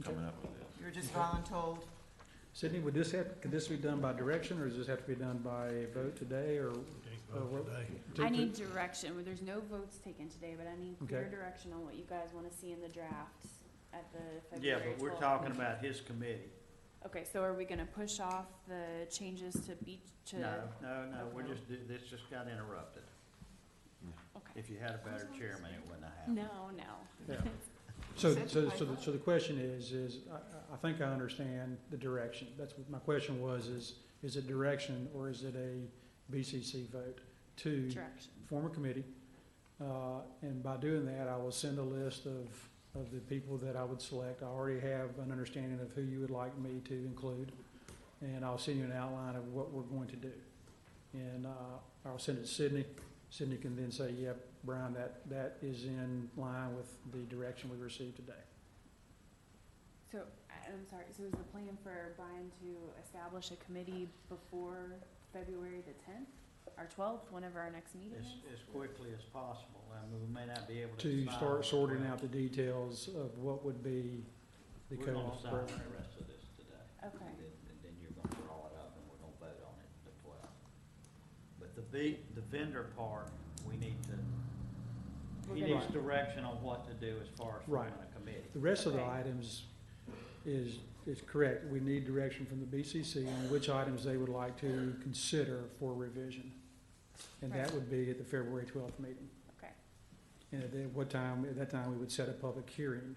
coming up with this. You're just voluntold. Sydney, could this be done by direction, or does this have to be done by vote today, or? Vote today. I need direction. There's no votes taken today, but I need clear Okay. direction on what you guys want to see in the draft at the Yeah, February but we're 12th. talking about his committee. Okay, so are we gonna push off the changes to beach to? No, this just got interrupted. Okay. If you had a better chairman, it wouldn't have happened. No. Yeah. So the question is, I think I understand the direction. That's what my question was, is it direction, or is it a BCC vote to Direction. form a committee? And by doing that, I will send a list of the people that I would select. I already have an understanding of who you would like me to include, and I'll send you an outline of what we're going to do. And I'll send it to Sydney. Sydney can then say, yep, Brian, that is in line with the direction we received today. So, I'm sorry, so is the plan for Brian to establish a committee before February the 10th or 12th, whenever our next meeting is? As quickly as possible. I mean, we may not be able to. To decide start on sorting the out the details of what would be the We're gonna co-op sign program. the rest of this today. Okay. And then you're gonna draw it up and we're gonna vote on it the 12th. But the vendor part, we need to, he We're gonna- needs direction on what to do as far as forming a committee. The rest of the Okay. items is correct. We need direction from the BCC on which items they would like to consider for revision. And that Right. would be at the February 12th meeting. Okay. And at that time, we would set a public hearing.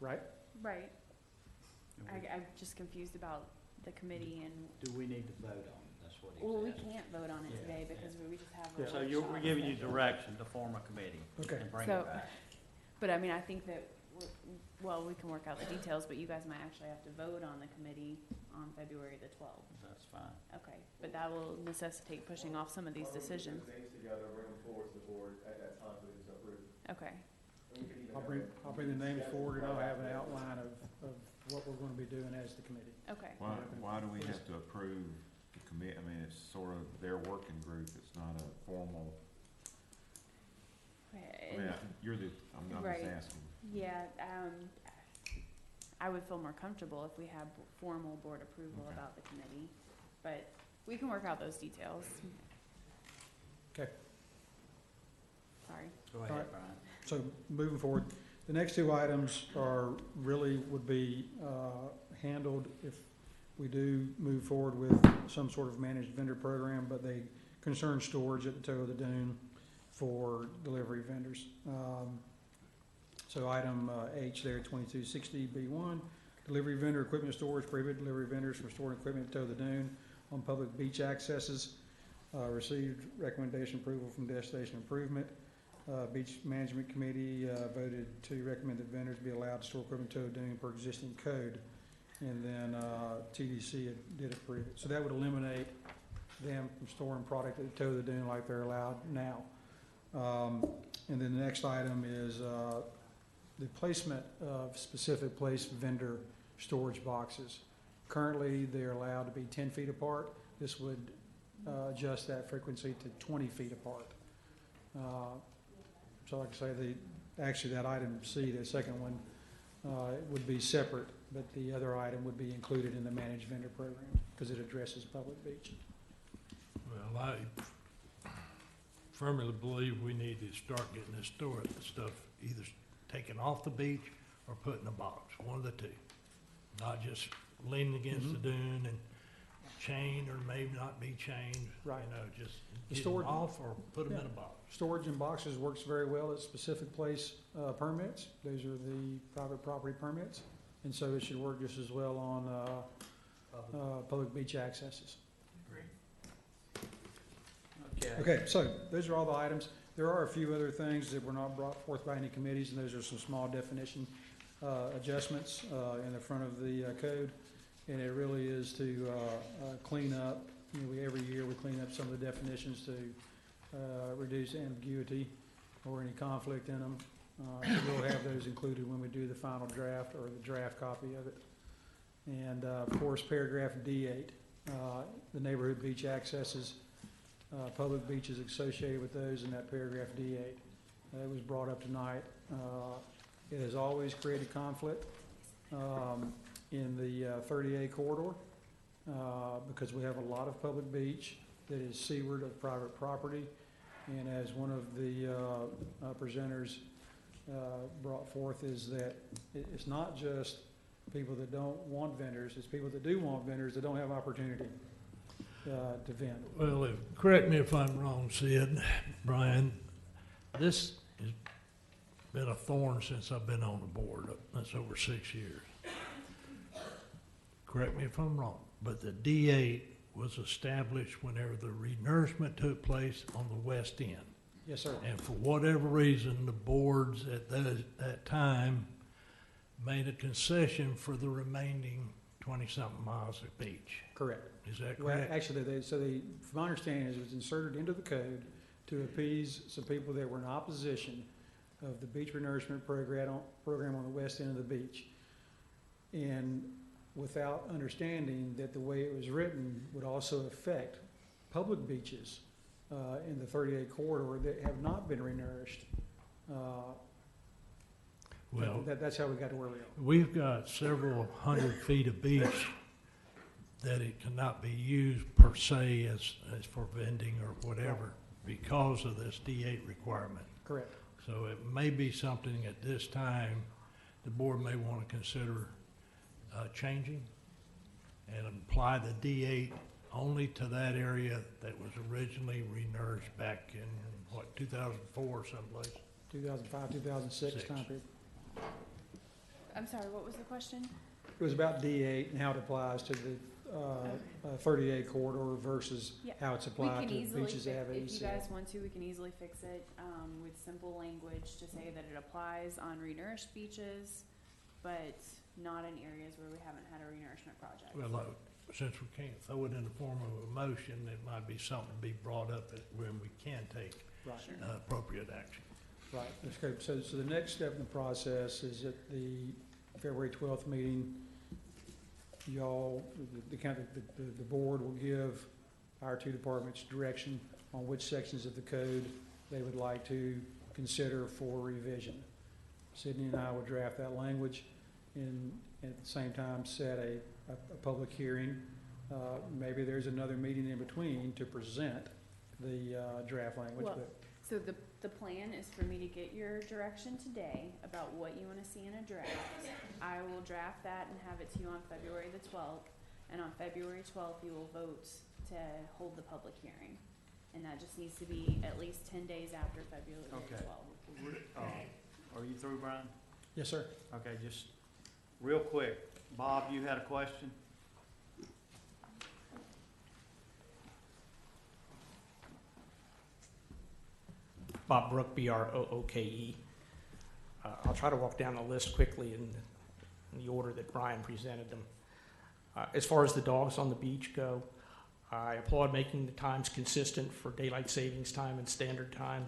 Right? Right. I'm just confused about the committee and, Do we need to vote on it? That's what well, we he's asking. can't vote on it Yeah, today yeah. because we just have a Yeah. So workshop we're giving you scheduled. direction to form a committee Okay. and bring So- it back. But I mean, I think that, well, we can work out the details, but you guys might actually have to vote on the committee on February the 12th. That's fine. Okay, but that will necessitate pushing off some of these decisions. together, bring them forward to the board at that time for it to approve. Okay. I'll bring the names forward, and I'll have an outline of what we're gonna be doing as the committee. Okay. Why do we have to approve the commit, I mean, it's sort of their working group, it's not a formal, I mean, I'm just Right. asking. Yeah, I would feel more comfortable if we had formal board approval Okay. about the committee, but We can work out those details. Okay. Sorry. Go All ahead, right. Brian. So moving forward, the next two items are, really would be handled if we do move forward with some sort of managed vendor program, but they concern storage at the toe of the dune for delivery vendors. So item H there, 2260B1, delivery vendor equipment storage, prohibit delivery vendors for storing equipment at the toe of the dune on public beach accesses. Received recommendation approval from Destination Improvement. Beach Management Committee voted to recommend that vendors be allowed to store equipment to a dune per existing code. And then TDC did approve it. So that would eliminate them from storing product at the toe of the dune like they're allowed now. And then the next item is the placement of specific place vendor storage boxes. Currently, they're allowed to be 10 feet apart. This would adjust that frequency to 20 feet apart. So like I say, actually that item C, the second one, would be separate, but the other item would be included in the managed vendor program because it addresses public beach. Well, I firmly believe we need to start getting this stuff either taken off the beach or put in a box, one of the two. Not just leaning against the dune and chained or maybe not be chained. Right. You know, just The get them storage- off or put them in a box. Storage in boxes works very well at specific place permits. Those are the private property permits. And so it should work just as well on public beach accesses. Okay, so those are all the items. There are a few other things that were not brought forth by any committees, and those are some small definition adjustments in the front of the code. And it really is to clean up, you know, every year we clean up some of the definitions to reduce ambiguity or any conflict in them. So we'll have those included when we do the final draft or the draft copy of it. And of course, paragraph D8, the neighborhood beach accesses, public beaches associated with those in that paragraph D8. It was brought up tonight. It has always created conflict in the 30A corridor because we have a lot of public beach that is seaward of private property. And as one of the presenters brought forth is that it's not just people that don't want vendors, it's people that do want vendors that don't have opportunity to vend. Well, correct me if I'm wrong, Sid, Brian, this has been a thorn since I've been on the board. That's over 6 years. Correct me if I'm wrong, but the D8 was established whenever the renourishment took place on the west end. Yes, sir. And for whatever reason, the boards at that time made a concession for the remaining 20-something miles of beach. Correct. Is that Well, correct? actually, from my understanding, is it was inserted into the code to appease some people that were in opposition of the beach renourishment program on the west end of the beach. And without understanding that the way it was written would also affect public beaches in the 38 corridor that have not been renourished. Well, that's how we got to where we are. We've got several hundred feet of beach that it cannot be used per se as for vending or whatever because of this D8 requirement. Correct. So it may be something at this time the board may want to consider changing and apply the D8 only to that area that was originally renourished back in, what, 2004 someplace? 2005, 2006 time period. I'm sorry, what was the question? It was about D8 and how it applies to the 38 corridor versus Yeah. how it's applied to beaches that have If you guys AEC. want to, we can easily fix it with simple language to say that it applies on renourished beaches, but not in areas where we haven't had a renourishment project. Well, since we can't throw it in the form of a motion, it might be something to be brought up when we can take Right. appropriate action. Right, that's good. So the next step in the process is at the February 12th meeting, y'all, the board will give our two departments direction on which sections of the code they would like to consider for revision. Sydney and I will draft that language and at the same time set a public hearing maybe there's another meeting in between to present the draft language, Well, but So the plan is for me to get your direction today about what you wanna see in a draft. I will draft that and have it to you on February the 12th, and on February 12th, you will vote to hold the public hearing. And that just needs to be at least 10 days after February Okay. 12th. Are you through, Brian? yes, sir. Okay, just real quick. Bob, you had a question? Bob Brooke, B-R-O-O-K-E. I'll try to walk down the list quickly in the order that Brian presented them. As far as the dogs on the beach go, I applaud making the times consistent for daylight savings time and standard time.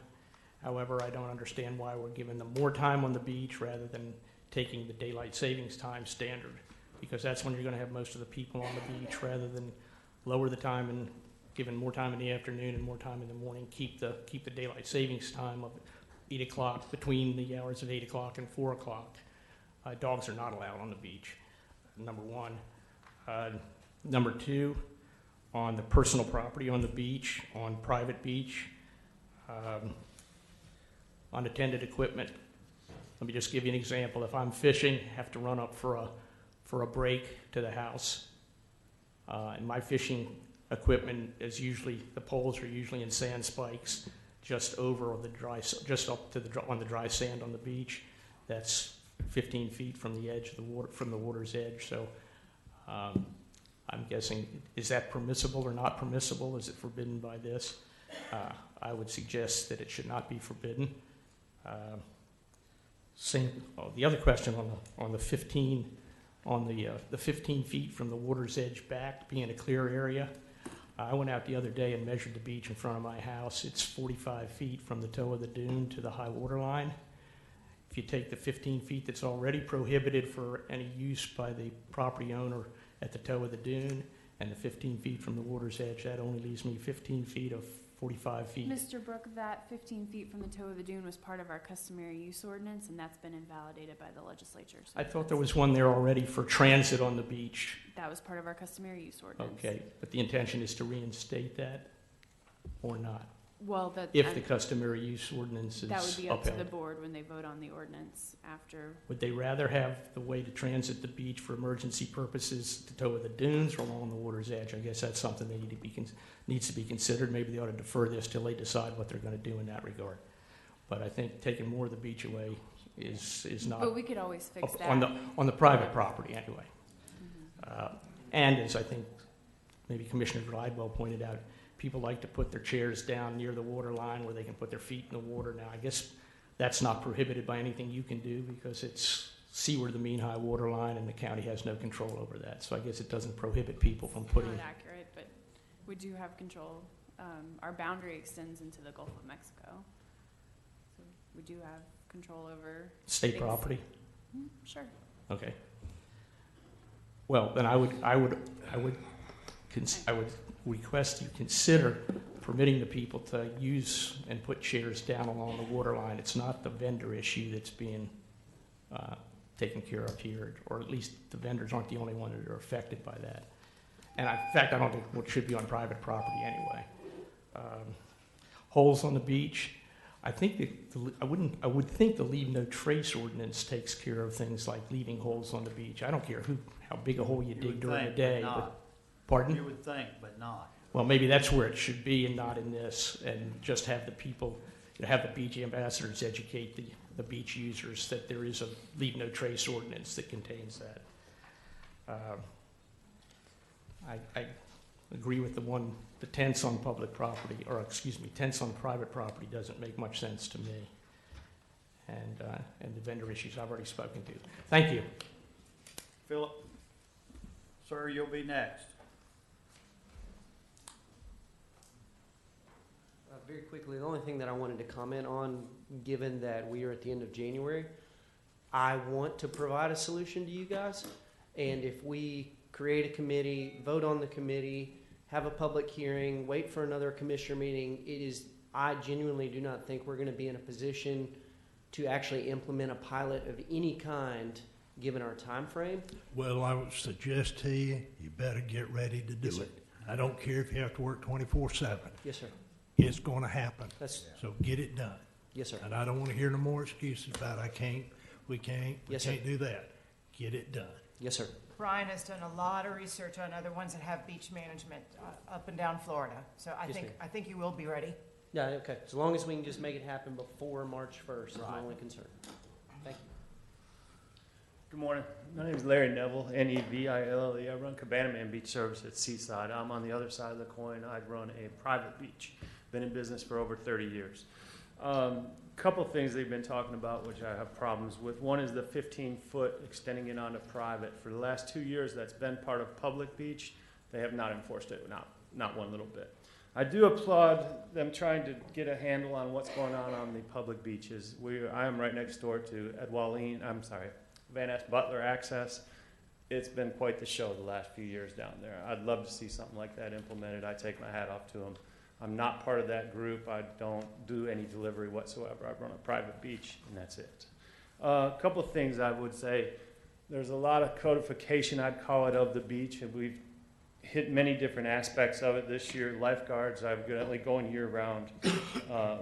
However, I don't understand why we're giving them more time on the beach rather than taking the daylight savings time standard, because that's when you're going to have most of the people on the beach, rather than lower the time and giving more time in the afternoon and more time in the morning. Keep the daylight savings time of 8 o'clock, between the hours of 8 o'clock and 4 o'clock. Dogs are not allowed on the beach, number one. Number two, on the personal property on the beach, on private beach, unattended equipment. Let me just give you an example. If I'm fishing, have to run up for a break to the house. And my fishing equipment is usually, the poles are usually in sand spikes just over on the dry, just up to on the dry sand on the beach. That's 15 feet from the edge of the water, from the water's edge. So I'm guessing, is that permissible or not permissible? Is it forbidden by this? I would suggest that it should not be forbidden. The other question on the 15 feet from the water's edge back being a clear area. I went out the other day and measured the beach in front of my house. It's 45 feet from the toe of the dune to the high water line. If you take the 15 feet that's already prohibited for any use by the property owner at the toe of the dune, and the 15 feet from the water's edge, that only leaves me 15 feet of 45 feet. Mr. Brook, that 15 feet from the toe of the dune was part of our customary use ordinance, and that's been invalidated by the legislature. So I thought there was one there already for transit on the beach. that was part of our customary use ordinance. Okay, but the intention is to reinstate that or not? Well, If the customary use ordinance is that would be up to the upheld. board when they vote on the ordinance after. Would they rather have the way to transit the beach for emergency purposes to toe of the dunes or along the water's edge? I guess that's something that needs to be considered. Maybe they ought to defer this till they decide what they're going to do in that regard. But I think taking more of the beach away is not. But we could always fix that. On the private property anyway. And as I think maybe Commissioner Glidewell pointed out, people like to put their chairs down near the water line where they can put their feet in the water. Now, I guess that's not prohibited by anything you can do because it's seaward of the mean high water line and the county has no control over that. So I guess it doesn't prohibit people from putting. Not accurate, but we do have control. Our boundary extends into the Gulf of Mexico. So we do have control over. State property? Sure. Okay. Well, then I would request you consider permitting the people to use and put chairs down along the water line. It's not the vendor issue that's being taken care of here, or at least the vendors aren't the only ones that are affected by that. And in fact, I don't think it should be on private property anyway. Holes on the beach. I think I would think the leave no trace ordinance takes care of things like leaving holes on the beach. I don't care how big a hole you dig during the day. Pardon? You would think, but not. Well, maybe that's where it should be and not in this, and just have the people, have the beach ambassadors educate the beach users that there is a leave no trace ordinance that contains that. I agree with the tents on public property, or excuse me, tents on private property doesn't make much sense to me. And the vendor issues I've already spoken to. Thank you. Philip, sir, you'll be next. Very quickly, the only thing that I wanted to comment on, given that we are at the end of January, I want to provide a solution to you guys. And if we create a committee, vote on the committee, have a public hearing, wait for another commissioner meeting, I genuinely do not think we're going to be in a position to actually implement a pilot of any kind given our time frame. Well, I would suggest to you, you better get ready to do Yes, sir. it. I don't care if you have to work 24/7. Yes, sir. It's going to happen. That's, So get it done. yes, sir. And I don't want to hear no more excuses about I can't, we can't, we Yes, sir. can't do that. Get it done. Yes, sir. Brian has done a lot of research on other ones that have beach management up and down Florida. So Yes, ma'am. I think you will be ready. Yeah, okay. As long as we can just make it happen before March 1st is my Right. only concern. Thank you. Good morning. My name is Larry Neville, Neville. I run Cabana Man Beach Service at Seaside. I'm on the other side of the coin. I run a private beach. Been in business for over 30 years. Couple things they've been talking about which I have problems with. One is the 15-foot extending it onto private. For the last 2 years, that's been part of public beach. They have not enforced it, not one little bit. I do applaud them trying to get a handle on what's going on the public beaches. I am right next door to Van Ness Butler Access. It's been quite the show the last few years down there. I'd love to see something like that implemented. I take my hat off to them. I'm not part of that group. I don't do any delivery whatsoever. I run a private beach, and that's it. A couple of things I would say. There's a lot of codification, I'd call it, of the beach, and we've hit many different aspects of it this year. Lifeguards, I'm currently going year-round.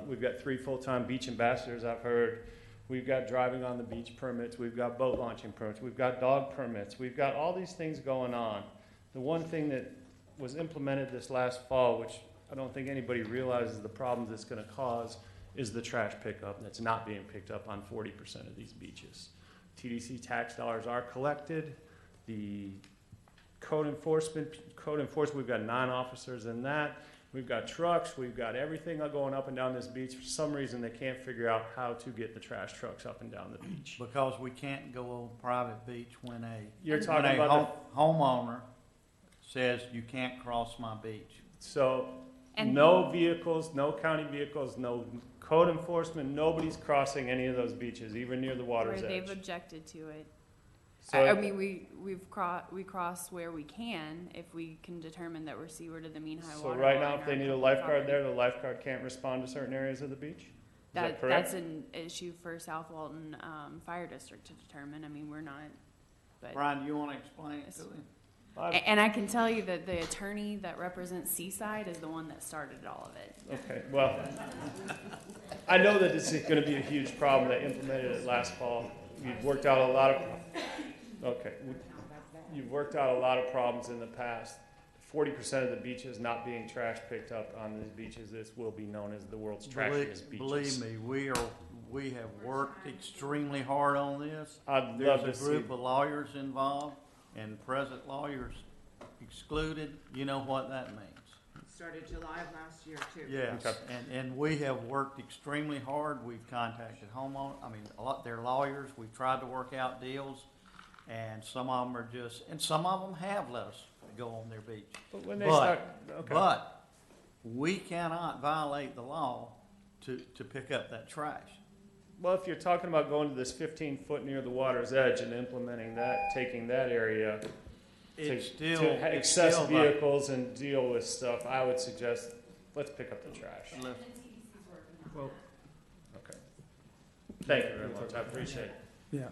We've got 3 full-time beach ambassadors, I've heard. We've got driving on the beach permits. We've got boat launching permits. We've got dog permits. We've got all these things going on. The one thing that was implemented this last fall, which I don't think anybody realizes the problems it's going to cause, is the trash pickup that's not being picked up on 40% of these beaches. TDC tax dollars are collected. The code enforcement, we've got 9 officers in that. We've got trucks. We've got everything going up and down this beach. For some reason, they can't figure out how to get the trash trucks up and down the beach. Because we can't go on private beach when You're talking about homeowner says you can't cross my beach. So And- no vehicles, no county vehicles, no code enforcement, nobody's crossing any of those beaches, even near the water's Where they've edge. objected to it. So I mean, we cross where we can if we can determine that we're seaward of the mean high So water. right line now, or if they on need a public lifeguard property. there, the lifeguard can't respond to certain areas of the beach? Is that correct? That's an issue for South Walton Fire District to determine. I mean, we're not, but. Brian, do you want to explain it to him? And I can tell you that the attorney that represents Seaside is the one that started all of it. Okay, well, I know that this is going to be a huge problem. They implemented it last fall. You've worked out a lot of, you've worked out a lot of problems in the past. 40% of the beaches not being trash picked up on these beaches, this will be known as the world's trashiest beaches. Believe me, we have worked extremely hard on this. I'd love to There's a see. group of lawyers involved and present lawyers excluded. You know what that means. Started July of last year, too. Yes, Okay. and we have worked extremely hard. We've contacted their lawyers. We've tried to work out deals, and some of them are and some of them have let us go on their beach. But when they start, okay. But we cannot violate the law to pick up that trash. Well, if you're talking about going to this 15-foot near the water's edge and implementing that, taking that area to access vehicles and deal with stuff, I would suggest let's pick up the trash. Well, Okay. Thank you very much. I appreciate it. yeah,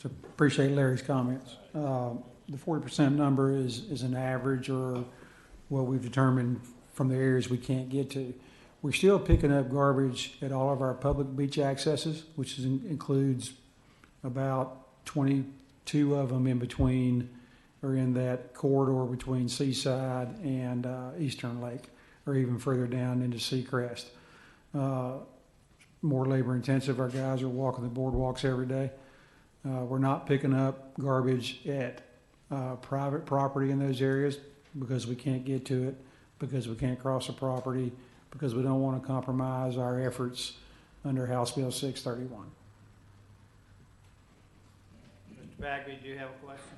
so appreciate Larry's comments. The 40% number is an average or what we've determined from the areas we can't get to. We're still picking up garbage at all of our public beach accesses, which includes about 22 of them in between, or in that corridor between Seaside and Eastern Lake, or even further down into Seacrest. More labor intensive. Our guys are walking the boardwalks every day. We're not picking up garbage at private property in those areas because we can't get to it, because we can't cross the property, because we don't want to compromise our efforts under House Bill 631. Mr. Bagby, do you have a question?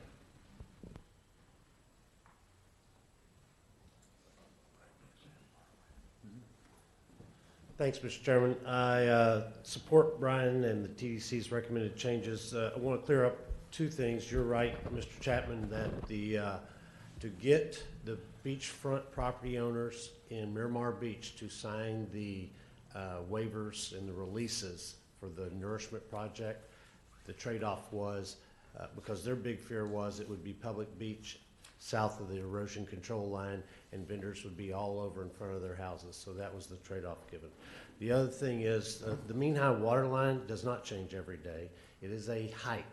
Thanks, Mr. Chairman. I support Brian and the TDC's recommended changes. I want to clear up 2 things. You're right, Mr. Chapman, that to get the beachfront property owners in Miramar Beach to sign the waivers and the releases for the nourishment project, the trade-off was because their big fear was it would be public beach south of the erosion control line, and vendors would be all over in front of their houses. So that was the trade-off given. The other thing is the mean high water line does not change every day. It is a height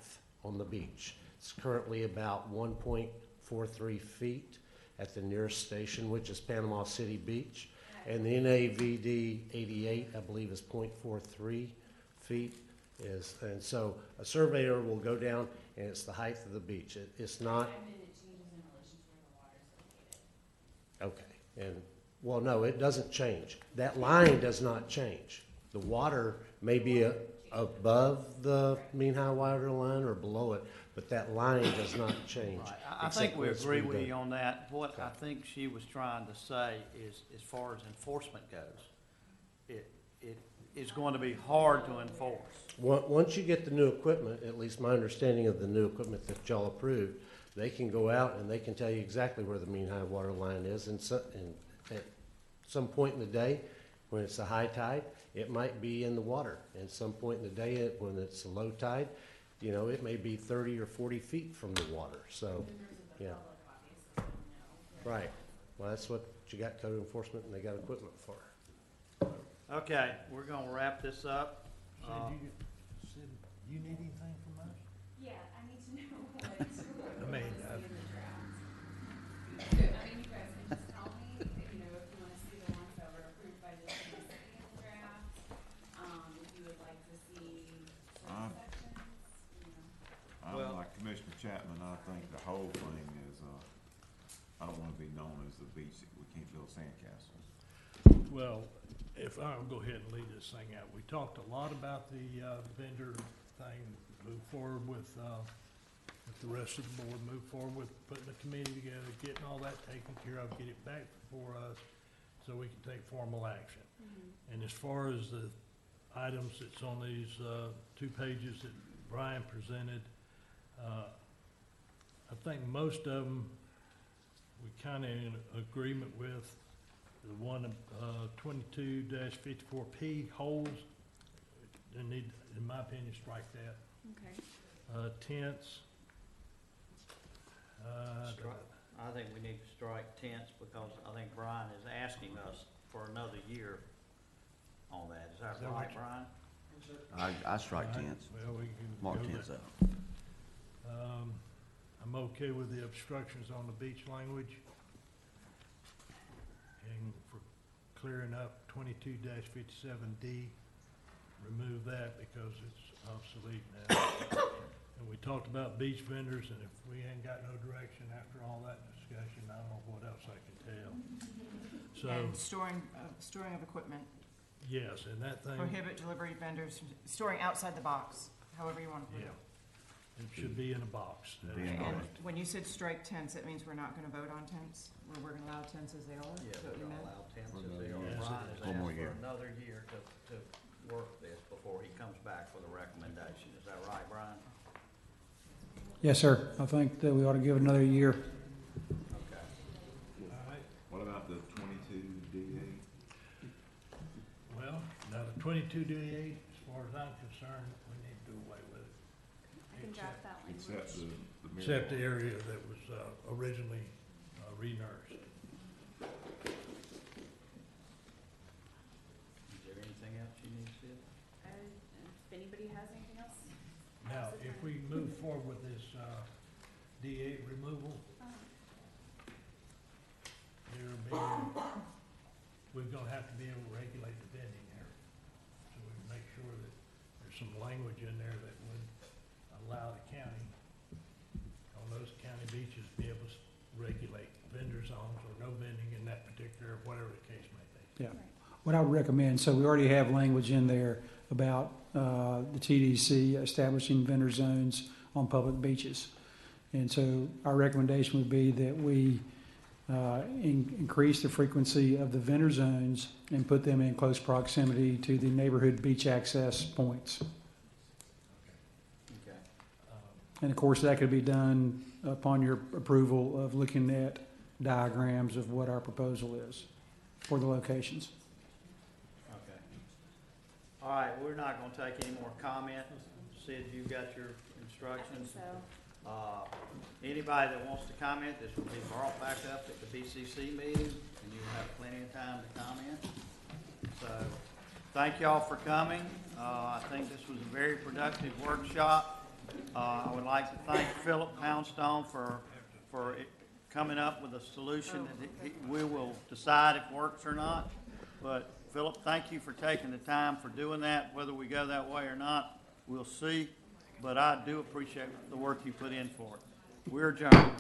on the beach. It's currently about 1.43 feet at the nearest station, which is Panama City Beach. And the NAVD 88, I believe, is 0.43 feet. And so a surveyor will go down, and it's the height of the beach. It's not. Okay, and, well, no, it doesn't change. That line does not change. The water may be above the mean high water line or below it, but that line does not change. Right. I think we except when it's agree with redone. you on that. What Okay. I think she was trying to say is, as far as enforcement goes, it is going to be hard to enforce. Once you get the new equipment, at least my understanding of the new equipment that y'all approved, they can go out and they can tell you exactly where the mean high water line is. And at some point in the day, when it's a high tide, it might be in the water. And some point in the day, when it's a low tide, you know, it may be 30 or 40 feet from the water. So, yeah. Right. Well, that's what you got code enforcement and they got equipment for. Okay, we're gonna wrap this up. Sid, you need anything from us? Yeah, I need to know what. I mean, You guys can just tell me, if you wanna see the ones that were approved by the city in the draft, if you would like to see certain sections, I'm like Commissioner Chapman. I think the whole thing is, I don't want to be known as the beach that we can't build sandcastles. well, if I'll go ahead and lead this thing out, we talked a lot about the vendor thing, move forward with the rest of the board, move forward with putting a committee together, getting all that taken care of, get it back before us so we can take formal action. And as far as the items that's on these 2 pages that Brian presented, I think most of them we kind of in agreement with. The one 22-54P holes, they need, in my opinion, strike that. Okay. Tents. I think we need to strike tents because I think Brian is asking us for another year on that. Is that Is that right, what Brian? I strike All right, tents. well, we can Mark go tents there. out. I'm okay with the obstructions on the beach language. And for clearing up 22-57D, remove that because it's obsolete now. And we talked about beach vendors, and if we ain't got no direction after all that discussion, I don't know what else I can tell. So, And storing of equipment. yes, and that thing, Prohibit delivery vendors from storing outside the box, however you want to put yeah, it. it should be in a box. Be in a And box. when you said strike tents, it means we're not gonna vote on tents, or we're gonna allow tents as they are? Yeah, Is that what we're you gonna meant? allow tents For as they another are. year. Brian has One more asked year. for another year to work this before he comes back with a recommendation. Is that right, Brian? Yes, sir. I think that we ought to give it another year. Okay. All right, What about the 22D8? well, now the 22D8, as far as I'm concerned, we need to do away with it. I can draft that language. Except the mirror Except the wall. area that was originally re-nursed. Is there anything else you need to see? If anybody has anything else? Now, if we move forward with this D8 removal, we're gonna have to be able to regulate the vending here. So we can make sure that there's some language in there that would allow the county, on those county beaches, to be able to regulate vendor zones or no vending in that particular, whatever the case may be. Yeah. What I would recommend, so we already have language in there about the TDC establishing vendor zones on public beaches. And so our recommendation would be that we increase the frequency of the vendor zones and put them in close proximity to the neighborhood beach access points. Okay. And of course, that could be done upon your approval of looking at diagrams of what our proposal is for the locations. Okay. All right, we're not gonna take any more comments, Sid, you got your instructions? So, Anybody that wants to comment, this will be brought back up at the BCC meeting, and you'll have plenty of time to comment. So, thank y'all for coming. I think this was a very productive workshop. I would like to thank Philip Poundstone for coming up with a solution that we will decide if works or not. But Philip, thank you for taking the time for doing that. Whether we go that way or not, we'll see. But I do appreciate the work you put in for it. We're adjourned.